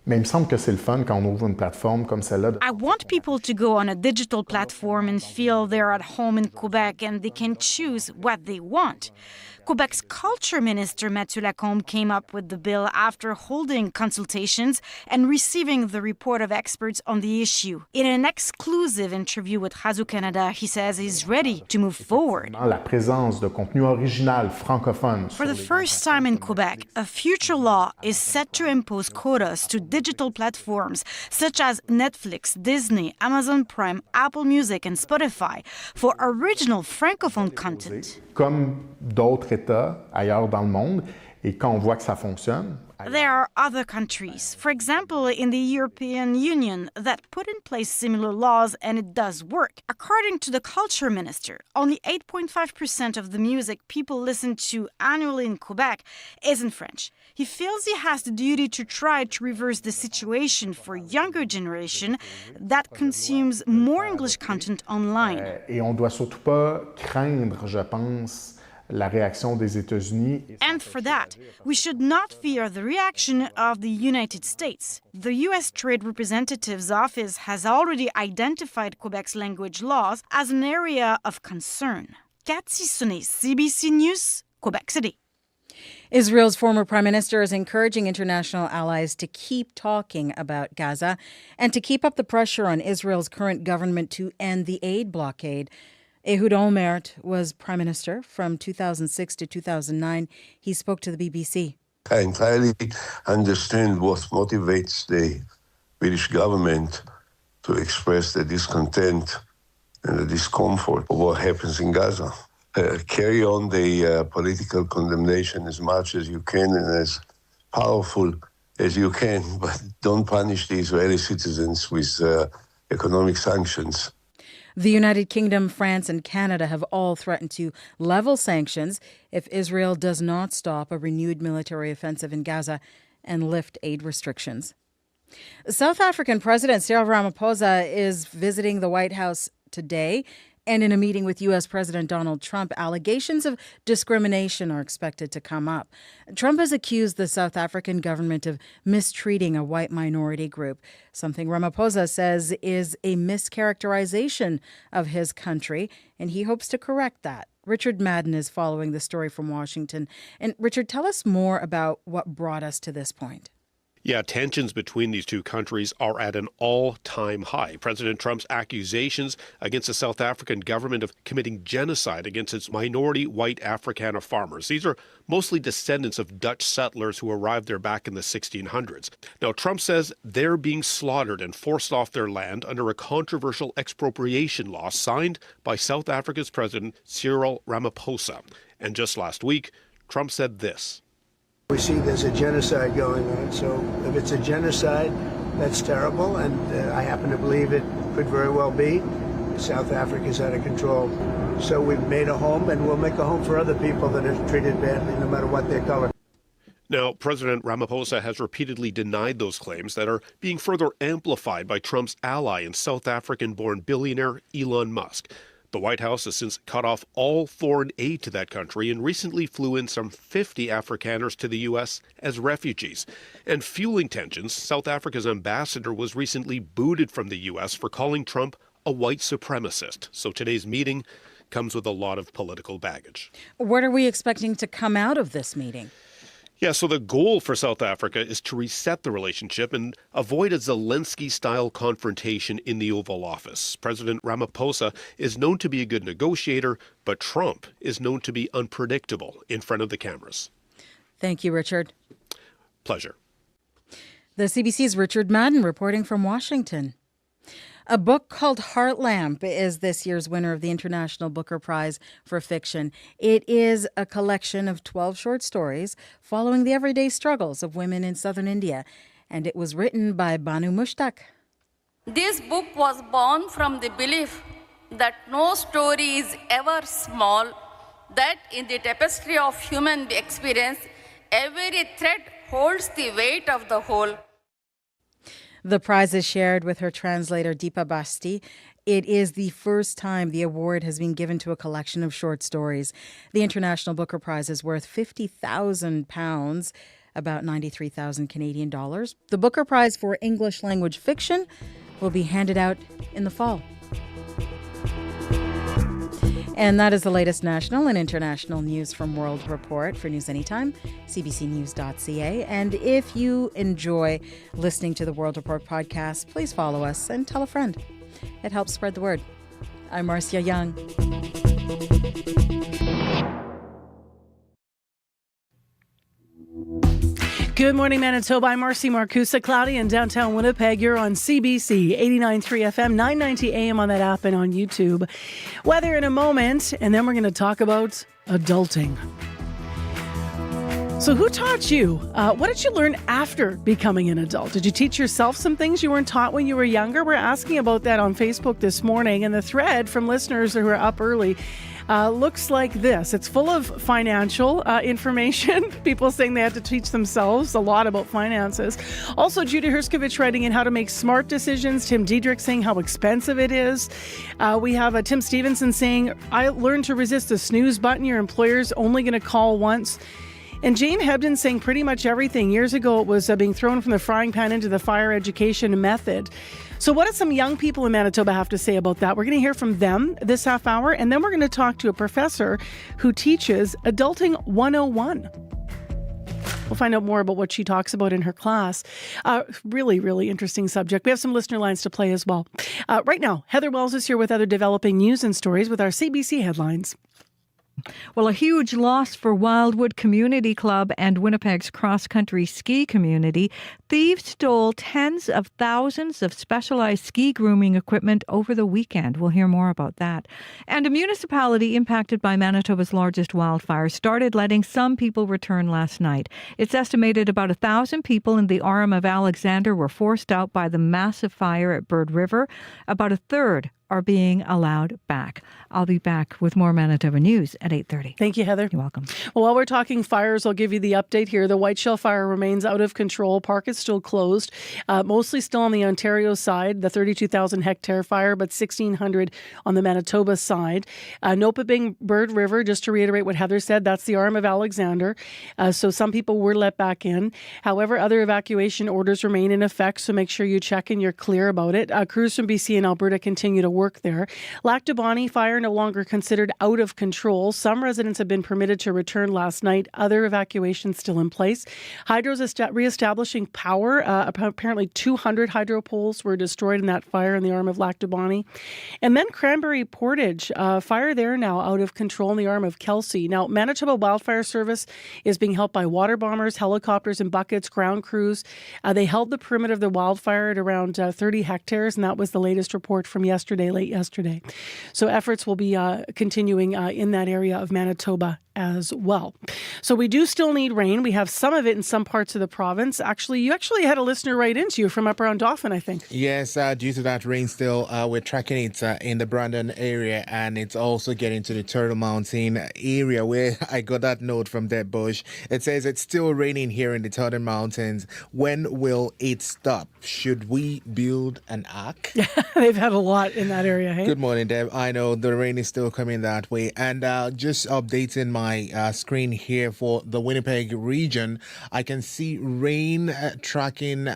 Mais il me semble que c'est le fun quand on ouvre une plateforme comme celle-là. I want people to go on a digital platform and feel they're at home in Quebec and they can choose what they want. Quebec's culture minister Mathieu Lacombe came up with the bill after holding consultations and receiving the report of experts on the issue. In an exclusive interview with Radio-Canada, he says he's ready to move forward. La présence de contenu original francophone. For the first time in Quebec, a future law is set to impose quotas to digital platforms such as Netflix, Disney, Amazon Prime, Apple Music, and Spotify for original francophone content. Comme d'autres États ailleurs dans le monde, et quand on voit que ça fonctionne. There are other countries, for example, in the European Union, that put in place similar laws, and it does work. According to the culture minister, only 8.5% of the music people listen to annually in Quebec is in French. He feels he has the duty to try to reverse the situation for younger generation that consumes more English content online. Et on doit surtout pas craindre, je pense, la réaction des États-Unis. And for that, we should not fear the reaction of the United States. The U.S. Trade Representative's office has already identified Quebec's language laws as an area of concern. Cathy Sené, CBC News, Quebec City. Israel's former prime minister is encouraging international allies to keep talking about Gaza and to keep up the pressure on Israel's current government to end the aid blockade. Ehud Olmert was prime minister from 2006 to 2009. He spoke to the BBC. I entirely understand what motivates the British government to express the discontent and the discomfort of what happens in Gaza. Carry on the political condemnation as much as you can and as powerful as you can, but don't punish the Israeli citizens with economic sanctions. The United Kingdom, France, and Canada have all threatened to level sanctions if Israel does not stop a renewed military offensive in Gaza and lift aid restrictions. South African President Cyril Ramaphosa is visiting the White House today. And in a meeting with U.S. President Donald Trump, allegations of discrimination are expected to come up. Trump has accused the South African government of mistreating a white minority group, something Ramaphosa says is a mischaracterization of his country, and he hopes to correct that. Richard Madden is following the story from Washington. And Richard, tell us more about what brought us to this point. Yeah, tensions between these two countries are at an all-time high. President Trump's accusations against the South African government of committing genocide against its minority white Afrikaner farmers. These are mostly descendants of Dutch settlers who arrived there back in the 1600s. Now, Trump says they're being slaughtered and forced off their land under a controversial expropriation law signed by South Africa's President Cyril Ramaphosa. And just last week, Trump said this. We see there's a genocide going on, so if it's a genocide, That's terrible, and I happen to believe it could very well be. South Africa is out of control. So we've made a home, and we'll make a home for other people that are treated badly, no matter what their color. Now, President Ramaphosa has repeatedly denied those claims that are being further amplified by Trump's ally and South African-born billionaire Elon Musk. The White House has since cut off all foreign aid to that country and recently flew in some 50 Afrikaners to the U.S. as refugees. And fueling tensions, South Africa's ambassador was recently booted from the U.S. for calling Trump a white supremacist. So today's meeting comes with a lot of political baggage. What are we expecting to come out of this meeting? Yeah, so the goal for South Africa is to reset the relationship and avoid a Zelensky-style confrontation in the Oval Office. President Ramaphosa is known to be a good negotiator, but Trump is known to be unpredictable in front of the cameras. Thank you, Richard. Pleasure. The CBC's Richard Madden reporting from Washington. A book called Heartlamp is this year's winner of the International Booker Prize for Fiction. It is a collection of 12 short stories following the everyday struggles of women in southern India, and it was written by Banu Mushtaq. This book was born from the belief that no story is ever small, that in the tapestry of human experience, every thread holds the weight of the whole. The prize is shared with her translator, Deepa Basti. It is the first time the award has been given to a collection of short stories. The International Booker Prize is worth £50,000, about 93,000 Canadian dollars. The Booker Prize for English language fiction will be handed out in the fall. And that is the latest national and international news from World Report. For News Anytime, cbcnews.ca. And if you enjoy listening to the World Report podcast, please follow us and tell a friend. It helps spread the word. I'm Marcia Young. Good morning, Manitoba. I'm Marcy Marcusa. Cloudy in downtown Winnipeg. You're on CBC 89.3 FM, 990 AM on that app and on YouTube. Weather in a moment, and then we're going to talk about adulting. So who taught you? What did you learn after becoming an adult? Did you teach yourself some things you weren't taught when you were younger? We're asking about that on Facebook this morning, and the thread from listeners who are up early looks like this. It's full of financial information. People saying they had to teach themselves a lot about finances. Also, Judy Herskovich writing in how to make smart decisions. Tim Diedrich saying how expensive it is. We have Tim Stevenson saying, I learned to resist the snooze button. Your employer's only going to call once. And Jane Hebden saying pretty much everything. Years ago, it was being thrown from the frying pan into the fire education method. So what do some young people in Manitoba have to say about that? We're going to hear from them this half hour, and then we're going to talk to a professor who teaches Adulting 101. We'll find out more about what she talks about in her class. Really, really interesting subject. We have some listener lines to play as well. Right now, Heather Wells is here with other developing news and stories with our CBC headlines. Well, a huge loss for Wildwood Community Club and Winnipeg's cross-country ski community. Thieves stole tens of thousands of specialized ski grooming equipment over the weekend. We'll hear more about that. And a municipality impacted by Manitoba's largest wildfire started letting some people return last night. It's estimated about 1,000 people in the Arm of Alexander were forced out by the massive fire at Bird River. About a third are being allowed back. I'll be back with more Manitoba news at 8:30. Thank you, Heather. You're welcome. Well, while we're talking fires, I'll give you the update here. The Whiteshell fire remains out of control. Park is still closed, mostly still on the Ontario side, the 32,000 hectare fire, but 1,600 on the Manitoba side. Nopaping Bird River, just to reiterate what Heather said, that's the Arm of Alexander. So some people were let back in. However, other evacuation orders remain in effect, so make sure you check and you're clear about it. Crews from BC and Alberta continue to work there. Lac du Bonnet fire no longer considered out of control. Some residents have been permitted to return last night. Other evacuations still in place. Hydro's reestablishing power. Apparently 200 hydro poles were destroyed in that fire in the Arm of Lac du Bonnet. And then Cranberry Portage, fire there now out of control in the Arm of Kelsey. Now, Manitoba Wildfire Service is being helped by water bombers, helicopters and buckets, ground crews. They held the perimeter of the wildfire at around 30 hectares, and that was the latest report from late yesterday. So efforts will be continuing in that area of Manitoba as well. So we do still need rain. We have some of it in some parts of the province. Actually, you had a listener write into you from up around Dauphin, I think. Yes, due to that rain still, we're tracking it in the Brandon area, and it's also getting to the Turtle Mountain area where I got that note from Deb Bush. It says it's still raining here in the Turtle Mountains. When will it stop? Should we build an ark? They've had a lot in that area, hey? Good morning, Deb. I know the rain is still coming that way. And just updating my screen here for the Winnipeg region, I can see rain tracking,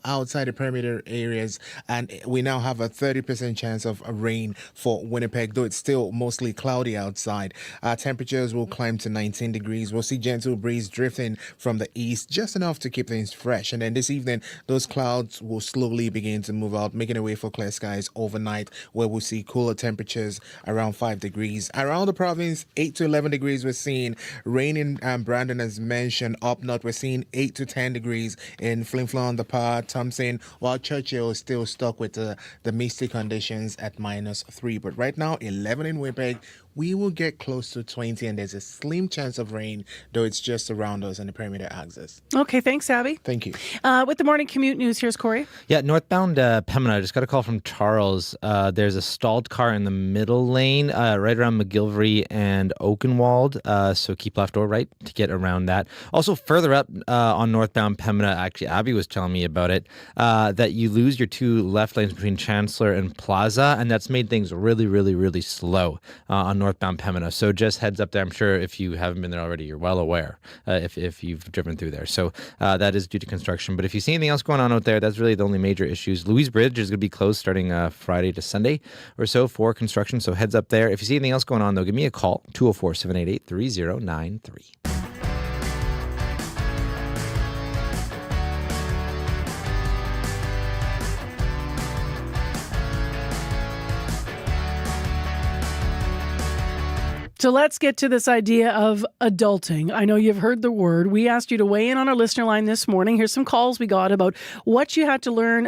outside the perimeter areas. And we now have a 30% chance of rain for Winnipeg, though it's still mostly cloudy outside. Temperatures will climb to 19 degrees. We'll see gentle breeze drifting from the east, just enough to keep things fresh. And then this evening, those clouds will slowly begin to move out, making a way for clear skies overnight, where we'll see cooler temperatures around 5 degrees. Around the province, 8 to 11 degrees we're seeing. Rain in Brandon, as mentioned. Up north, we're seeing 8 to 10 degrees in Flin Flon, the Park, Thompson, while Churchill is still stuck with the misty conditions at -3. But right now, 11 in Winnipeg. We will get close to 20, and there's a slim chance of rain, though it's just around us on the perimeter axis. Okay, thanks, Abby. Thank you. With the morning commute news, here's Corey. Yeah, northbound Pembina. I just got a call from Charles. There's a stalled car in the middle lane right around McGilvery and Oakenwald. So keep left or right to get around that. Also, further up on northbound Pembina, actually, Abby was telling me about it, that you lose your two left lanes between Chancellor and Plaza, and that's made things really, really, really slow on northbound Pembina. So just heads up there. I'm sure if you haven't been there already, you're well aware if you've driven through there. So that is due to construction. But if you see anything else going on out there, that's really the only major issues. Louise Bridge is going to be closed starting Friday to Sunday or so for construction. So heads up there. If you see anything else going on, though, give me a call, 204-788-3093. So let's get to this idea of adulting. I know you've heard the word. We asked you to weigh in on our listener line this morning. Here's some calls we got about what you had to learn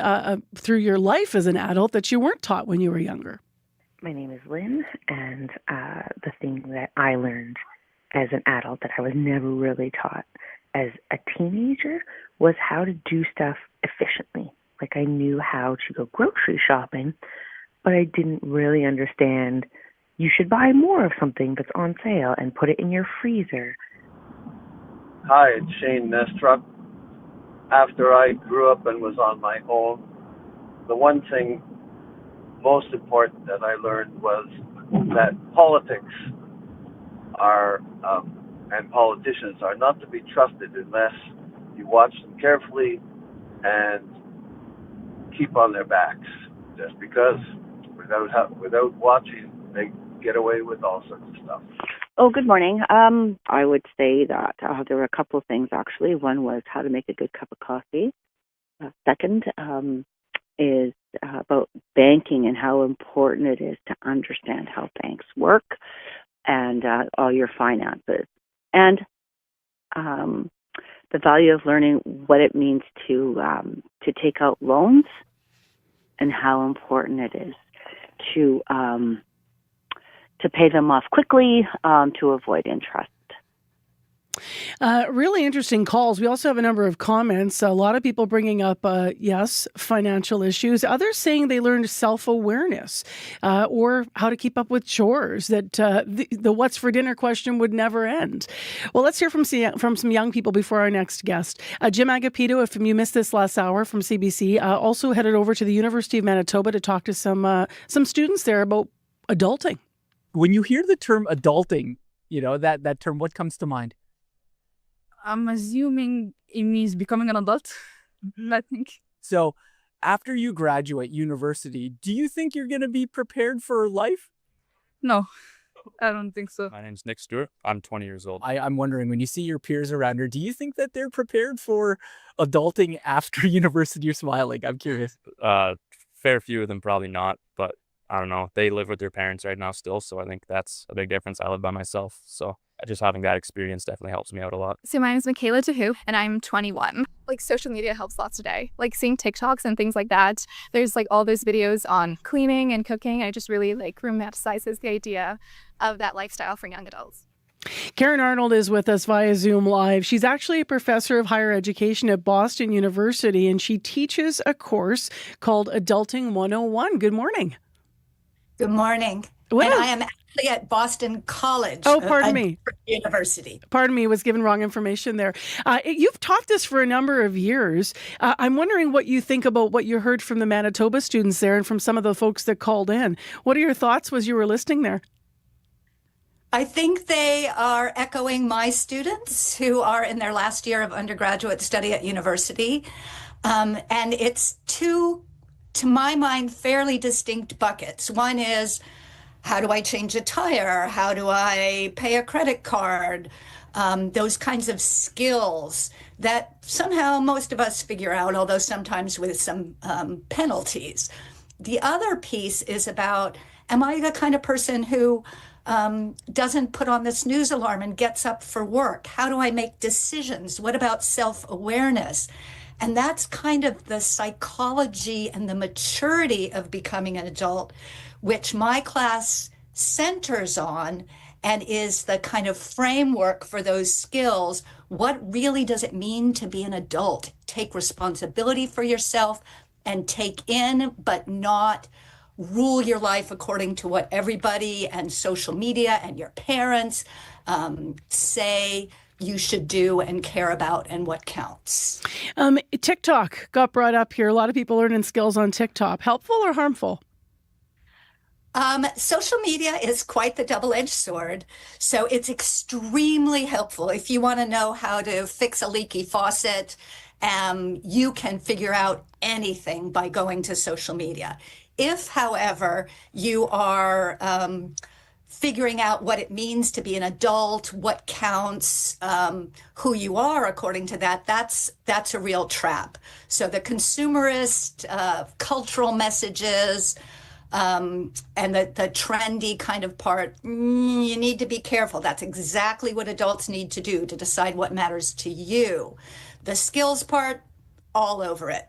through your life as an adult that you weren't taught when you were younger. My name is Lynn, and the thing that I learned as an adult that I was never really taught as a teenager was how to do stuff efficiently. Like, I knew how to go grocery shopping, but I didn't really understand you should buy more of something that's on sale and put it in your freezer. Hi, it's Shane Nestrup. After I grew up and was on my own, the one thing most important that I learned was that politics are and politicians are not to be trusted unless you watch them carefully and keep on their backs. Just because without watching, they get away with all sorts of stuff. Oh, good morning. I would say that there were a couple of things, actually. One was how to make a good cup of coffee. Second is about banking and how important it is to understand how banks work and all your finances. And the value of learning what it means to take out loans and how important it is to pay them off quickly to avoid interest. Really interesting calls. We also have a number of comments. A lot of people bringing up, yes, financial issues. Others saying they learned self-awareness or how to keep up with chores, that the what's for dinner question would never end. Well, let's hear from some young people before our next guest. Jim Agapito, if you missed this last hour from CBC, also headed over to the University of Manitoba to talk to some students there about adulting. When you hear the term adulting, that term, what comes to mind? I'm assuming it means becoming an adult, I think. So after you graduate university, do you think you're going to be prepared for life? No, I don't think so. My name's Nick Stewart. I'm 20 years old. I'm wondering, when you see your peers around here, do you think that they're prepared for adulting after university? You're smiling. I'm curious. Fair few of them probably not, but I don't know. They live with their parents right now still, so I think that's a big difference. I live by myself, so just having that experience definitely helps me out a lot. So my name is Michaela Tahu, and I'm 21. Like, social media helps lots today. Like, seeing TikToks and things like that. There's like all those videos on cleaning and cooking. I just really like romanticizes the idea of that lifestyle for young adults. Karen Arnold is with us via Zoom Live. She's actually a professor of higher education at Boston University, and she teaches a course called Adulting 101. Good morning. Good morning. Well, and I am actually at Boston College. Oh, pardon me. University. Pardon me, was given wrong information there. You've taught this for a number of years. I'm wondering what you think about what you heard from the Manitoba students there and from some of the folks that called in. What are your thoughts as you were listening there? I think they are echoing my students who are in their last year of undergraduate study at university. And it's two, to my mind, fairly distinct buckets. One is, how do I change a tire? How do I pay a credit card? Those kinds of skills that somehow most of us figure out, although sometimes with some penalties. The other piece is about, am I the kind of person who doesn't put on the snooze alarm and gets up for work? How do I make decisions? What about self-awareness? And that's kind of the psychology and the maturity of becoming an adult, which my class centers on and is the kind of framework for those skills. What really does it mean to be an adult? Take responsibility for yourself and take in, but not rule your life according to what everybody and social media and your parents say you should do and care about and what counts. TikTok got brought up here. A lot of people learning skills on TikTok. Helpful or harmful? Social media is quite the double-edged sword. So it's extremely helpful. If you want to know how to fix a leaky faucet, you can figure out anything by going to social media. If, however, you are figuring out what it means to be an adult, what counts, who you are according to that, that's a real trap. So the consumerist cultural messages and the trendy kind of part, you need to be careful. That's exactly what adults need to do to decide what matters to you. The skills part, all over it.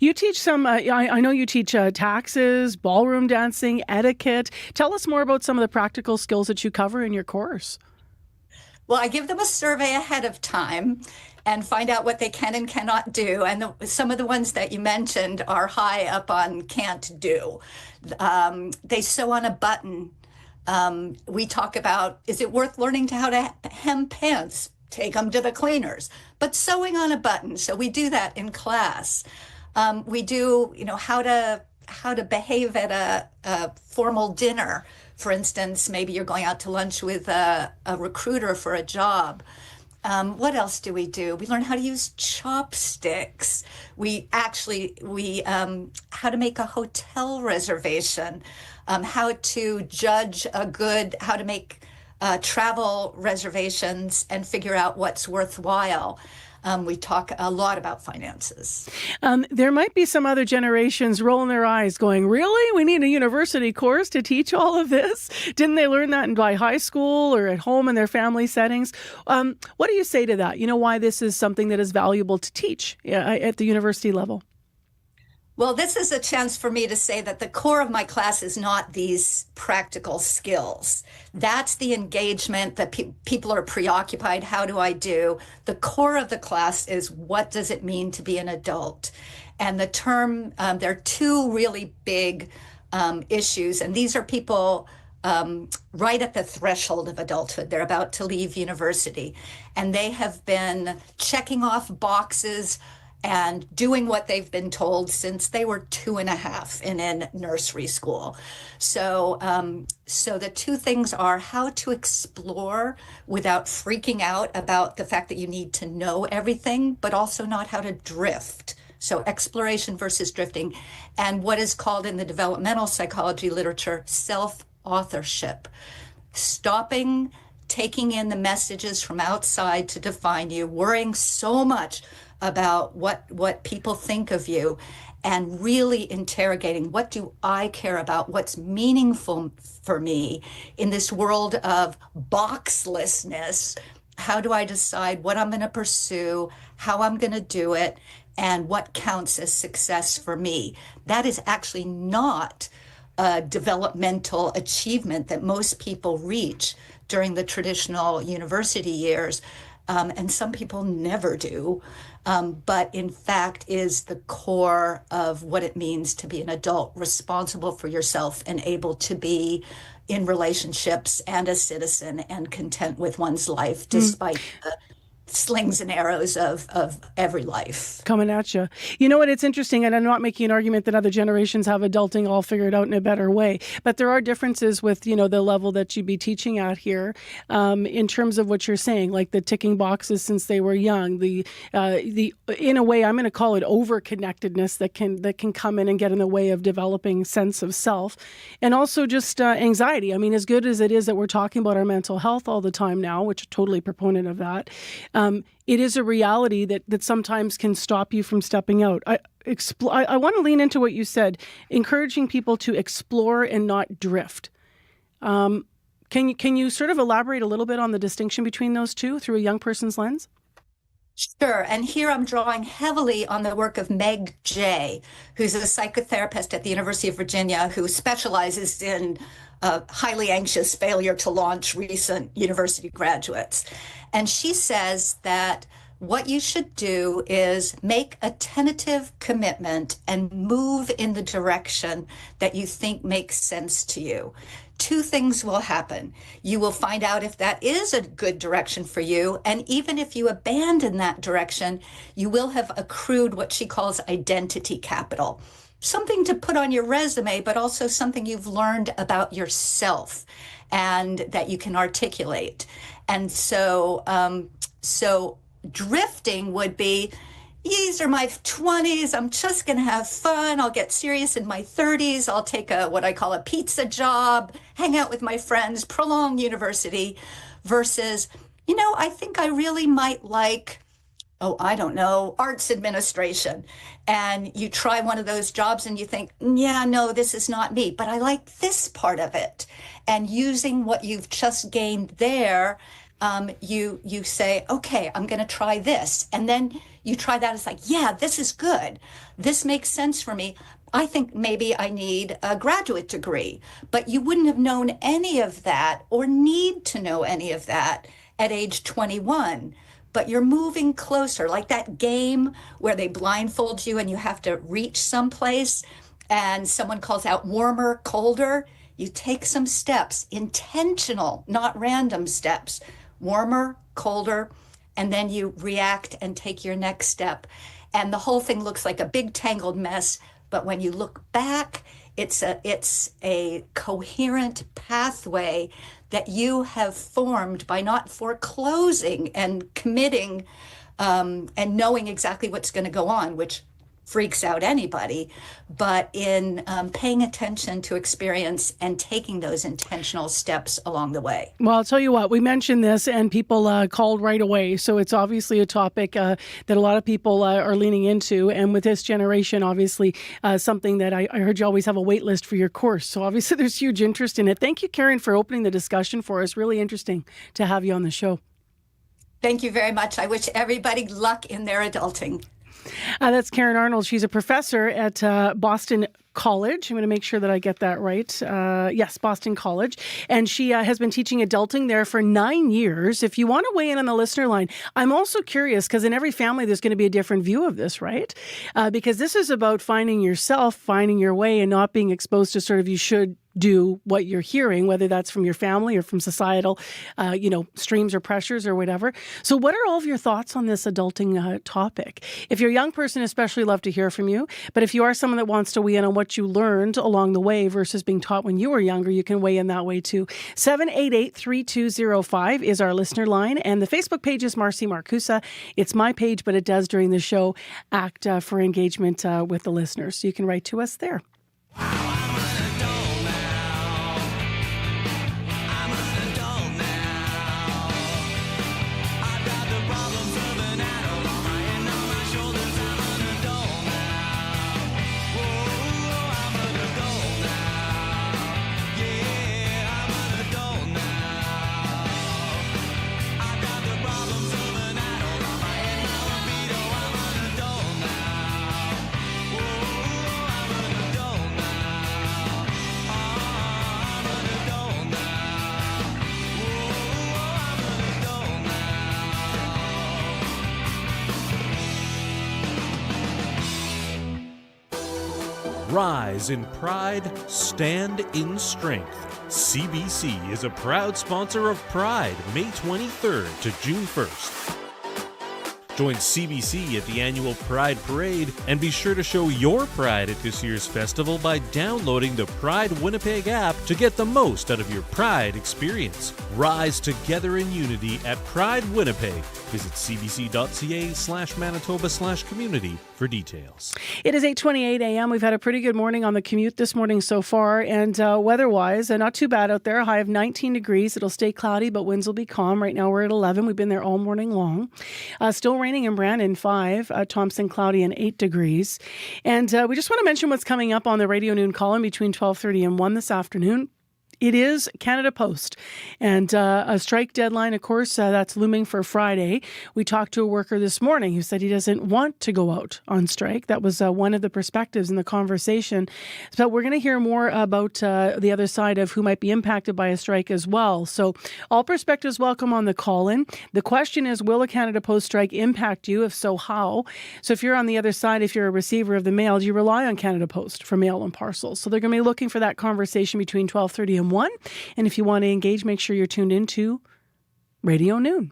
You teach some, I know you teach taxes, ballroom dancing, etiquette. Tell us more about some of the practical skills that you cover in your course. Well, I give them a survey ahead of time and find out what they can and cannot do. And some of the ones that you mentioned are high up on can't do. They sew on a button. We talk about, is it worth learning how to hem pants? Take them to the cleaners. But sewing on a button, so we do that in class. We do, how to behave at a formal dinner. For instance, maybe you're going out to lunch with a recruiter for a job. What else do? We learn how to use chopsticks. How to make a hotel reservation, how to judge how to make travel reservations and figure out what's worthwhile. We talk a lot about finances. There might be some other generations rolling their eyes going, really? We need a university course to teach all of this? Didn't they learn that by high school or at home in their family settings? What do you say to that? Why this is something that is valuable to teach at the university level? Well, this is a chance for me to say that the core of my class is not these practical skills. That's the engagement that people are preoccupied. How do I do? The core of the class is, what does it mean to be an adult? And the term, there are two really big issues, and these are people right at the threshold of adulthood. They're about to leave university, and they have been checking off boxes and doing what they've been told since they were 2.5 and in nursery school. So the two things are how to explore without freaking out about the fact that you need to know everything, but also not how to drift. So exploration versus drifting, and what is called in the developmental psychology literature, self-authorship. Stopping, taking in the messages from outside to define you, worrying so much about what people think of you, and really interrogating, what do I care about? What's meaningful for me in this world of boxlessness? How do I decide what I'm going to pursue, how I'm going to do it, and what counts as success for me? That is actually not a developmental achievement that most people reach during the traditional university years, and some people never do, but in fact is the core of what it means to be an adult responsible for yourself and able to be in relationships and a citizen and content with one's life despite the slings and arrows of every life. Coming at you. You know what? It's interesting, and I'm not making an argument that other generations have adulting all figured out in a better way, but there are differences with, the level that you'd be teaching at here in terms of what you're saying, like the ticking boxes since they were young, the in a way, I'm going to call it over-connectedness that can come in and get in the way of developing sense of self, and also just anxiety. I mean, as good as it is that we're talking about our mental health all the time now, which I'm totally a proponent of that, it is a reality that sometimes can stop you from stepping out. I want to lean into what you said, encouraging people to explore and not drift. Can you sort of elaborate a little bit on the distinction between those two through a young person's lens? Sure. And here I'm drawing heavily on the work of Meg Jay, who's a psychotherapist at the University of Virginia who specializes in highly anxious failure to launch recent university graduates. And she says that what you should do is make a tentative commitment and move in the direction that you think makes sense to you. Two things will happen. You will find out if that is a good direction for you. And even if you abandon that direction, you will have accrued what she calls identity capital. Something to put on your resume, but also something you've learned about yourself and that you can articulate. And so drifting would be, these are my 20s, I'm just going to have fun, I'll get serious in my 30s, I'll take what I call a pizza job, hang out with my friends, prolong university, versus, I think I really might like, arts administration. And you try one of those jobs and you think, yeah, no, this is not me, but I like this part of it. And using what you've just gained there, you say, okay, I'm going to try this. And then you try that. It's like, yeah, this is good. This makes sense for me. I think maybe I need a graduate degree, but you wouldn't have known any of that or need to know any of that at age 21. But you're moving closer, like that game where they blindfold you and you have to reach someplace and someone calls out warmer, colder. You take some steps, intentional, not random steps, warmer, colder, and then you react and take your next step. And the whole thing looks like a big tangled mess. But when you look back, it's a coherent pathway that you have formed by not foreclosing and committing and knowing exactly what's going to go on, which freaks out anybody, but in paying attention to experience and taking those intentional steps along the way. Well, I'll tell you what, we mentioned this and people called right away. So it's obviously a topic that a lot of people are leaning into. And with this generation, obviously something that I heard you always have a wait list for your course. So obviously there's huge interest in it. Thank you, Karen, for opening the discussion for us. Really interesting to have you on the show. Thank you very much. I wish everybody luck in their adulting. That's Karen Arnold. She's a professor at Boston College. I'm going to make sure that I get that right. Yes, Boston College. And she has been teaching adulting there for 9 years. If you want to weigh in on the listener line, I'm also curious because in every family, there's going to be a different view of this, right? Because this is about finding yourself, finding your way and not being exposed to sort of you should do what you're hearing, whether that's from your family or from societal, streams or pressures or whatever. So what are all of your thoughts on this adulting topic? If you're a young person, especially love to hear from you. But if you are someone that wants to weigh in on what you learned along the way versus being taught when you were younger, you can weigh in that way too. 788-3205 is our listener line. And the Facebook page is Marcy Marcusa. It's my page, but it does during the show act for engagement with the listeners. So you can write to us there. Rise in pride, stand in strength. CBC is a proud sponsor of Pride, May 23rd to June 1st. Join CBC at the annual Pride Parade and be sure to show your pride at this year's festival by downloading the Pride Winnipeg app to get the most out of your Pride experience. Rise together in unity at Pride Winnipeg. Visit cbc.ca/Manitoba/community for details. It is 8:28 a.m. We've had a pretty good morning on the commute this morning so far, and weather-wise, not too bad out there. A high of 19 degrees. It'll stay cloudy, but winds will be calm. Right now we're at 11. We've been there all morning long. Still raining in Brandon, 5. Thompson, cloudy and 8 degrees. And we just want to mention what's coming up on the Radio Noon column between 12:30 and 1 this afternoon. It is Canada Post, and a strike deadline, of course, that's looming for Friday. We talked to a worker this morning who said he doesn't want to go out on strike. That was one of the perspectives in the conversation. But we're going to hear more about the other side of who might be impacted by a strike as well. So all perspectives welcome on the call-in. The question is, will a Canada Post strike impact you? If so, how? So if you're on the other side, if you're a receiver of the mail, do you rely on Canada Post for mail and parcels? So they're going to be looking for that conversation between 12:30 and 1. And if you want to engage, make sure you're tuned into Radio Noon.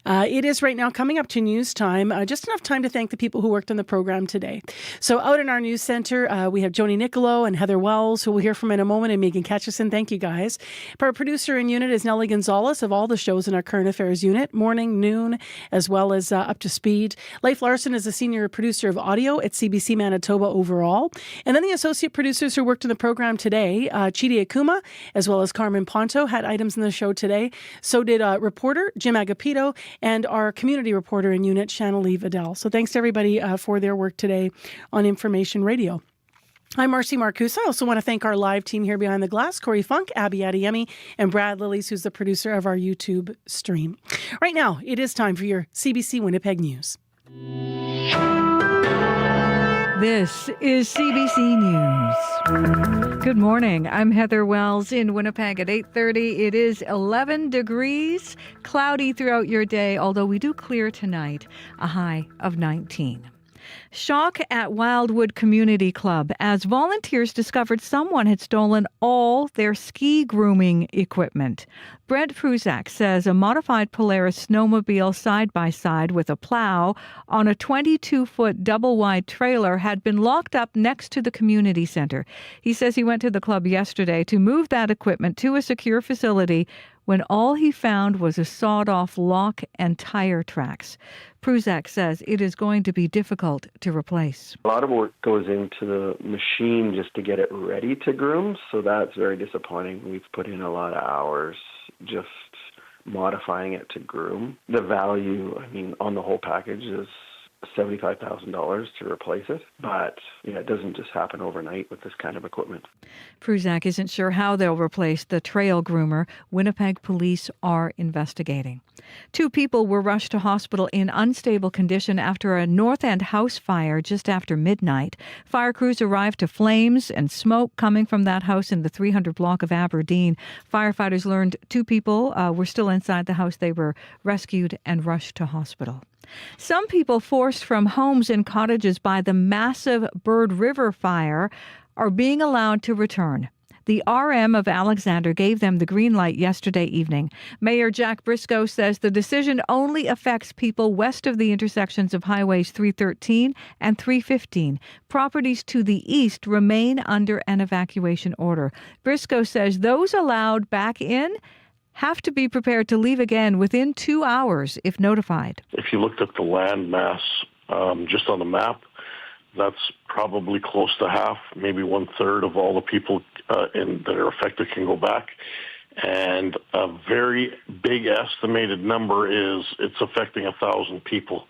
It is right now coming up to news time. Just enough time to thank the people who worked on the program today. So out in our news center, we have Joni Nicolo and Heather Wells, who we'll hear from in a moment, and Megan Ketchison. Thank you, guys. Our producer in unit is Nellie Gonzalez of all the shows in our current affairs unit, morning, noon, as well as Up to Speed. Leif Larson is a senior producer of audio at CBC Manitoba overall. And then the associate producers who worked on the program today, Chidi Akuma, as well as Carmen Ponto, had items in the show today. So did reporter Jim Agapito and our community reporter in unit, Shanalee Vidal. So thanks to everybody for their work today on Information Radio. I'm Marcy Marcus. I also want to thank our live team here behind the glass, Corey Funk, Abby Adeyemi, and Brad Lillies, who's the producer of our YouTube stream. Right now, it is time for your CBC Winnipeg News. This is CBC News. Good morning. I'm Heather Wells in Winnipeg at 8:30. It is 11 degrees, cloudy throughout your day, although we do clear tonight, a high of 19. Shock at Wildwood Community Club as volunteers discovered someone had stolen all their ski grooming equipment. Brent Pruzak says a modified Polaris snowmobile side-by-side with a plow on a 22-foot double-wide trailer had been locked up next to the community center. He says he went to the club yesterday to move that equipment to a secure facility when all he found was a sawed-off lock and tire tracks. Pruzak says it is going to be difficult to replace. A lot of work goes into the machine just to get it ready to groom, so that's very disappointing. We've put in a lot of hours just modifying it to groom. The value, on the whole package is $75,000 to replace it, but it doesn't just happen overnight with this kind of equipment. Pruzak isn't sure how they'll replace the trail groomer. Winnipeg police are investigating. 2 people were rushed to hospital in unstable condition after a North End house fire just after midnight. Fire crews arrived to flames and smoke coming from that house in the 300 block of Aberdeen. Firefighters learned 2 people were still inside the house. They were rescued and rushed to hospital. Some people forced from homes and cottages by the massive Bird River fire are being allowed to return. The RM of Alexander gave them the green light yesterday evening. Mayor Jack Briscoe says the decision only affects people west of the intersections of Highways 313 and 315. Properties to the east remain under an evacuation order. Briscoe says those allowed back in have to be prepared to leave again within 2 hours if notified. If you looked at the land mass just on the map, that's probably close to half, maybe 1/3 of all the people that are affected can go back. And a very big estimated number is it's affecting 1,000 people.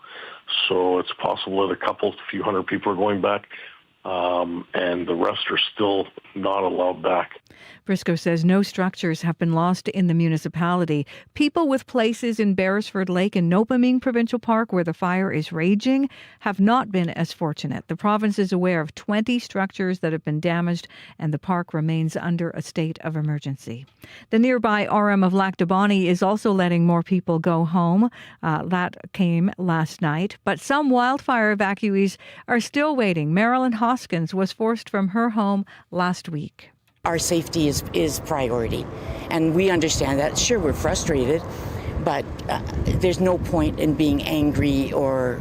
So it's possible that a few hundred people are going back, and the rest are still not allowed back. Briscoe says no structures have been lost in the municipality. People with places in Beresford Lake and Nopaming Provincial Park where the fire is raging have not been as fortunate. The province is aware of 20 structures that have been damaged, and the park remains under a state of emergency. The nearby RM of Lac du Bonnet is also letting more people go home. That came last night. But some wildfire evacuees are still waiting. Marilyn Hoskins was forced from her home last week. Our safety is priority, and we understand that. Sure, we're frustrated, but there's no point in being angry or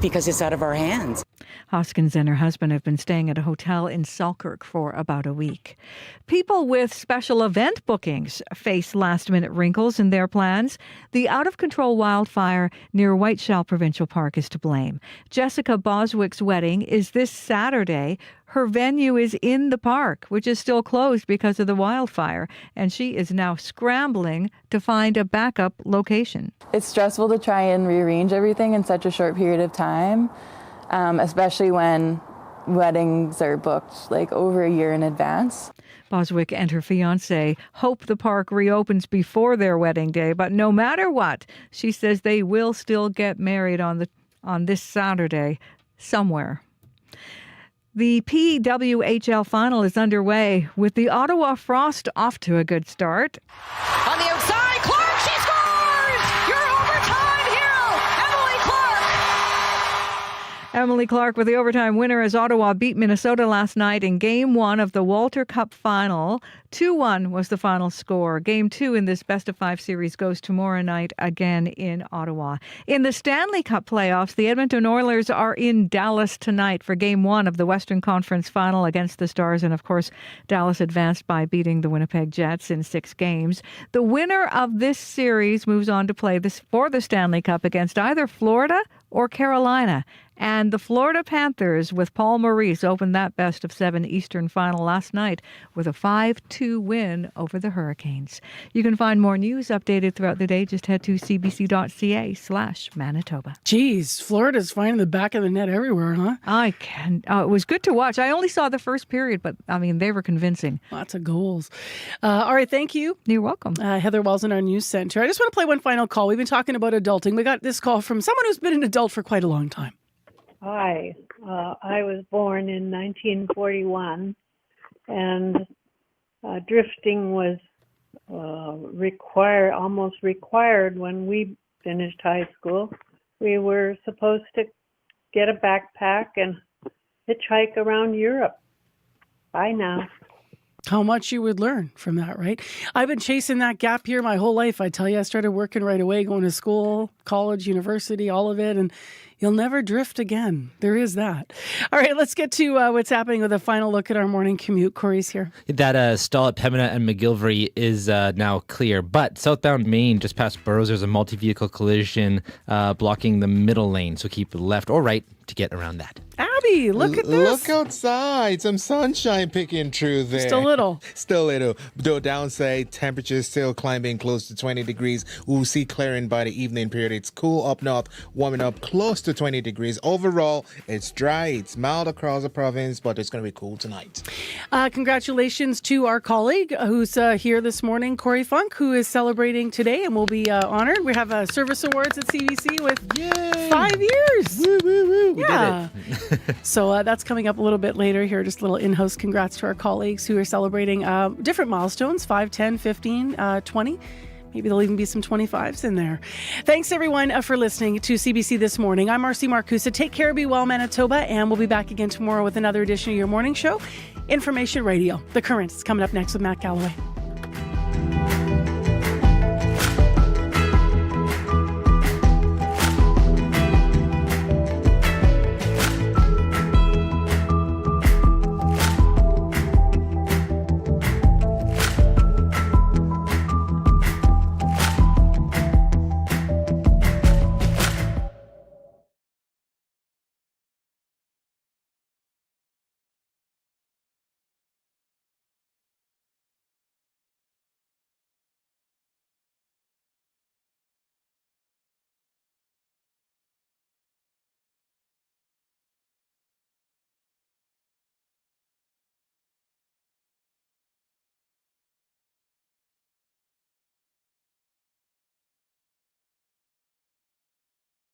because it's out of our hands. Hoskins and her husband have been staying at a hotel in Selkirk for about a week. People with special event bookings face last-minute wrinkles in their plans. The out-of-control wildfire near Whiteshell Provincial Park is to blame. Jessica Boswick's wedding is this Saturday. Her venue is in the park, which is still closed because of the wildfire, and she is now scrambling to find a backup location. It's stressful to try and rearrange everything in such a short period of time. Especially when weddings are booked like over a year in advance. Boswick and her fiancé hope the park reopens before their wedding day, but no matter what, she says they will still get married on this Saturday somewhere. The PWHL final is underway with the Ottawa Frost off to a good start. On the outside, Clark, she scores! Your overtime hero, Emily Clark! Emily Clark with the overtime winner as Ottawa beat Minnesota last night in Game 1 of the Walter Cup final. 2-1 was the final score. Game 2 in this best-of-5 series goes tomorrow night again in Ottawa. In the Stanley Cup playoffs, the Edmonton Oilers are in Dallas tonight for Game 1 of the Western Conference final against the Stars. And, of course, Dallas advanced by beating the Winnipeg Jets in 6 games. The winner of this series moves on to play for the Stanley Cup against either Florida or Carolina. And the Florida Panthers, with Paul Maurice, opened that best-of-7 Eastern final last night with a 5-2 win over the Hurricanes. You can find more news updated throughout the day. Just head to cbc.ca/Manitoba. Geez, Florida's finding the back of the net everywhere, huh? It was good to watch. I only saw the first period, but, they were convincing. Lots of goals. All right, thank you. You're welcome. Heather Wells in our news center. I just want to play one final call. We've been talking about adulting. We got this call from someone who's been an adult for quite a long time. Hi, I was born in 1941, and drifting was almost required when we finished high school. We were supposed to get a backpack and hitchhike around Europe. Bye now. How much you would learn from that, right? I've been chasing that gap year my whole life. I tell you, I started working right away, going to school, college, university, all of it, and you'll never drift again. There is that. All right, let's get to what's happening with a final look at our morning commute. Corey's here. That stall at Pembina and McGillivray is now clear, but southbound Main, just past Burroughs, there's a multi-vehicle collision blocking the middle lane, so keep left or right to get around that. Abby, look at this. Look outside. Some sunshine picking through there. Still little. Still little. Though downside, temperatures still climbing close to 20 degrees. We'll see clearing by the evening period. It's cool up north, warming up close to 20 degrees. Overall, it's dry. It's mild across the province, but it's going to be cool tonight. Congratulations to our colleague who's here this morning, Corey Funk, who is celebrating today and will be honored. We have service awards at CBC with 5 years. Woo, woo, woo. Yeah. So that's coming up a little bit later here. Just a little in-house congrats to our colleagues who are celebrating different milestones, 5, 10, 15, 20. Maybe there'll even be some 25s in there. Thanks, everyone, for listening to CBC This Morning. I'm Marcy Marcusa. Take care, be well, Manitoba, and we'll be back again tomorrow with another edition of your morning show, Information Radio. The Current is coming up next with Matt Galloway.